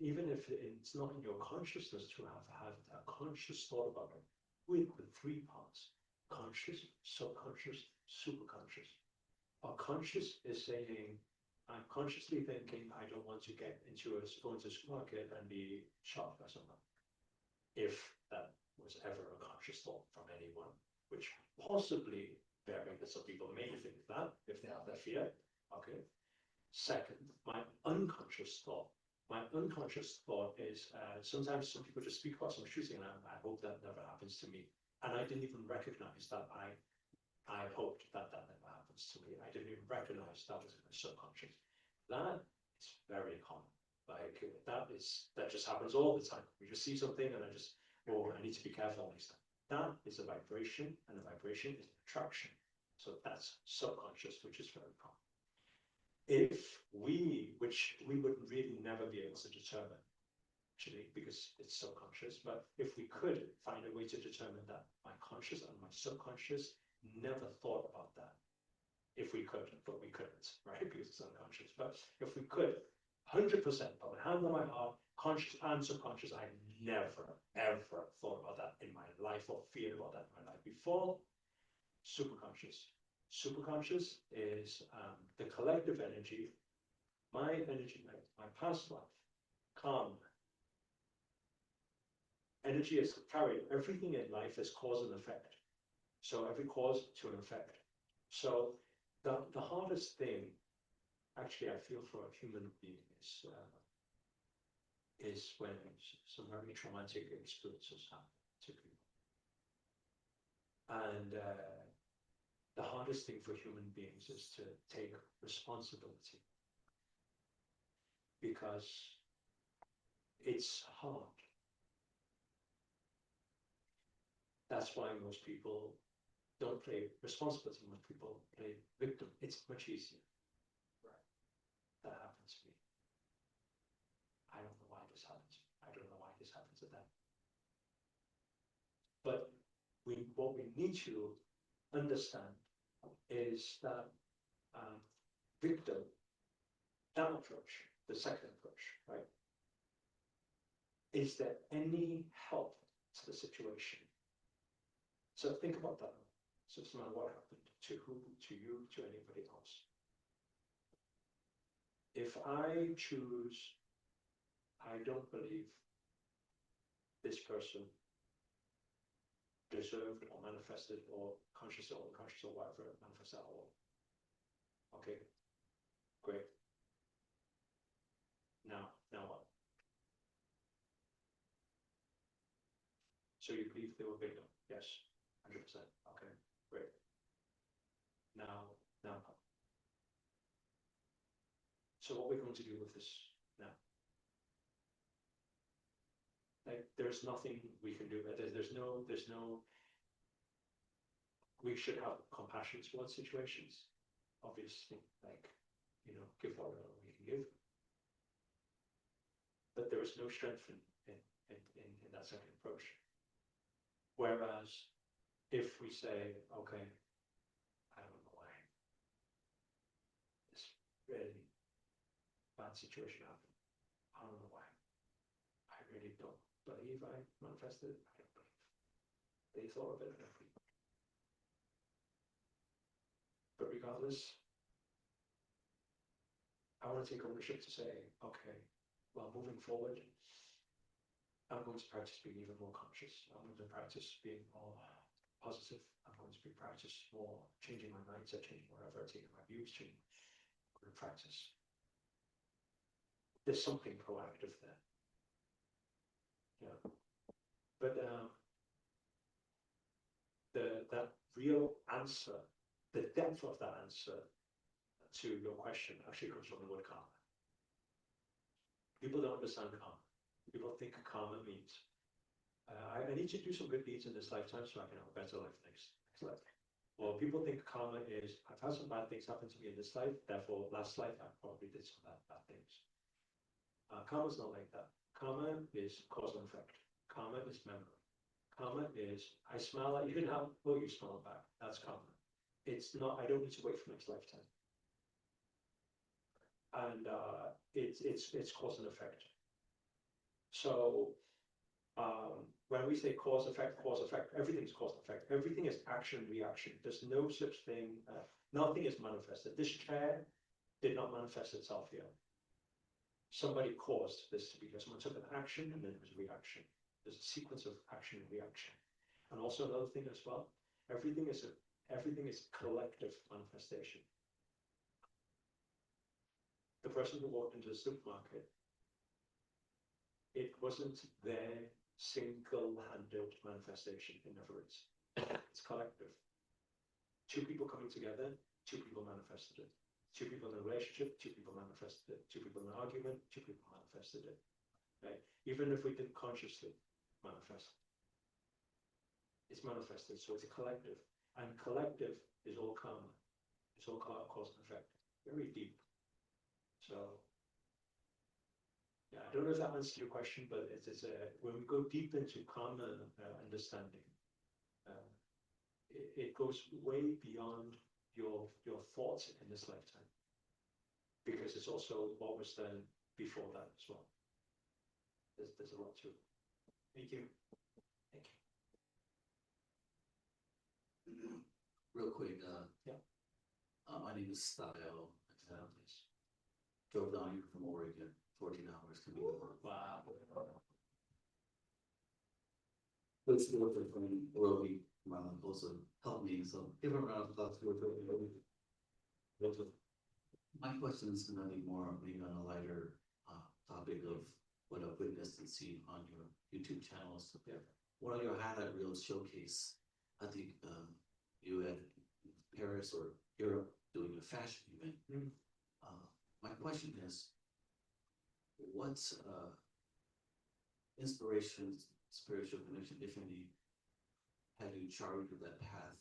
Even if it's not in your consciousness to have had a conscious thought about it, with the three parts: conscious, subconscious, superconscious. Our conscious is saying, I'm consciously thinking I don't want to go into a supermarket and be shot by someone. If that was ever a conscious thought from anyone, which possibly varying that some people may think that if they have that fear. Okay. Second, my unconscious thought. My unconscious thought is sometimes some people just speak about some shooting, and I hope that never happens to me. And I didn't even recognize that I hoped that never happens to me. I didn't even recognize that was in my subconscious. That is very common. Like that just happens all the time. We just see something and I need to be careful next time. That is a vibration, and a vibration is an attraction. So that's subconscious, which is very common. Which we would really never be able to determine, actually, because it's subconscious, but if we could find a way to determine that my conscious and my subconscious never thought about that. If we could, but we couldn't, right? Because it's unconscious. But if we could, 100%, put my hand on my heart, conscious and subconscious, I never, ever thought about that in my life or feared about that in my life before. Superconscious. Superconscious is the collective energy, my energy, my past life, calm. Energy is carried. Everything in life is cause and effect. So every cause to an effect. So the hardest thing, actually, I feel for a human being is when some very traumatic experiences happen to people. And the hardest thing for human beings is to take responsibility, because it's hard. That's why most people don't play responsibility. Most people play victim. It's much easier. Right. That happens to me. I don't know why this happens. I don't know why this happens to them. But what we need to understand is that victim, that approach, the second approach, right? Is there any help to the situation? So think about that. So it's not what happened to who, to you, to anybody else. If I choose, I don't believe this person deserved or manifested or conscious or unconscious or whatever manifested at all. Okay, great. Now what? So you believe they were victim? Yes, 100%. Okay, great. Now. So what we're going to do with this now? Like, there's nothing we can do. There's no. We should have compassion towards situations, obviously. Like, give whatever we can give. But there is no strength in that second approach. Whereas, if we say, okay, I don't know why this really bad situation happened. I don't know why. I really don't believe I manifested. I don't believe they thought of it differently. But regardless, I want to take ownership to say, okay, well, moving forward, I'm going to practice being even more conscious. I'm going to practice being more positive. I'm going to practice more changing my mindset, changing whatever, taking my views, changing. I'm going to practice. There's something proactive there. Yeah. But that real answer, the depth of that answer to your question actually comes from the word karma. People don't understand karma. People think karma means I need to do some good deeds in this lifetime so I can have a better life next life. Or people think karma is I've had some bad things happen to me in this life, therefore last life I probably did some bad things. Karma's not like that. Karma is cause and effect. Karma is memory. Karma is I smile at you now, oh, you smile back. That's karma. It's not, I don't need to wait for next lifetime. And it's cause and effect. So when we say cause effect, everything's cause and effect. Everything is action and reaction. There's no such thing. Nothing is manifested. This chair did not manifest itself here. Somebody caused this to be here. Someone took an action and then there was a reaction. There's a sequence of action and reaction. And also another thing as well, everything is collective manifestation. The person who walked into the supermarket, it wasn't their single-handed manifestation in Emirates. It's collective. Two people coming together, two people manifested it. Two people in a relationship, two people manifested it. Two people in an argument, two people manifested it. Right? Even if we didn't consciously manifest, it's manifested. So it's a collective, and collective is all karma. It's all cause and effect. Very deep. So yeah, I don't know if that answers your question, but it's when we go deep into karma understanding, it goes way beyond your thoughts in this lifetime, because it's also what was done before that as well. There's a lot to it. Thank you. Thank you. Real quick, Yeah. My name is Style. Drove down here from Oregon, 14 hours to be here. Wow. Let's do it for me. Roby, my also helped me. So give a round of applause for Roby. My question is going to be more maybe on a lighter topic of what I've witnessed and seen on your YouTube channels. Yeah. One of your highlight reels showcase, I think, you at Paris or Europe doing a fashion event. Mm. My question is, what's inspiration, spiritual connection, if any, have you charted that path?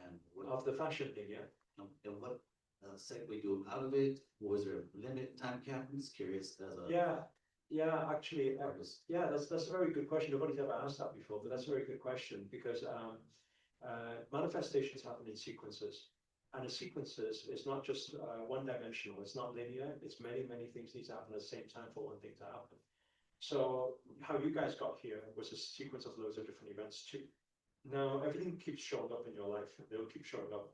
And what Of the fashion thing, yeah. and what segue you out of it? Was there a limit time cap? I'm just curious as a Yeah, actually, artist. yeah, that's a very good question. Nobody's ever asked that before, but that's a very good question because manifestations happen in sequences. And a sequences is not just one dimensional, it's not linear, it's many, many things need to happen at the same time for one thing to happen. So how you guys got here was a sequence of loads of different events too. Now, everything keeps showing up in your life, and they'll keep showing up.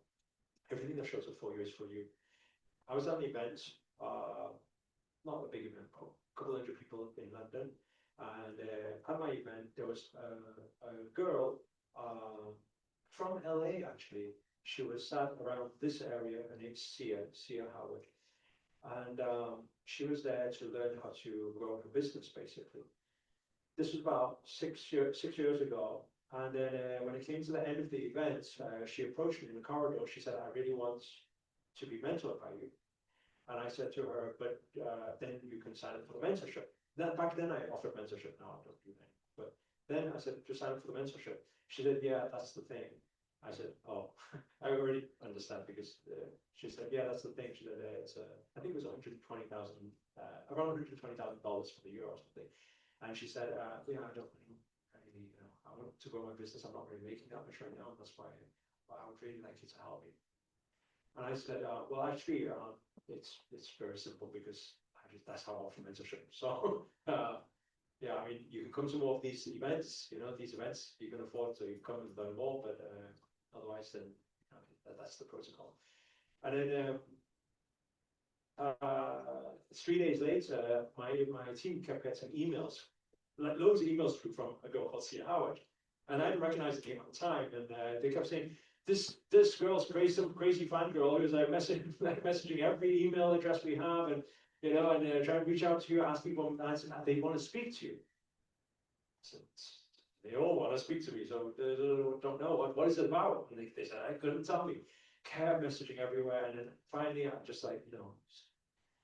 Everything that shows up for you is for you. I was at an event, not a big event, but a couple hundred people in London. And at my event, there was a girl from LA actually. She was sat around this area, her name's Sia Howard. And she was there to learn how to grow her business basically. This was about 6 years ago. And then when it came to the end of the event, she approached me in the corridor. She said, I really want to be mentored by you. And I said to her, but then you can sign up for the mentorship. Back then I offered mentorship, now I don't do that. But then I said, just sign up for the mentorship. She said, yeah, that's the thing. I said, oh, I already understand because she said, yeah, that's the thing. She said, it's I think it was $120,000, around $120,000 for the year or something. And she said, yeah, I don't really, I want to grow my business. I'm not really making that much right now. That's why I would really like you to help me. And I said, well, actually, it's very simple because that's how I offer mentorship. So, yeah, I mean, you can come to more of these events, these events you can afford to come and learn more, but otherwise, then that's the protocol. And then 3 days later, my team kept getting emails, like loads of emails through from a girl called Sia Howard, and I didn't recognize the name at the time, and they kept saying, this girl's crazy, some crazy fan girl who's messaging every email address we have, and trying to reach out to you, ask people, and they want to speak to you. So they all want to speak to me, so they don't know what is it about. And they said, I couldn't tell me. Kept messaging everywhere, and then finally, I'm just like,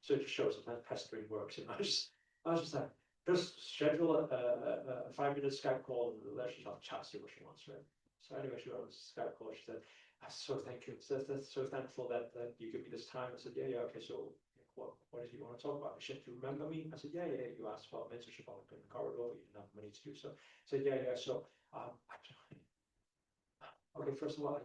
so it just shows how pestering works. And I was just like, just schedule a 5-minute Skype call and let's just have a chat, see what she wants, right? So anyway, she got on a Skype call. She said, "I'm so thank you. That's so thankful that you give me this time." I said, "Yeah, okay. So what did you want to talk about?" She said, "Do you remember me?" I said, "Yeah. You asked about mentorship on the corridor, but you didn't have money to do so." I said, "Yeah. So okay. First of all, I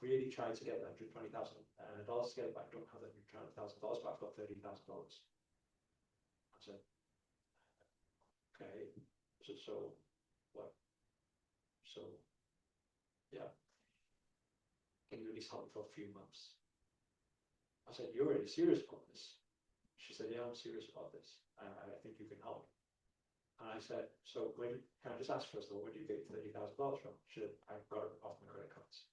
really tried to get $120,000 together, but I don't have that $120,000, but I've got $30,000." I said, "Okay. So what? So yeah. Can you at least help me for a few months?" I said, "You're really serious about this?" She said, "Yeah, I'm serious about this. I think you can help." And I said, "So can I just ask first of all, where do you get $30,000 from?" She said, "I got it off my credit cards."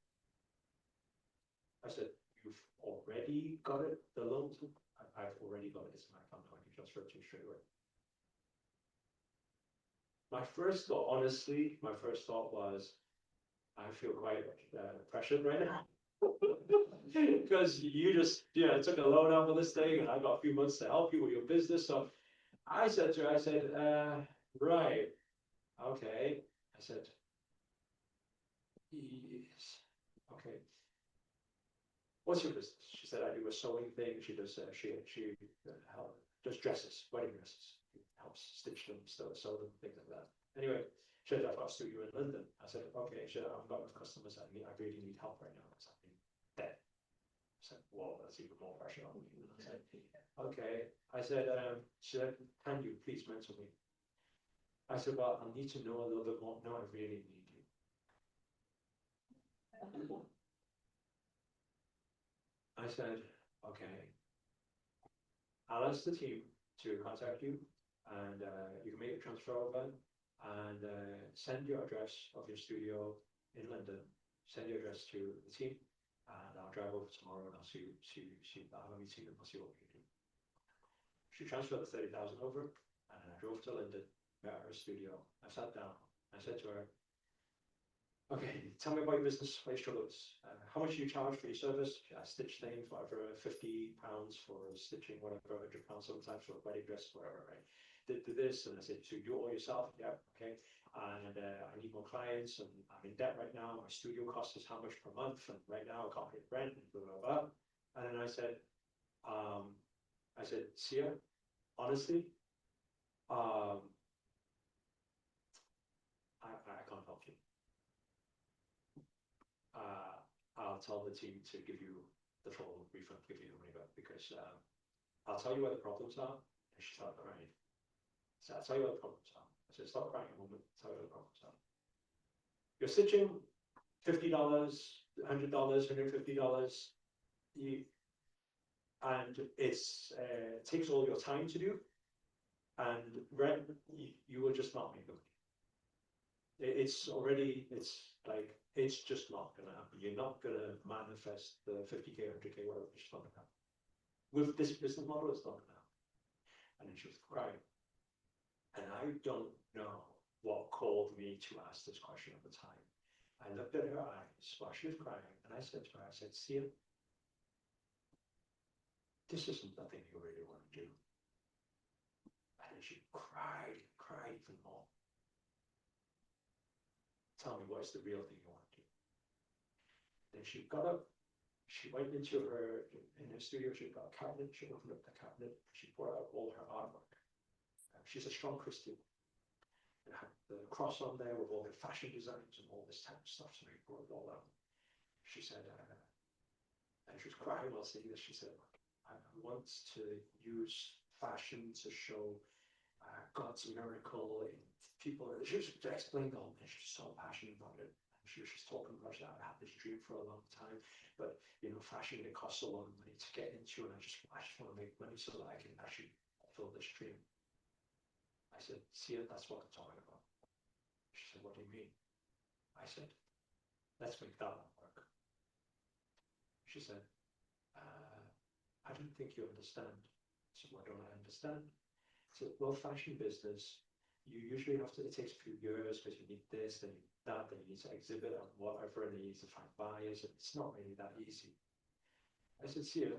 I said, "You've already got it, the loans?" I've already got it. It's in my account now. I can transfer it to you straight away." My first thought was, I feel quite pressured right now. Because you just, took a loan out for this thing, and I got a few months to help you with your business. So I said to her, right, okay. I said, yes, okay. What's your business? She said, "I do a sewing thing." She does, does dresses, wedding dresses. Helps stitch them, sew them, things like that. Anyway, she said, "I've got a studio in London." I said, "Okay." She said, "I've got enough customers. I really need help right now." I was like, dead. I said, "Whoa, that's even more pressure on me." I said, "Okay." I said, she said, "Can you please mentor me?" I said, "Well, I need to know a little bit more." "No, I really need you." I said, "Okay. I'll ask the team to contact you, and you can make a transfer over, and send your address of your studio in London. Send your address to the team, and I'll drive over tomorrow, and I'll I'll have a meeting, and we'll see what we can do." She transferred the 30,000 over, And I drove to London, met her studio. I sat down. I said to her, okay, tell me about your business, what your struggles. How much do you charge for your service? I stitch things, whatever, £50 for stitching, whatever, £100 sometimes for a wedding dress, whatever, right? Did this, and I said, so you do it all yourself? Yeah, okay. And I need more clients, and I'm in debt right now. My studio cost is how much per month, and right now I can't pay rent, and blah, blah, blah. And then I said, Sia, honestly, I can't help you. I'll tell the team to give you the full refund, give you the money back, because I'll tell you where the problems are. And she started crying. So I'll tell you where the problems are. I said, stop crying a moment, tell you where the problems are. You're stitching $50, $100, $150, and it takes all your time to do, and rent, you will just not make the money. It's just not gonna happen. You're not gonna manifest the 50K, 100K, whatever, it's just not gonna happen. With this business model, it's not gonna happen. And then she was crying. And I don't know what called me to ask this question at the time. I looked at her eyes while she was crying, and I said to her, I said, Sia, this isn't the thing you really want to do. And then she cried even more. Tell me, what is the real thing you want to do? Then she got up, she went in her studio, she got a cabinet, she opened up the cabinet, she brought out all her artwork. She's a strong Christian. It had the cross on there with all the fashion designs and all this type of stuff, so we brought it all out. She said, and she was crying while saying this, she said, I want to use fashion to show God's miracle in people. She was explaining the whole thing. She was so passionate about it. And she was just talking about that. I had this dream for a long time, but fashion, it costs a lot of money to get into, and I just want to make money so that I can actually fulfill this dream. I said, Sia, that's what I'm talking about. She said, what do you mean? I said, let's make that work. She said, I don't think you understand. So what don't I understand? So, well, fashion business, you usually have to, it takes a few years because you need this, then you need that, then you need to exhibit and whatever, and you need to find buyers, and it's not really that easy. I said, Sia,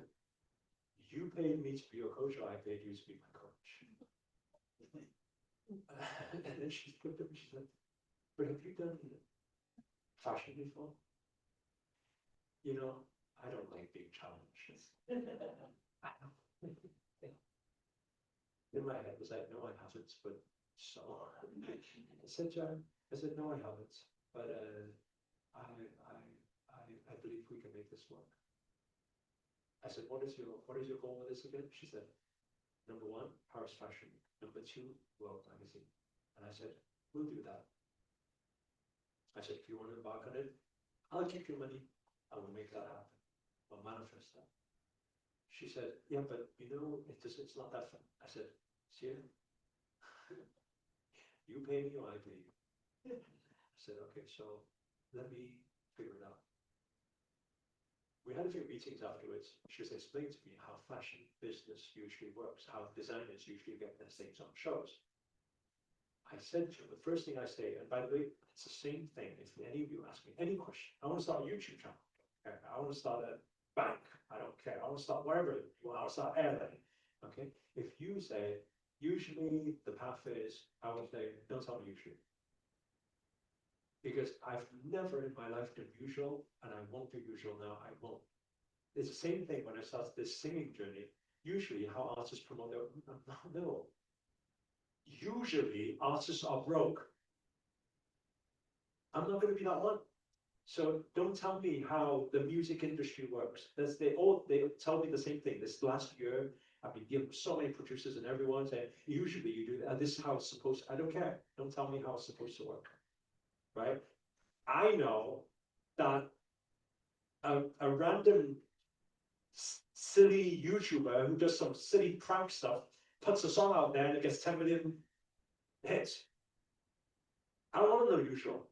you paid me to be your coach, or I paid you to be my coach. And then she looked at me, she said, but have you done fashion before? I don't like being challenged. I don't. In my head was like, no, I haven't, but so. I said, John, no, I haven't, but I believe we can make this work. I said, what is your goal with this again? She said, number 1, Paris Fashion. Number 2, World Magazine. And I said, we'll do that. I said, if you want to embark on it, I'll give you money. I will make that happen. I'll manifest that. She said, yeah, but it's not that fun. I said, see you. You pay me or I pay you? I said, okay, so let me figure it out. We had a few meetings afterwards. She was explaining to me how fashion business usually works, how designers usually get their things on shows. I said to her, the first thing I say, and by the way, it's the same thing. If any of you ask me any question, I want to start a YouTube channel. I want to start a bank. I don't care. I want to start wherever. I want to start airline. Okay. If you say, usually the path is, I will say, don't tell me usually. Because I've never in my life done usual, and I won't do usual now. I won't. It's the same thing when I started this singing journey. Usually, how artists promote their no. Usually, artists are broke. I'm not going to be that one. So don't tell me how the music industry works. They tell me the same thing. This last year, I've been dealing with so many producers and everyone saying, usually you do that. This is how it's supposed to. I don't care. Don't tell me how it's supposed to work. Right? I know that a random silly YouTuber who does some silly prank stuff puts a song out there and it gets 10 million hits. I don't want to know usual.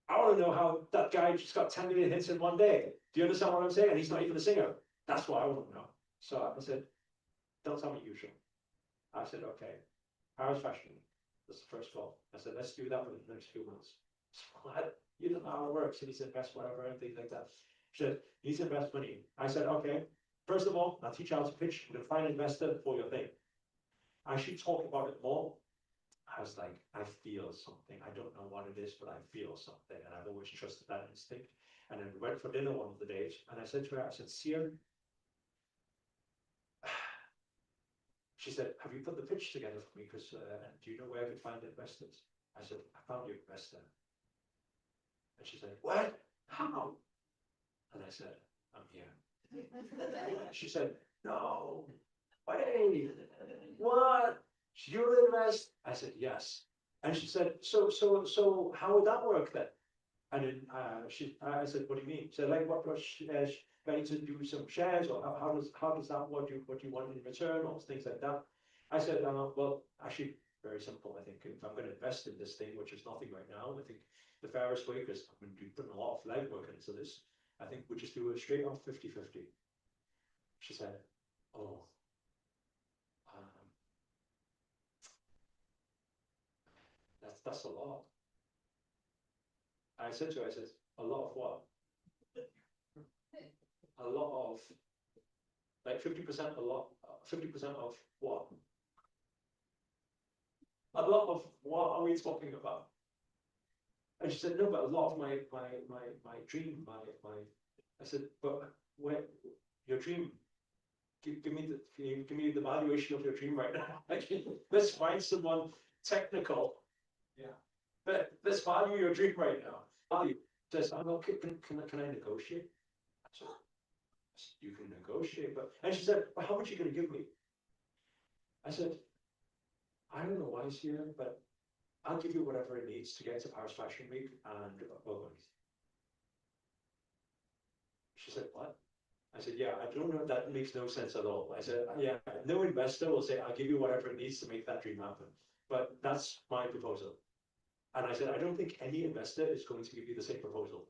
I want to know how that guy just got 10 million hits in one day. Do you understand what I'm saying? And he's not even a singer. That's what I want to know. So I said, don't tell me usual. I said, okay, Paris Fashion Week. That's the first call. I said, let's do that for the next few months. So what? You don't know how it works. You need to invest whatever and things like that. She said, you need to invest money. I said, okay. First of all, I'll teach you how to pitch. You'll find an investor for your thing. As she talked about it more, I was like, I feel something. I don't know what it is, but I feel something. And I've always trusted that instinct. And then we went for dinner one of the days. And I said to her, I said, Sia, she said, have you put the pitch together for me? Because do you know where I could find investors? I said, I found your investor. And she said, what? How? And I said, I'm here. She said, no, wait, what? You'll invest? I said, yes. And she said, so how would that work then? And then I said, what do you mean? She said, like what ready to do some shares, or how does that, what do you want in return, or things like that? I said, well, actually, very simple. I think if I'm going to invest in this thing, which is nothing right now, I think the fairest way, because I'm going to be putting a lot of legwork into this, I think we just do a straight off 50-50. She said, oh, that's a lot. I said to her, I said, a lot of what? A lot of, like 50%, a lot, 50% of what? A lot of what are we talking about? And she said, no, but a lot of my dream, I said, but where, your dream, give me the valuation of your dream right now. Let's find someone technical. Yeah. But let's value your dream right now. Value. Says, oh, okay, can I negotiate? So you can negotiate, but, and she said, well, how much are you going to give me? I said, I don't know why he's here, but I'll give you whatever it needs to get to Paris Fashion Week and Burgundy. She said, what? I said, yeah, I don't know, that makes no sense at all. I said, yeah, no investor will say, I'll give you whatever it needs to make that dream happen. But that's my proposal. And I said, I don't think any investor is going to give you the same proposal.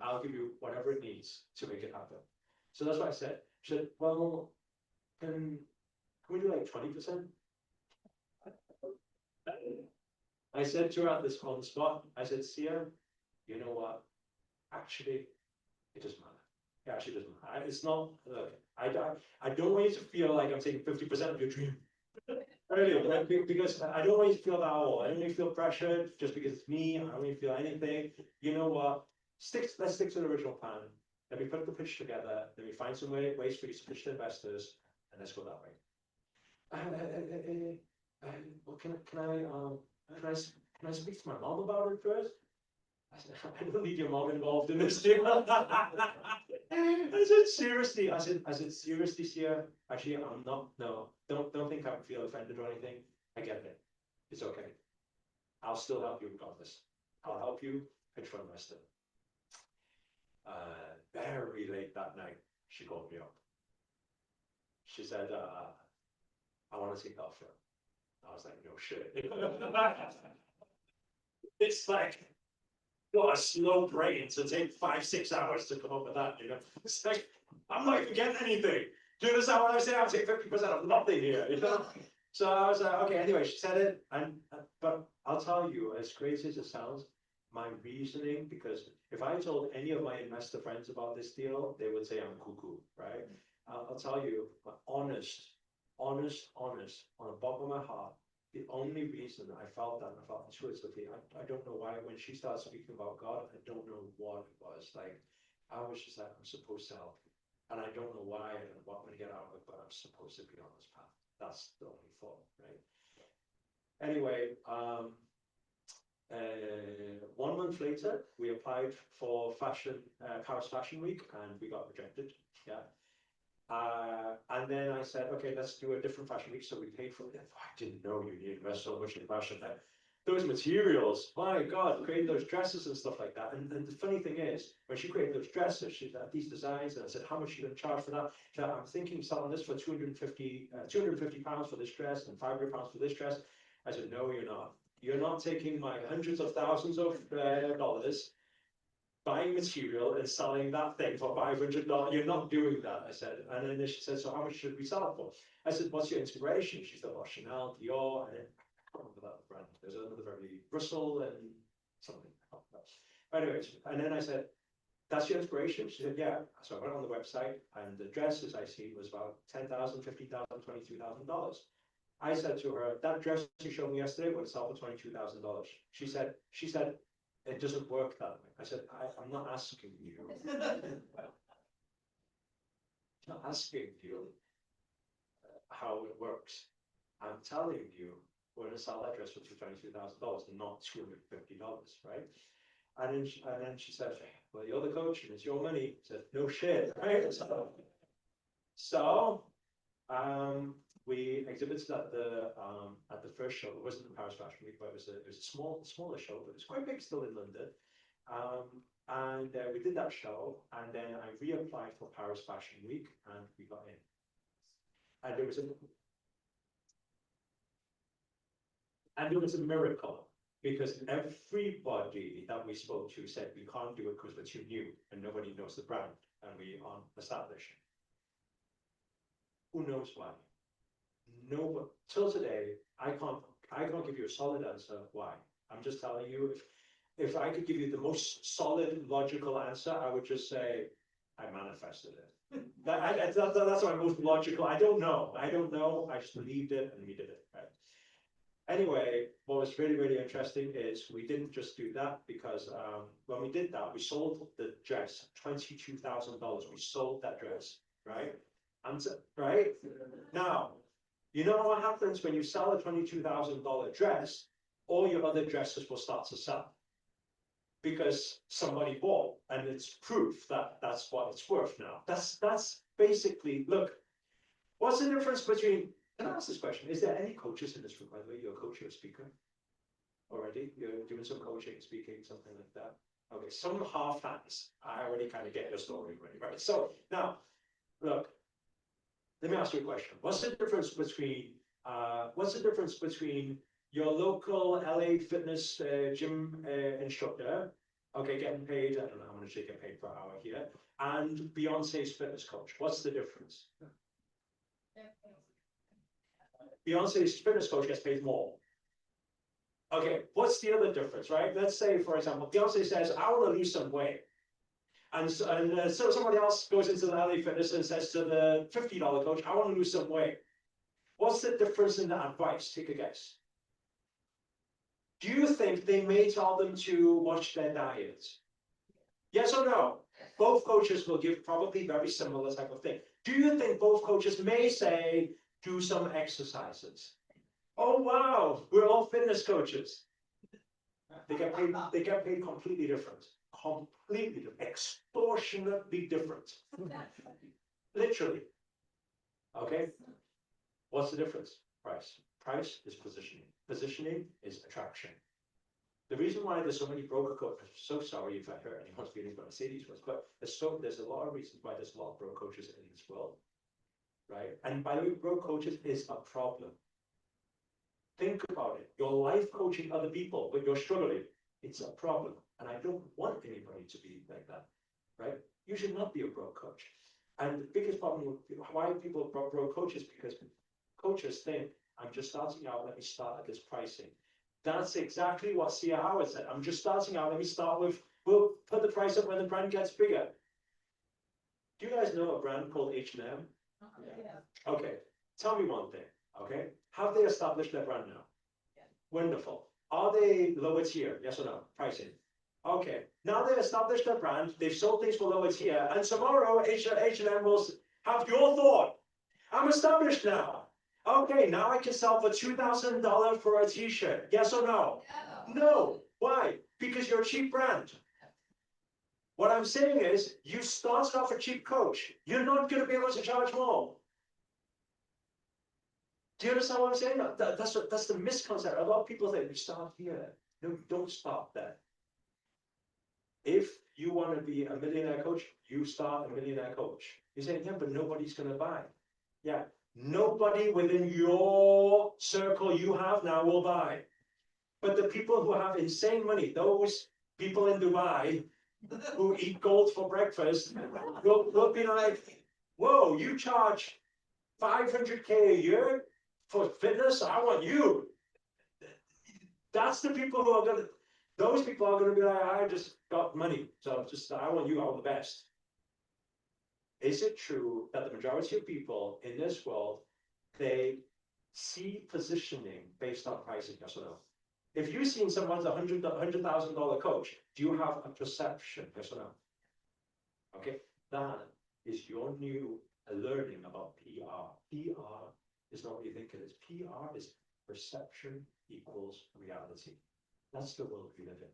I'll give you whatever it needs to make it happen. So that's what I said. She said, well, can we do like 20%? I said to her at this on the spot, I said, Sia, you know what? Actually, it doesn't matter. It actually doesn't matter. It's not, look, I don't want you to feel like I'm taking 50% of your dream. Really, because I don't want you to feel that at all. I don't want you to feel pressured just because it's me. I don't want you to feel anything. You know what? Let's stick to the original plan. Let me put the pitch together. Let me find some ways for you to pitch to investors, and let's go that way. Well, can I speak to my mom about it first? I said, I don't need your mom involved in this thing. I said, seriously. I said, seriously, Sia. Actually, I'm not. No, don't think I feel offended or anything. I get it. It's okay. I'll still help you regardless. I'll help you pitch for investor. Very late that night, she called me up. She said, I want to take the offer. I was like, no shit. It's like, got a slow brain to take 5-6 hours to come up with that, you know. It's like, I'm not even getting anything. Do you understand what I say? I'll take 50% of nothing here, you know. So I was like, okay, anyway, she said it, but I'll tell you, as crazy as it sounds, my reasoning, because if I told any of my investor friends about this deal, they would say I'm cuckoo, right? I'll tell you, my honest, on the bottom of my heart, the only reason I felt that, I felt intuitively, I don't know why, when she started speaking about God, I don't know what it was. Like, I was just like, I'm supposed to help you. And I don't know why and what I'm going to get out of it, but I'm supposed to be on this path. That's the only thought, right? Anyway, 1 month later, we applied for Paris Fashion Week, and we got rejected. Yeah. And then I said, okay, let's do a different fashion week. So we paid for it. I didn't know you needed to invest so much in fashion. Those materials, my God, creating those dresses and stuff like that. And the funny thing is, when she created those dresses, she had these designs, and I said, how much are you going to charge for that? She said, I'm thinking selling this for 250 pounds for this dress and 500 pounds for this dress. I said, no, you're not. You're not taking my hundreds of thousands of dollars, buying material and selling that thing for $500. You're not doing that, I said. And then she said, so how much should we sell it for? I said, what's your inspiration? She said, well, Chanel, Dior. And can't remember that brand. There's another very Bristol and something. Anyways, and then I said, that's your inspiration? She said, yeah. So I went on the website and the dresses I see was about $10,000, $50,000, $22,000. I said to her, that dress you showed me yesterday would sell for $22,000. She said, it doesn't work that way. I said, I'm not asking you. I'm not asking you how it works. I'm telling you, we're going to sell that dress for $22,000 and not $250, right? And then she said, well, you're the coach and it's your money. I said, no shit, right? So we exhibited at the first show. It wasn't the Paris Fashion Week, but it was a smaller show, but it was quite big still in London. And we did that show, and then I reapplied for Paris Fashion Week, and we got in. And it was a miracle, because everybody that we spoke to said we can't do it because we're too new and nobody knows the brand and we aren't established. Who knows why? No, but till today, I can't give you a solid answer why. I'm just telling you, if I could give you the most solid, logical answer, I would just say, I manifested it. That's my most logical. I don't know. I just believed it and we did it, right? Anyway, what was really, really interesting is we didn't just do that, because when we did that, we sold the dress, $22,000. We sold that dress, right? Right? Now, you know what happens when you sell a $22,000 dress? All your other dresses will start to sell, because somebody bought, and it's proof that that's what it's worth now. That's basically, look, what's the difference between, can I ask this question? Is there any coaches in this room, by the way? You're a coach, you're a speaker already? You're doing some coaching, speaking, something like that? Okay, some half hands. I already kind of get your story already, right? So now, look, let me ask you a question. What's the difference between your local LA fitness gym instructor, okay, getting paid, I don't know how much they get paid per hour here, and Beyonce's fitness coach? What's the difference? Beyonce's fitness coach gets paid more. Okay, what's the other difference, right? Let's say, for example, Beyonce says, I want to lose some weight. And so somebody else goes into the LA Fitness and says to the $50 coach, I want to lose some weight. What's the difference in the advice? Take a guess. Do you think they may tell them to watch their diet? Yes or no? Both coaches will give probably very similar type of thing. Do you think both coaches may say, do some exercises? Oh, wow, we're all fitness coaches. They get paid completely different. Completely different. Extortionately different. Literally. Okay? What's the difference? Price. Price is positioning. Positioning is attraction. The reason why there's so many broker coaches, I'm so sorry if I hurt anyone's feelings when I say these words, but there's a lot of reasons why there's a lot of broker coaches in this world. Right? And by the way, broker coaches is a problem. Think about it. You're life coaching other people, but you're struggling. It's a problem. And I don't want anybody to be like that, right? You should not be a broke coach. And the biggest problem with why people are broke coaches, because coaches think, I'm just starting out, let me start at this pricing. That's exactly what C.R. Howard said. I'm just starting out, let me start with, we'll put the price up when the brand gets bigger. Do you guys know a brand called H&M? Yeah. Okay, tell me one thing, okay? Have they established their brand now? Yeah. Wonderful. Are they lower tier? Yes or no? Pricing. Okay. Now they established their brand. They've sold things for lower tier, and tomorrow H&M will have your thought. I'm established now. Okay, now I can sell for $2,000 for a t-shirt. Yes or no? No. Why? Because you're a cheap brand. What I'm saying is, you started off a cheap coach. You're not going to be able to charge more. Do you understand what I'm saying? That's the misconception. A lot of people think you start here. No, don't start there. If you want to be a millionaire coach, you start a millionaire coach. You say, yeah, but nobody's going to buy. Yeah, nobody within your circle you have now will buy. But the people who have insane money, those people in Dubai who eat gold for breakfast, will be like, whoa, you charge $500K a year for fitness? I want you. That's the people who are gonna, those people are gonna be like, I just got money, so just, I want you all the best. Is it true that the majority of people in this world, they see positioning based on pricing, yes or no? If you've seen someone's $100,000 coach, do you have a perception, yes or no? Okay, that is your new learning about PR. PR is not what you think it is. PR is perception equals reality. That's the world we live in.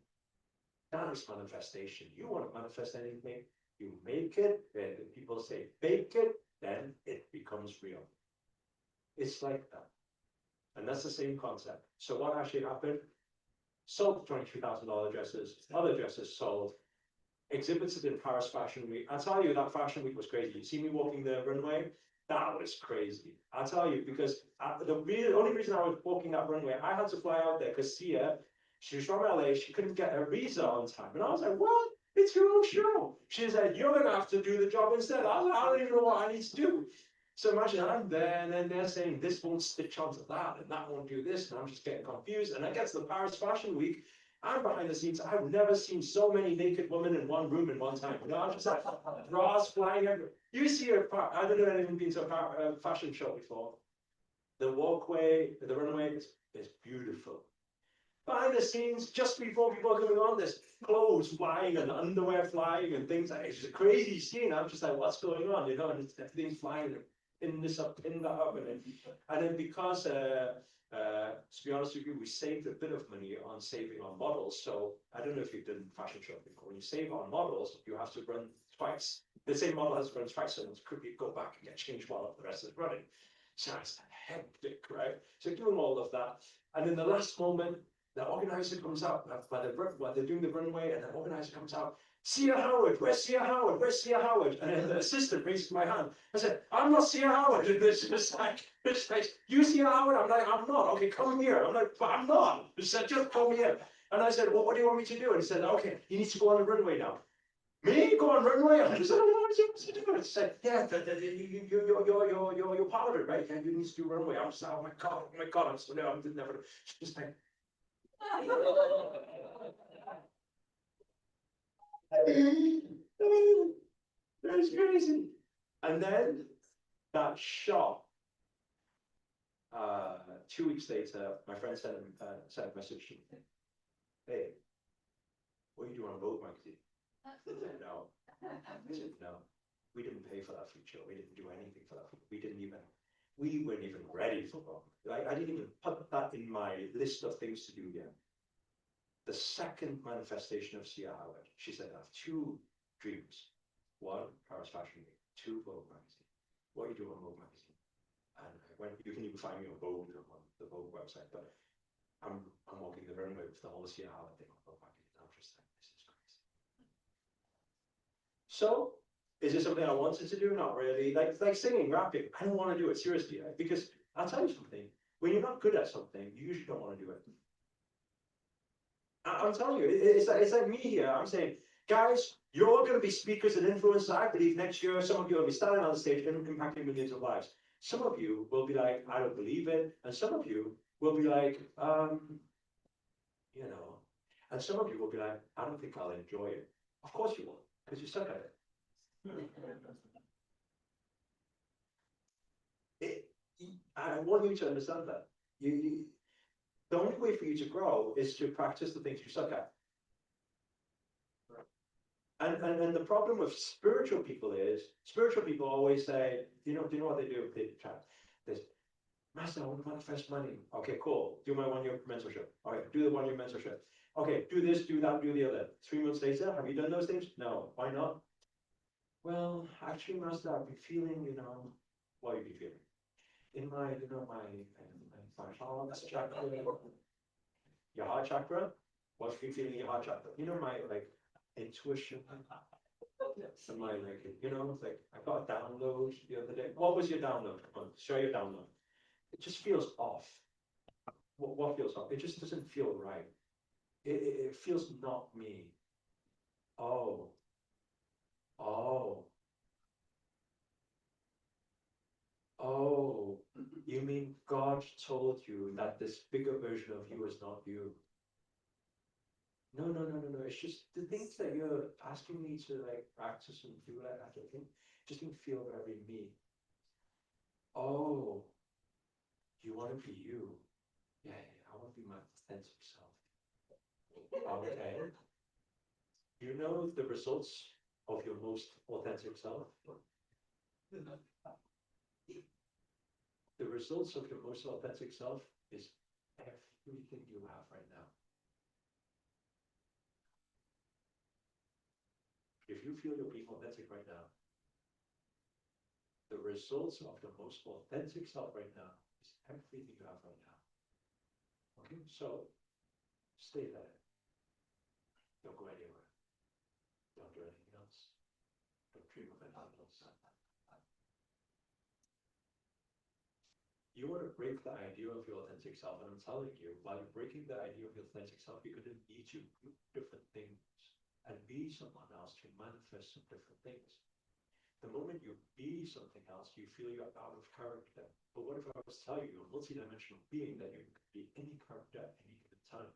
That is manifestation. You want to manifest anything, you make it, and people say bake it, then it becomes real. It's like that. And that's the same concept. So what actually happened? Sold $22,000 dresses, other dresses sold, exhibited in Paris Fashion Week. I tell you, that Fashion Week was crazy. You see me walking the runway? That was crazy. I tell you, because the only reason I was walking that runway, I had to fly out there because Sia, she was from LA, she couldn't get her visa on time. And I was like, what? It's your own show. She said, you're going to have to do the job instead. I was like, I don't even know what I need to do. So imagine I'm there, and then they're saying this won't stitch onto that, and that won't do this, and I'm just getting confused. And I get to the Paris Fashion Week, I'm behind the scenes. I've never seen so many naked women in one room in one time. You know, I'm just like bras flying everywhere. You see I don't know anyone been to a fashion show before. The walkway, the runway is beautiful. Behind the scenes, just before people are coming on, there's clothes flying and underwear flying and things like it's just a crazy scene. I'm just like, what's going on? You know, and everything's flying in this up, in that up, and then because to be honest with you, we saved a bit of money on saving on models. So I don't know if you've done fashion show before. When you save on models, you have to run twice. The same model has to run twice, so it's quickly go back and get changed while the rest is running. So it's hectic, right? So doing all of that, and in the last moment, the organizer comes out while they're doing the runway, and the organizer comes out. Sia Howard, where's Sia Howard? Where's Sia Howard? And then the assistant raises my hand. I said, I'm not Sia Howard. And it's just like, you Sia Howard? I'm like, I'm not. Okay, come here. I'm like, but I'm not. He said, just come here. And I said, well, what do you want me to do? And he said, okay, you need to go on the runway now. Me go on runway? I said, what am I supposed to do? He said, yeah, you're part of it, right? Yeah, you need to do runway. I'm just like, oh my God, I'm so no, I'm never. Just like. That's crazy. And then that shot. 2 weeks later, my friend sent a message to me. Hey, what are you doing on Vogue magazine? I said, no. I said, no. We didn't pay for that feature. We didn't do anything for that. We weren't even ready for Vogue. I didn't even put that in my list of things to do yet. The second manifestation of Sia Howard, she said, I have two dreams. One, Paris Fashion Week. Two, Vogue magazine. What are you doing on Vogue magazine? And you can even find me on Vogue, on the Vogue website, but I'm walking the runway with the whole Sia Howard thing on Vogue magazine. I'm just like, this is crazy. So, is it something I wanted to do? Not really. Like singing, rapping. I don't want to do it seriously, right? Because I'll tell you something. When you're not good at something, you usually don't want to do it. I'm telling you, it's like me here. I'm saying, guys, you're all going to be speakers and influencers. I believe next year, some of you will be standing on the stage and impacting millions of lives. Some of you will be like, I don't believe it. And some of you will be like, you know, and some of you will be like, I don't think I'll enjoy it. Of course you will, because you suck at it. I want you to understand that. The only way for you to grow is to practice the things you suck at. And the problem with spiritual people is, spiritual people always say, do you know what they do? They chat. This, Master, I want to manifest money. Okay, cool. Do my 1 year mentorship. All right, do the 1 year mentorship. Okay, do this, do that, do the other. 3 months later, have you done those things? No. Why not? Well, actually, Master, I've been feeling, what have you been feeling? In my, my heart chakra, your heart chakra. What's been feeling in your heart chakra? My intuition. And my like I got a download the other day. What was your download? Come on, show your download. It just feels off. What feels off? It just doesn't feel right. It feels not me. Oh. You mean God told you that this bigger version of you is not you? No, it's just the things that you're asking me to like practice and do like that, I think just didn't feel very me. Oh, you want to be you? Yeah, I want to be my authentic self. Okay. You know the results of your most authentic self? The results of your most authentic self is everything you have right now. If you feel you're being authentic right now, the results of the most authentic self right now is everything you have right now. Okay, so stay there. Don't go anywhere. Don't do anything else. Don't dream of anything else. You want to break the idea of your authentic self, and I'm telling you, while you're breaking the idea of your authentic self, you're going to need to do different things and be someone else to manifest some different things. The moment you be something else, you feel you're out of character. But what if I was telling you, a multidimensional being, that you could be any character at any given time?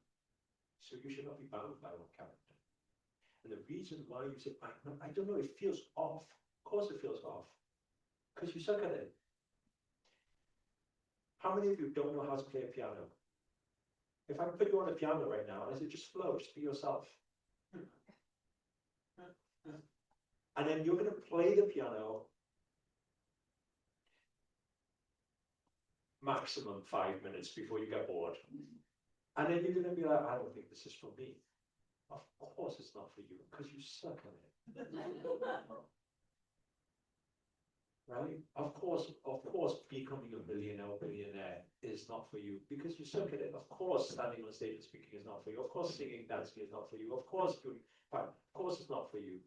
So you should not be bound by one character. And the reason why you say, I don't know, it feels off. Of course it feels off. Because you suck at it. How many of you don't know how to play a piano? If I put you on a piano right now, I say, just flow, just be yourself. And then you're going to play the piano maximum 5 minutes before you get bored. And then you're going to be like, I don't think this is for me. Of course it's not for you, because you suck at it. Right? Of course, becoming a millionaire or billionaire is not for you, because you suck at it. Of course, standing on stage and speaking is not for you. Of course, singing, dancing is not for you. Of course, of course it's not for you.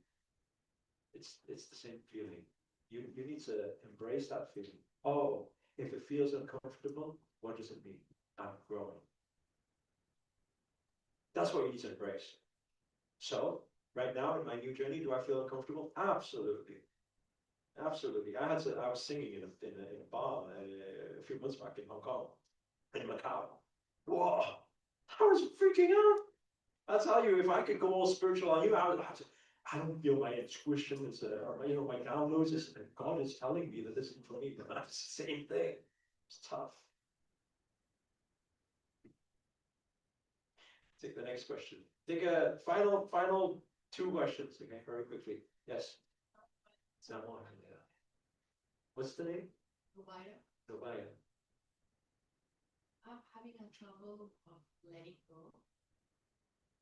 It's the same feeling. You need to embrace that feeling. Oh, if it feels uncomfortable, what does it mean? I'm growing. That's what you need to embrace. So, right now in my new journey, do I feel uncomfortable? Absolutely. Absolutely. I was singing in a bar a few months back in Hong Kong, in Macau. Whoa! I was freaking out. I'll tell you, if I could go all spiritual on you, I don't feel my intuition is, my downloads is, God is telling me that this is for me, but that's the same thing. It's tough. Take the next question. Take a final 2 questions, okay, very quickly. Yes. Someone. What's the name? Nobaya. I'm having a trouble of letting go.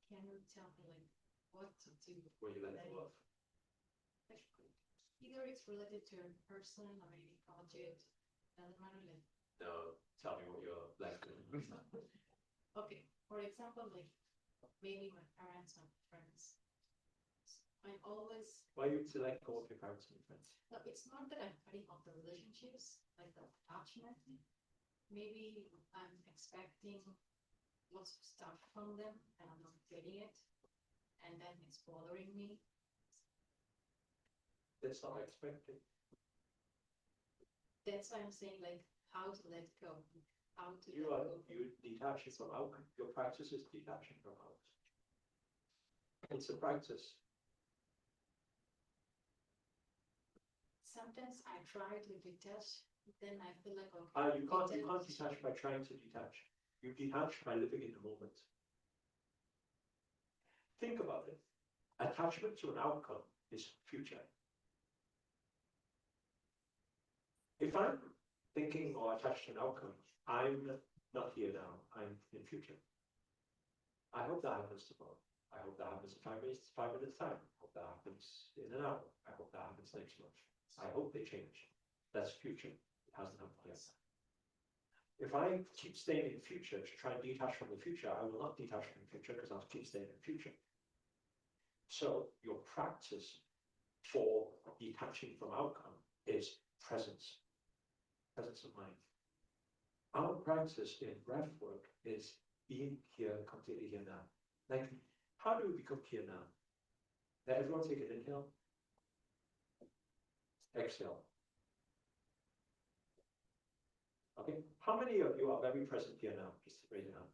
Can you tell me like what to do? What you let go of? Either it's related to a person or any project, doesn't matter. Like, No, tell me what you're like. okay, for example, like maybe my parents or friends. I always. Why you to let go of your parents and friends? No, it's not that I'm cutting off the relationships, like the attachment. Maybe I'm expecting lots of stuff from them and I'm not getting it. And then it's bothering me. That's not expected. That's why I'm saying like how to let go. How to You let go. detaching from outcome. Your practice is detaching from outcome. It's a practice. Sometimes I try to detach, then I feel like okay. You can't detach by trying to detach. You detach by living in the moment. Think about it. Attachment to an outcome is future. If I'm thinking or attached to an outcome, I'm not here now. I'm in future. I hope that happens tomorrow. I hope that happens in 5 minutes time. I hope that happens in an hour. I hope that happens next month. I hope they change. That's future. It hasn't happened yet. If I keep staying in future to try and detach from the future, I will not detach from the future because I'll keep staying in future. So your practice for detaching from outcome is presence. Presence of mind. Our practice in breath work is being here, completely here now. Like, how do we become here now? Let everyone take an inhale. Exhale. Okay, how many of you are very present here now? Just raise your hand.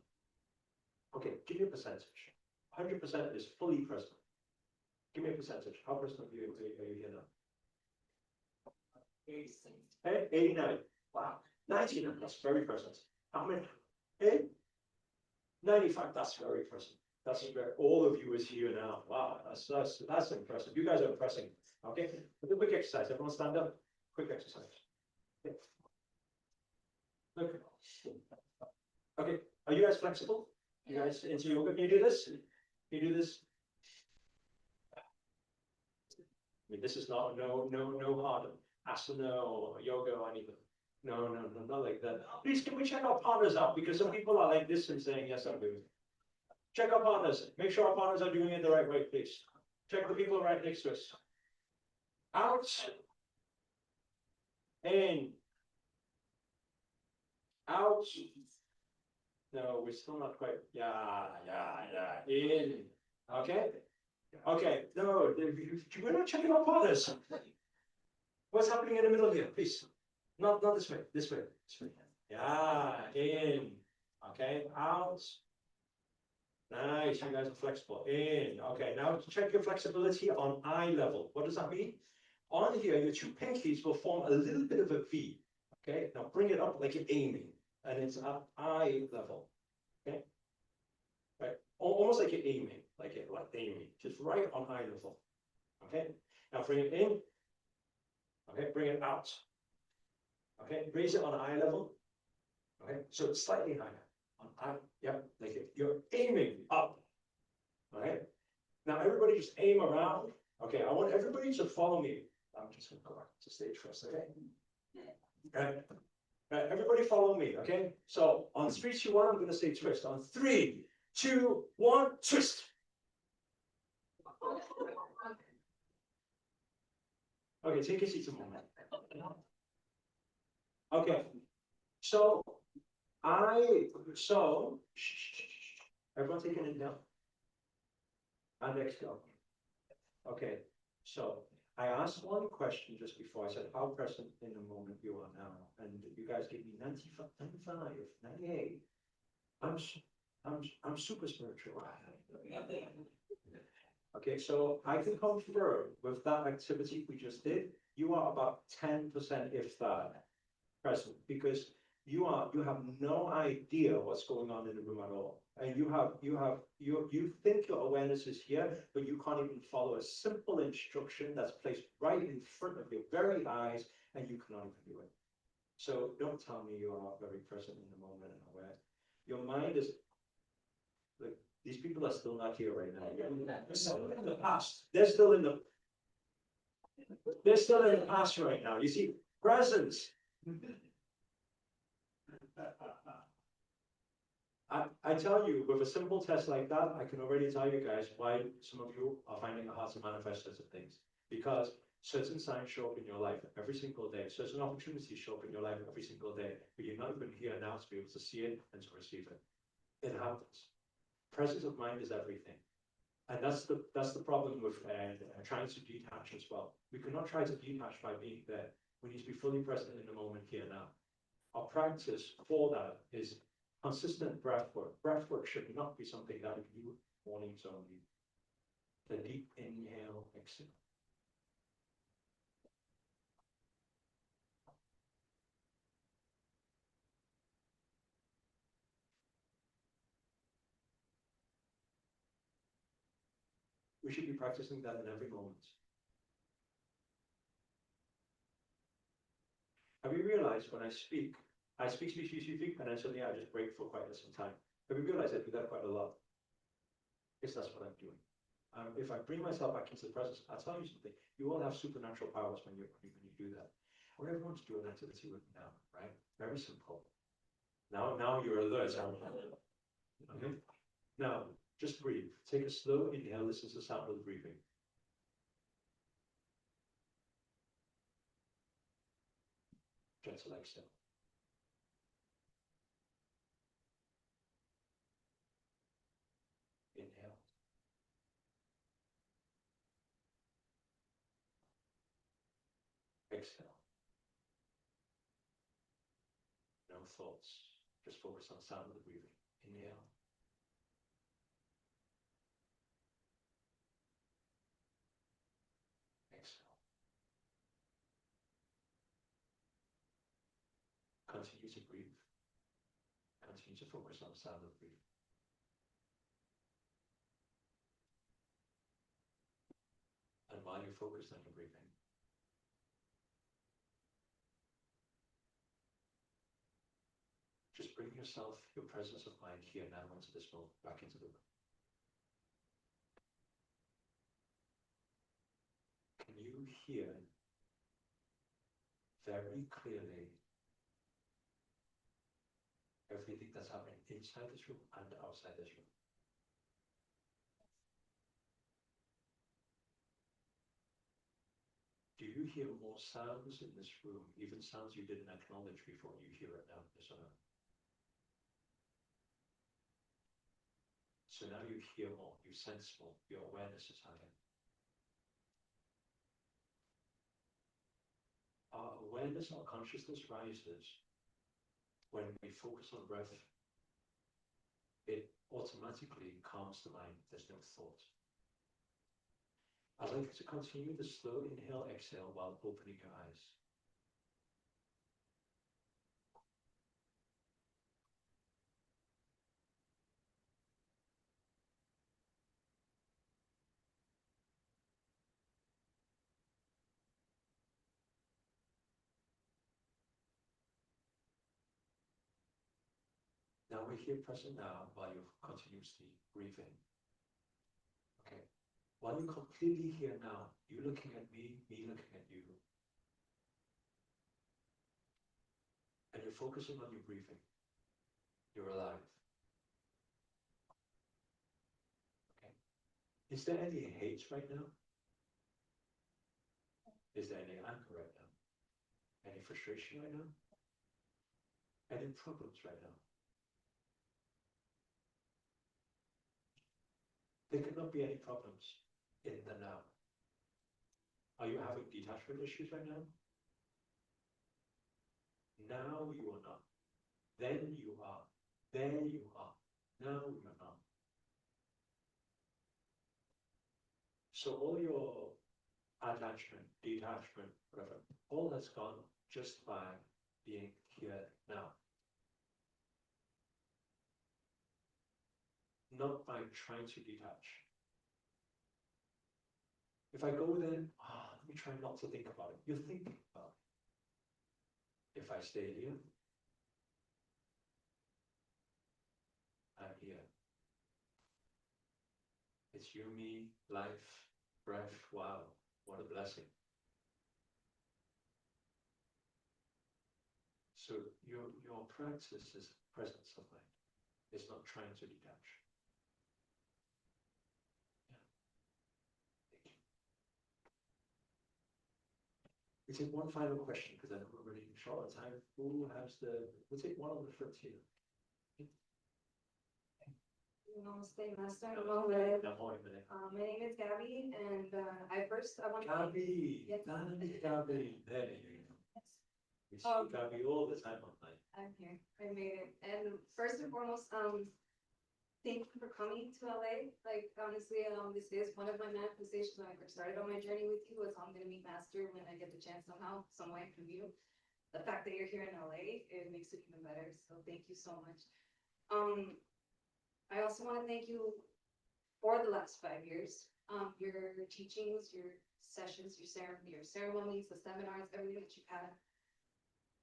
Okay, give me a percentage 100% is fully present. Give me a percentage. How present are you here now? 89. Wow. 99, that's very present. How many? 95, that's very present. That's very, all of you is here now. Wow, that's impressive. You guys are impressing. Okay, a quick exercise. Everyone stand up. Quick exercise. Okay. Look. Okay, are you guys flexible? You guys into yoga? Can you do this? Can you do this? I mean, this is not no hard asana or yoga or anything. No, not like that. Please, can we check our partners out? Because some people are like this and saying, yes, I'm doing it. Check our partners. Make sure our partners are doing it the right way, please. Check the people right next to us. Out. In. Out. No, we're still not quite. Yeah. In. Okay. Okay. No, we're not checking our partners. What's happening in the middle here, please? Not this way. This way. Yeah. In. Okay. Out. Nice, you guys are flexible. In. Okay, now check your flexibility on eye level. What does that mean? On here, your two pinkies will form a little bit of a V. Okay, now bring it up like you're aiming, and it's at eye level. Okay, right, almost like you're aiming, like aiming, just right on eye level. Okay, now bring it in. Okay, bring it out. Okay, raise it on eye level. Okay, so it's slightly higher. Yep, like you're aiming up. Okay. Now everybody just aim around. Okay, I want everybody to follow me. I'm just gonna go back to stage first, okay? Right, everybody follow me, okay? So on 3, 2, 1, I'm gonna say twist. On 3, 2, 1, twist. Okay, take a seat a moment. Okay, so everyone take an inhale and exhale. Okay, so I asked one question just before. I said, how present in the moment you are now? And you guys gave me 95, 98. I'm super spiritual. Okay, so I can confirm with that activity we just did, you are about 10%, if that, present, because you have no idea what's going on in the room at all, and you think your awareness is here, but you can't even follow a simple instruction that's placed right in front of your very eyes, and you cannot even do it. So don't tell me you are not very present in the moment and aware. Your mind is like, these people are still not here right now. They're still in the past. They're still in the past right now. You see, presence. I tell you, with a simple test like that, I can already tell you guys why some of you are finding it hard to manifest certain things. Because certain signs show up in your life every single day. Certain opportunities show up in your life every single day. But you're not even here now to be able to see it and to receive it. It happens. Presence of mind is everything. And that's the problem with trying to detach as well. We cannot try to detach by being there. We need to be fully present in the moment here now. Our practice for that is consistent breath work. Breath work should not be something that we do mornings only. The deep inhale, exhale. We should be practicing that in every moment. Have you realized when I speak, and then suddenly I just break for quite some time. Have you realized I do that quite a lot? Because that's what I'm doing. If I bring myself back into the presence, I'll tell you something. You all have supernatural powers when you do that. I want everyone to do an activity with me now, right? Very simple. Now you're alert. Okay. Now just breathe. Take a slow inhale. Listen to the sound of the breathing. Gentle exhale. Inhale. Exhale. No thoughts. Just focus on the sound of the breathing. Inhale. continue to breathe. Continue to focus on the sound of breathing. And while you're focused on your breathing, just bring yourself, your presence of mind here now onto this moment, back into the room. Can you hear very clearly everything that's happening inside this room and outside this room? Do you hear more sounds in this room, even sounds you didn't acknowledge before you hear it now? Yes or no? So now you hear more, you sense more, your awareness is higher. Our awareness, our consciousness rises when we focus on breath. It automatically calms the mind, there's no thought. I'd like you to continue the slow inhale, exhale while opening your eyes. Now we're here present now while you're continuously breathing. Okay. While you're completely here now, you looking at me looking at you. And you're focusing on your breathing. You're alive. Okay. Is there any hate right now? Is there any anger right now? Any frustration right now? Any problems right now? There cannot be any problems in the now. Are you having detachment issues right now? Now you are not. Then you are. There you are. Now you are not. So all your attachment, detachment, whatever, all has gone just by being here now. Not by trying to detach. If I go then, let me try not to think about it. You're thinking about it. If I stay here, I'm here. It's you, me, life, breath. Wow, what a blessing. So your practice is presence of mind. It's not trying to detach. We take one final question because I'm already short on time. Who has we'll take one on the front here. Namaste, Master. My My name is Gabby, and I want to. Gabby, Yes. Gabby, there you go. We see Oh. Gabby all the time online. I'm here. I made it. And first and foremost, thank you for coming to LA. Like honestly, this is one of my manifestations when I first started on my journey with you. Was I'm gonna meet Master when I get the chance somehow, some way from you. The fact that you're here in LA, it makes it even better. So thank you so much. I also want to thank you for the last 5 years. Your teachings, your sessions, your ceremonies, the seminars, everything that you've had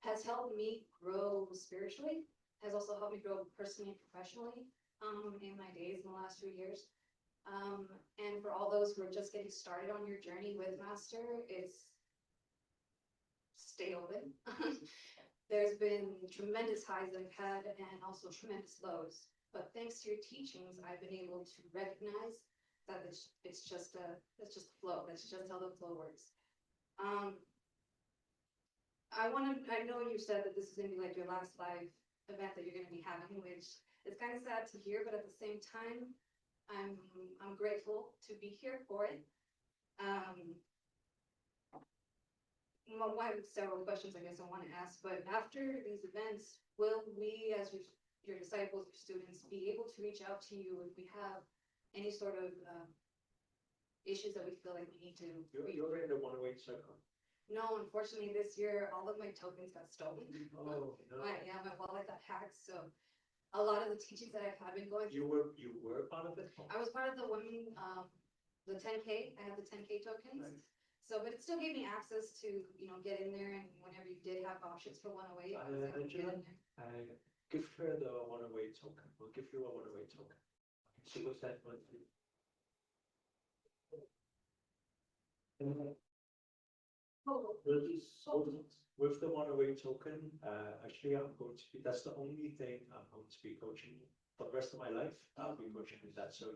has helped me grow spiritually, has also helped me grow personally and professionally in my days in the last 3 years. And for all those who are just getting started on your journey with Master, it's stay open. There's been tremendous highs that I've had and also tremendous lows. But thanks to your teachings, I've been able to recognize that it's just a flow. That's just how the flow works. I know you said that this is gonna be like your last live event that you're gonna be having, which is kind of sad to hear, but at the same time, I'm grateful to be here for it. I have several questions I guess I want to ask, but after these events, will we, as your disciples, your students, be able to reach out to you if we have any sort of issues that we feel like we need to? You're in the 108 circle. No, unfortunately, this year, all of my tokens got stolen. Oh, no. My wallet got hacked, so a lot of the teachings that I've been going through. You were part of it? I was part of the women, the 10K, I have the 10K tokens. Right. So, but it still gave me access to, get in there, and whenever you did have options for 108, I was able to get in there. I give her the one-away token. We'll give you a one-away token. So what's that one? With the one-away token, actually, I'm going to be, that's the only thing I'm going to be coaching you. For the rest of my life, I'll be coaching with that. So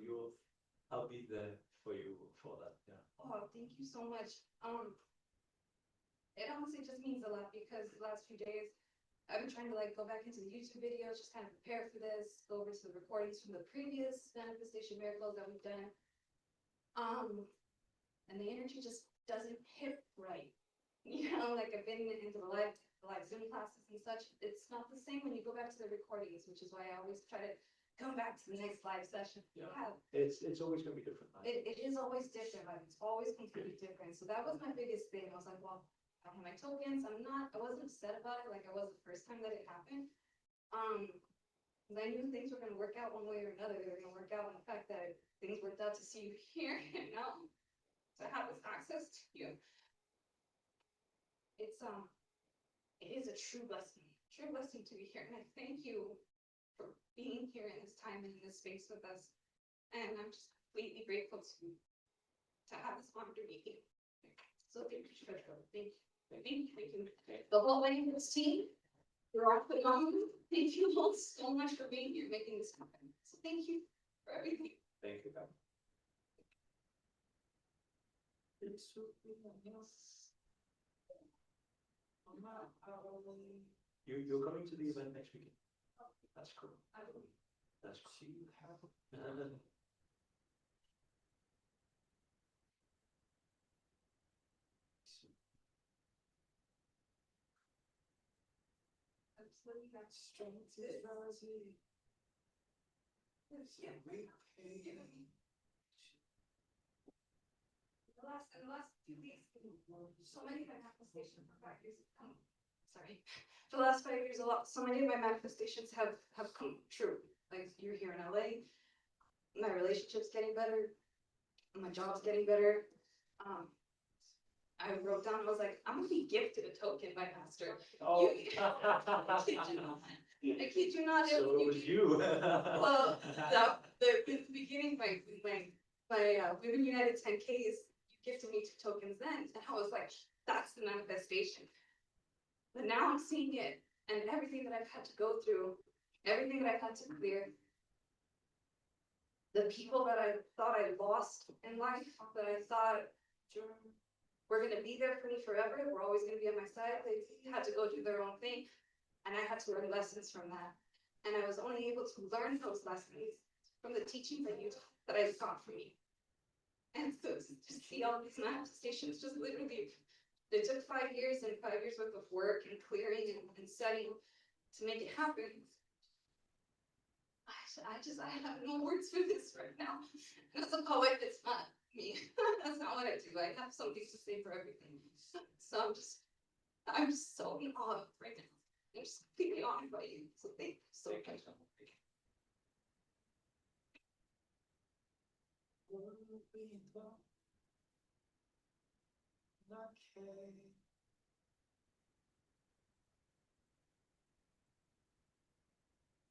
I'll be there for you for that, yeah. Oh, thank you so much. It honestly just means a lot because the last few days, I've been trying to go back into the YouTube videos, just kind of prepare for this, go over to the recordings from the previous manifestation miracles that we've done. And the energy just doesn't hit right. I've been into the live Zoom classes and such. It's not the same when you go back to the recordings, which is why I always try to come back to the next live session. Yeah. It's always gonna be different. It is always different, it's always completely different. So that was my biggest thing. I was like, well, I don't have my tokens. I wasn't upset about it like I was the first time that it happened. Because I knew things were gonna work out one way or another. They were gonna work out, and the fact that things worked out to see you here and now to have this access to you. It is a true blessing to be here. And I thank you for being here in this time and in this space with us. And I'm just completely grateful to have this honor to be here. So thank you, Treasurer. Thank you. The whole Iamverse team, you're all phenomenal. Thank you all so much for being here, making this happen. So thank you for everything. Thank you, Pam. You're coming to the event next weekend? That's cool. That's cool. Absolutely not Strength is rising. Yeah. In the last few weeks, so many of my manifestations for 5 years have come. Sorry. For the last 5 years, so many of my manifestations have come true. Like you're here in LA, my relationship's getting better, my job's getting better. I wrote down, I was like, I'm gonna be gifted a token by Master. Oh. I kid you not. I kid you not. So it was you. Well, the beginning, my Women United 10Ks, you gifted me 2 tokens then, and I was like, that's the manifestation. But now I'm seeing it, and everything that I've had to go through, everything that I've had to clear, the people that I thought I lost in life, that I thought were gonna be there for me forever, were always gonna be on my side, they had to go do their own thing, and I had to learn lessons from that. And I was only able to learn those lessons from the teachings that I got from you. And so to see all these manifestations, just literally, it took 5 years and 5 years worth of work and clearing and studying to make it happen. I have no words for this right now. And as a poet, it's not me. That's not what I do. I have something to say for everything. So I'm just so in awe right now. I'm just completely honored by you. So thank you so much.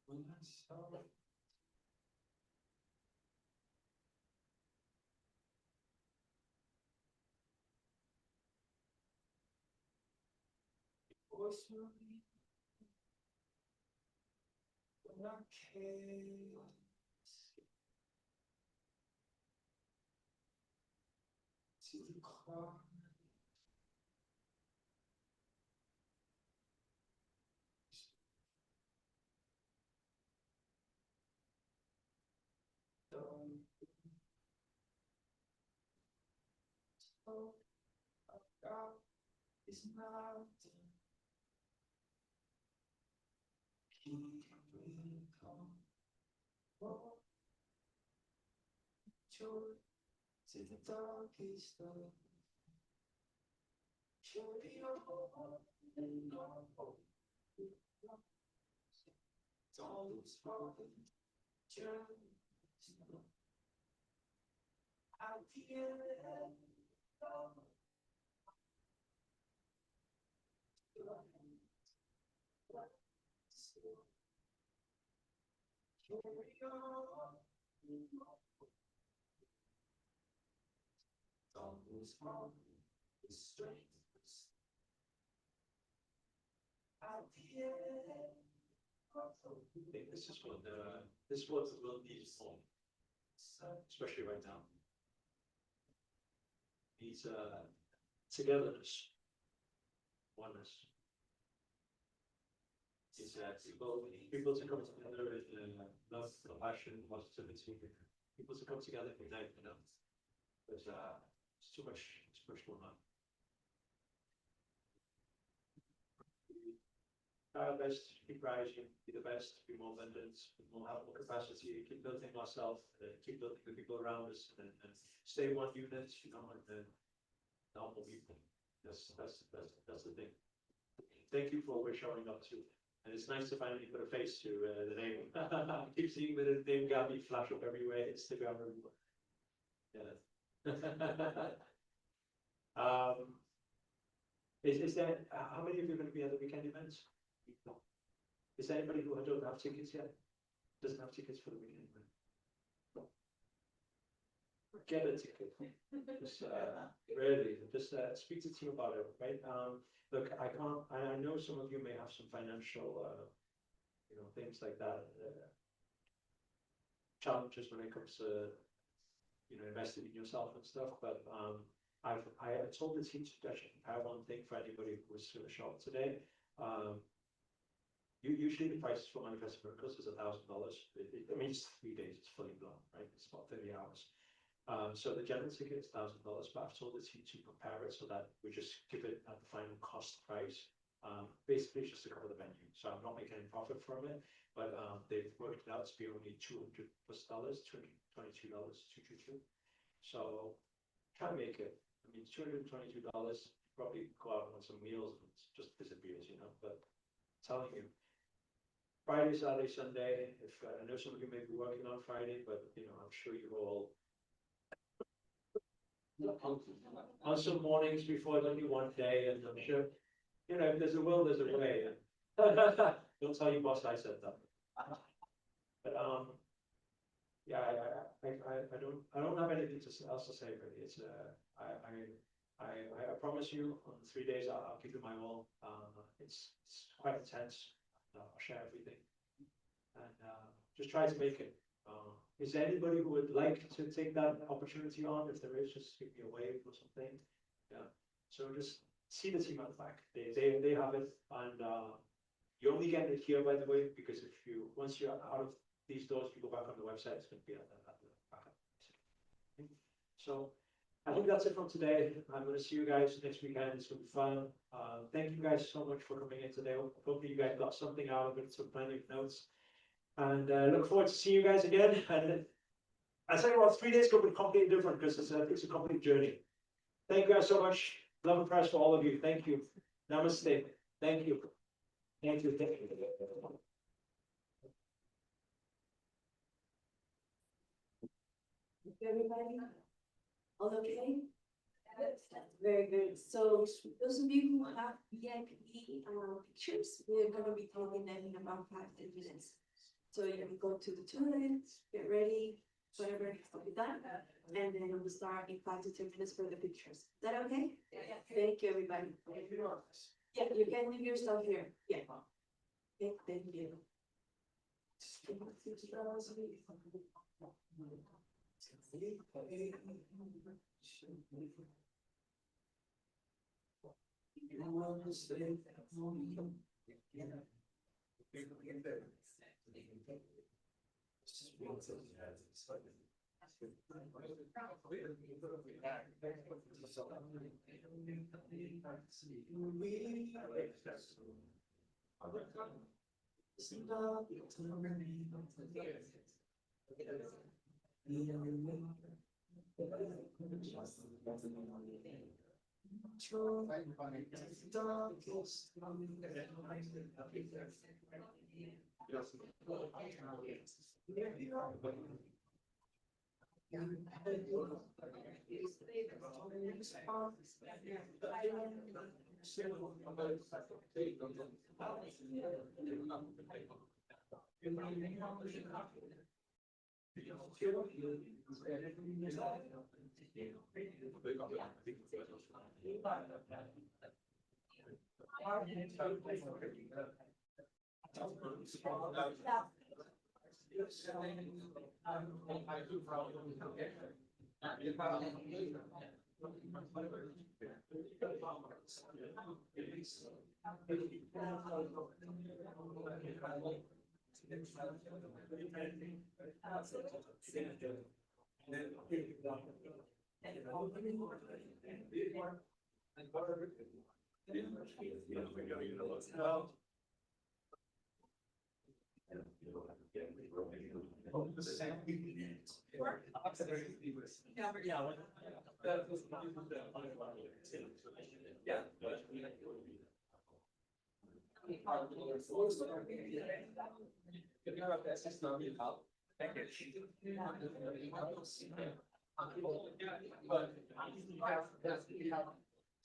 When I saw voice of me, when I came to the cloud, oh, God is not keep me calm. Oh, joy to the darkest of joy. I think this is what the world needs more, especially right now. Needs togetherness, oneness. It's people to come together in love, compassion, positivity. People to come together and unite, you know. There's it's too much going on. Try our best, keep rising, be the best, be more abundant, have more capacity, keep building ourselves, keep building the people around us, and stay one unit, you know, and help more people. That's the thing. Thank you for always showing up too. And it's nice to finally put a face to the name. I keep seeing the name Gabby flash up everywhere, Instagram everywhere. Yeah. Is there, how many of you are going to be at the weekend events? Is there anybody who don't have tickets yet? Doesn't have tickets for the weekend event? Get a ticket. Just really, just speak to the team about it, right? Look, I know some of you may have some financial, you know, things like that, challenges when it comes to, you know, investing in yourself and stuff. But I told the team to actually prepare one thing for anybody who was going to show up today. Usually the price for Manifest Miracles is $1,000. I mean, it's 3 days, it's fully blown, right? It's about 30 hours. So the general ticket is $1,000, but I've told the team to prepare it so that we just give it at the final cost price. Basically, just to cover the venue. So I'm not making any profit from it, but they've worked it out to be only $200+, $222, $222. So try to make it. I mean, $222. Probably go out on some meals and just disappears, you know. But I'm telling you. Friday, Saturday, Sunday. If I know some of you may be working on Friday, but you know, I'm sure you all on some mornings before it's only one day, and I'm sure you know if there's a will, there's a way. Don't tell your boss I said that. But yeah, I don't have anything else to say really. It's I promise you on 3 days I'll give you my all. It's quite intense. I'll share everything and just try to make it. Is there anybody who would like to take that opportunity on? If there is, just give me a wave or something. Yeah. So just see the team at the back. They have it, and you only get it here, by the way, because if you once you're out of these doors, you go back on the website. It's going to be at the back. So. I think that's it from today. I'm going to see you guys next weekend. It's going to be fun. Thank you guys so much for coming in today. Hopefully you guys got something out of it, some plenty of notes. And look forward to seeing you guys again. And I tell you what, 3 days could be completely different because it's a complete journey. Thank you guys so much. Love and prayers for all of you. Thank you. Namaste. Thank you. Thank you. Thank you. Everybody? All okay? Very good. So those of you who have VIP pictures, we're going to be taking them in about 5-10 minutes. So you can go to the toilet, get ready, whatever needs to be done, and then we'll start in 5 to 10 minutes for the pictures. Is that okay? Yeah. Thank you, everybody. Yeah, you can leave your stuff here. Yeah. Okay, thank you.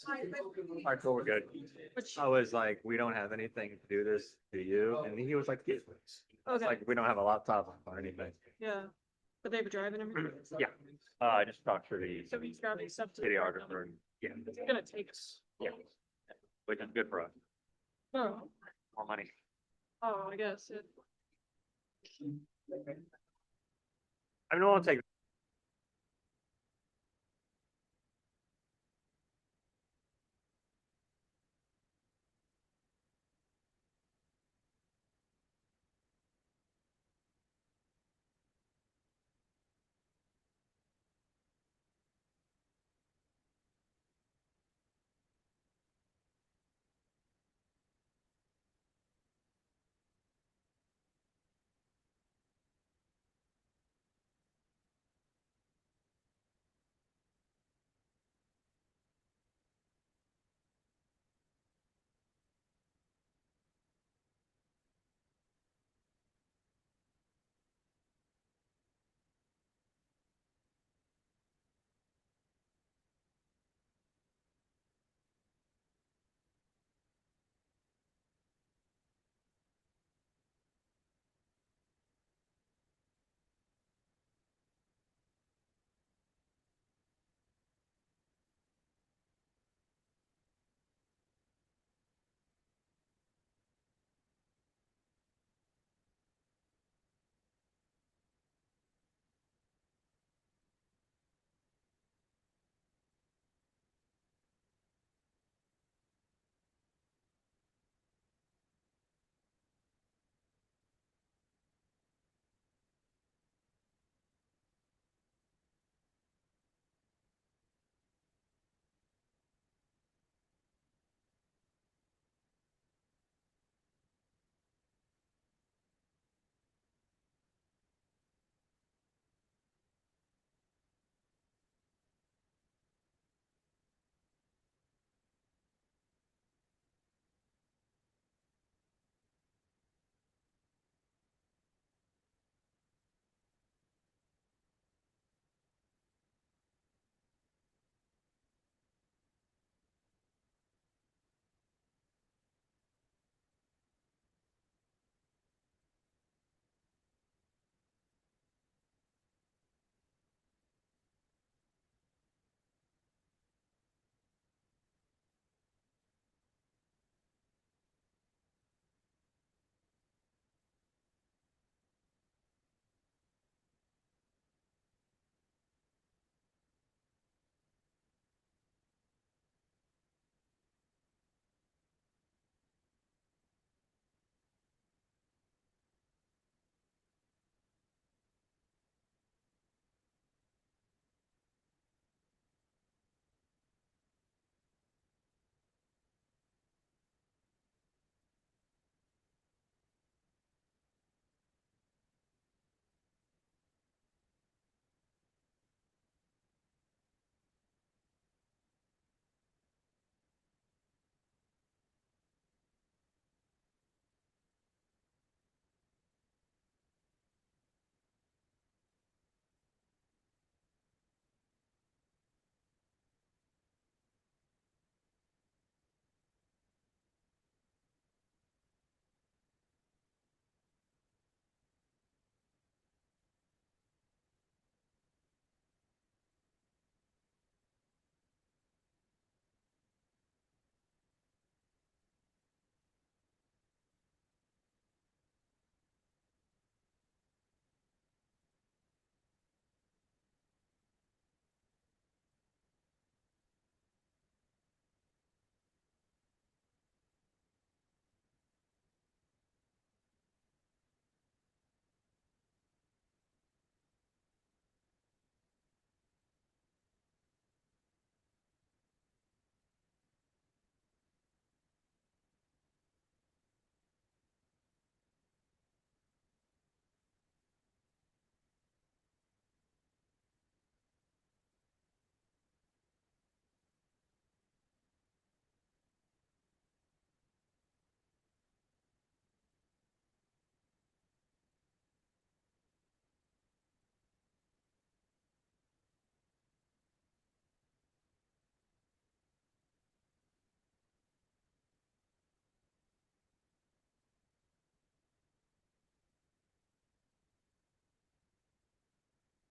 Alright, cool, we're good. I was like, we don't have anything to do this, do you? And he was like, "Yeah." It's Okay, like, we don't have a laptop or anything. yeah, but they've been driving everything, Yeah, I just talked to the so he's grabbing stuff to. videographer. And yeah, It's gonna take us. yeah, which is good for us. Oh, More money. oh, I guess, it. I mean, it won't take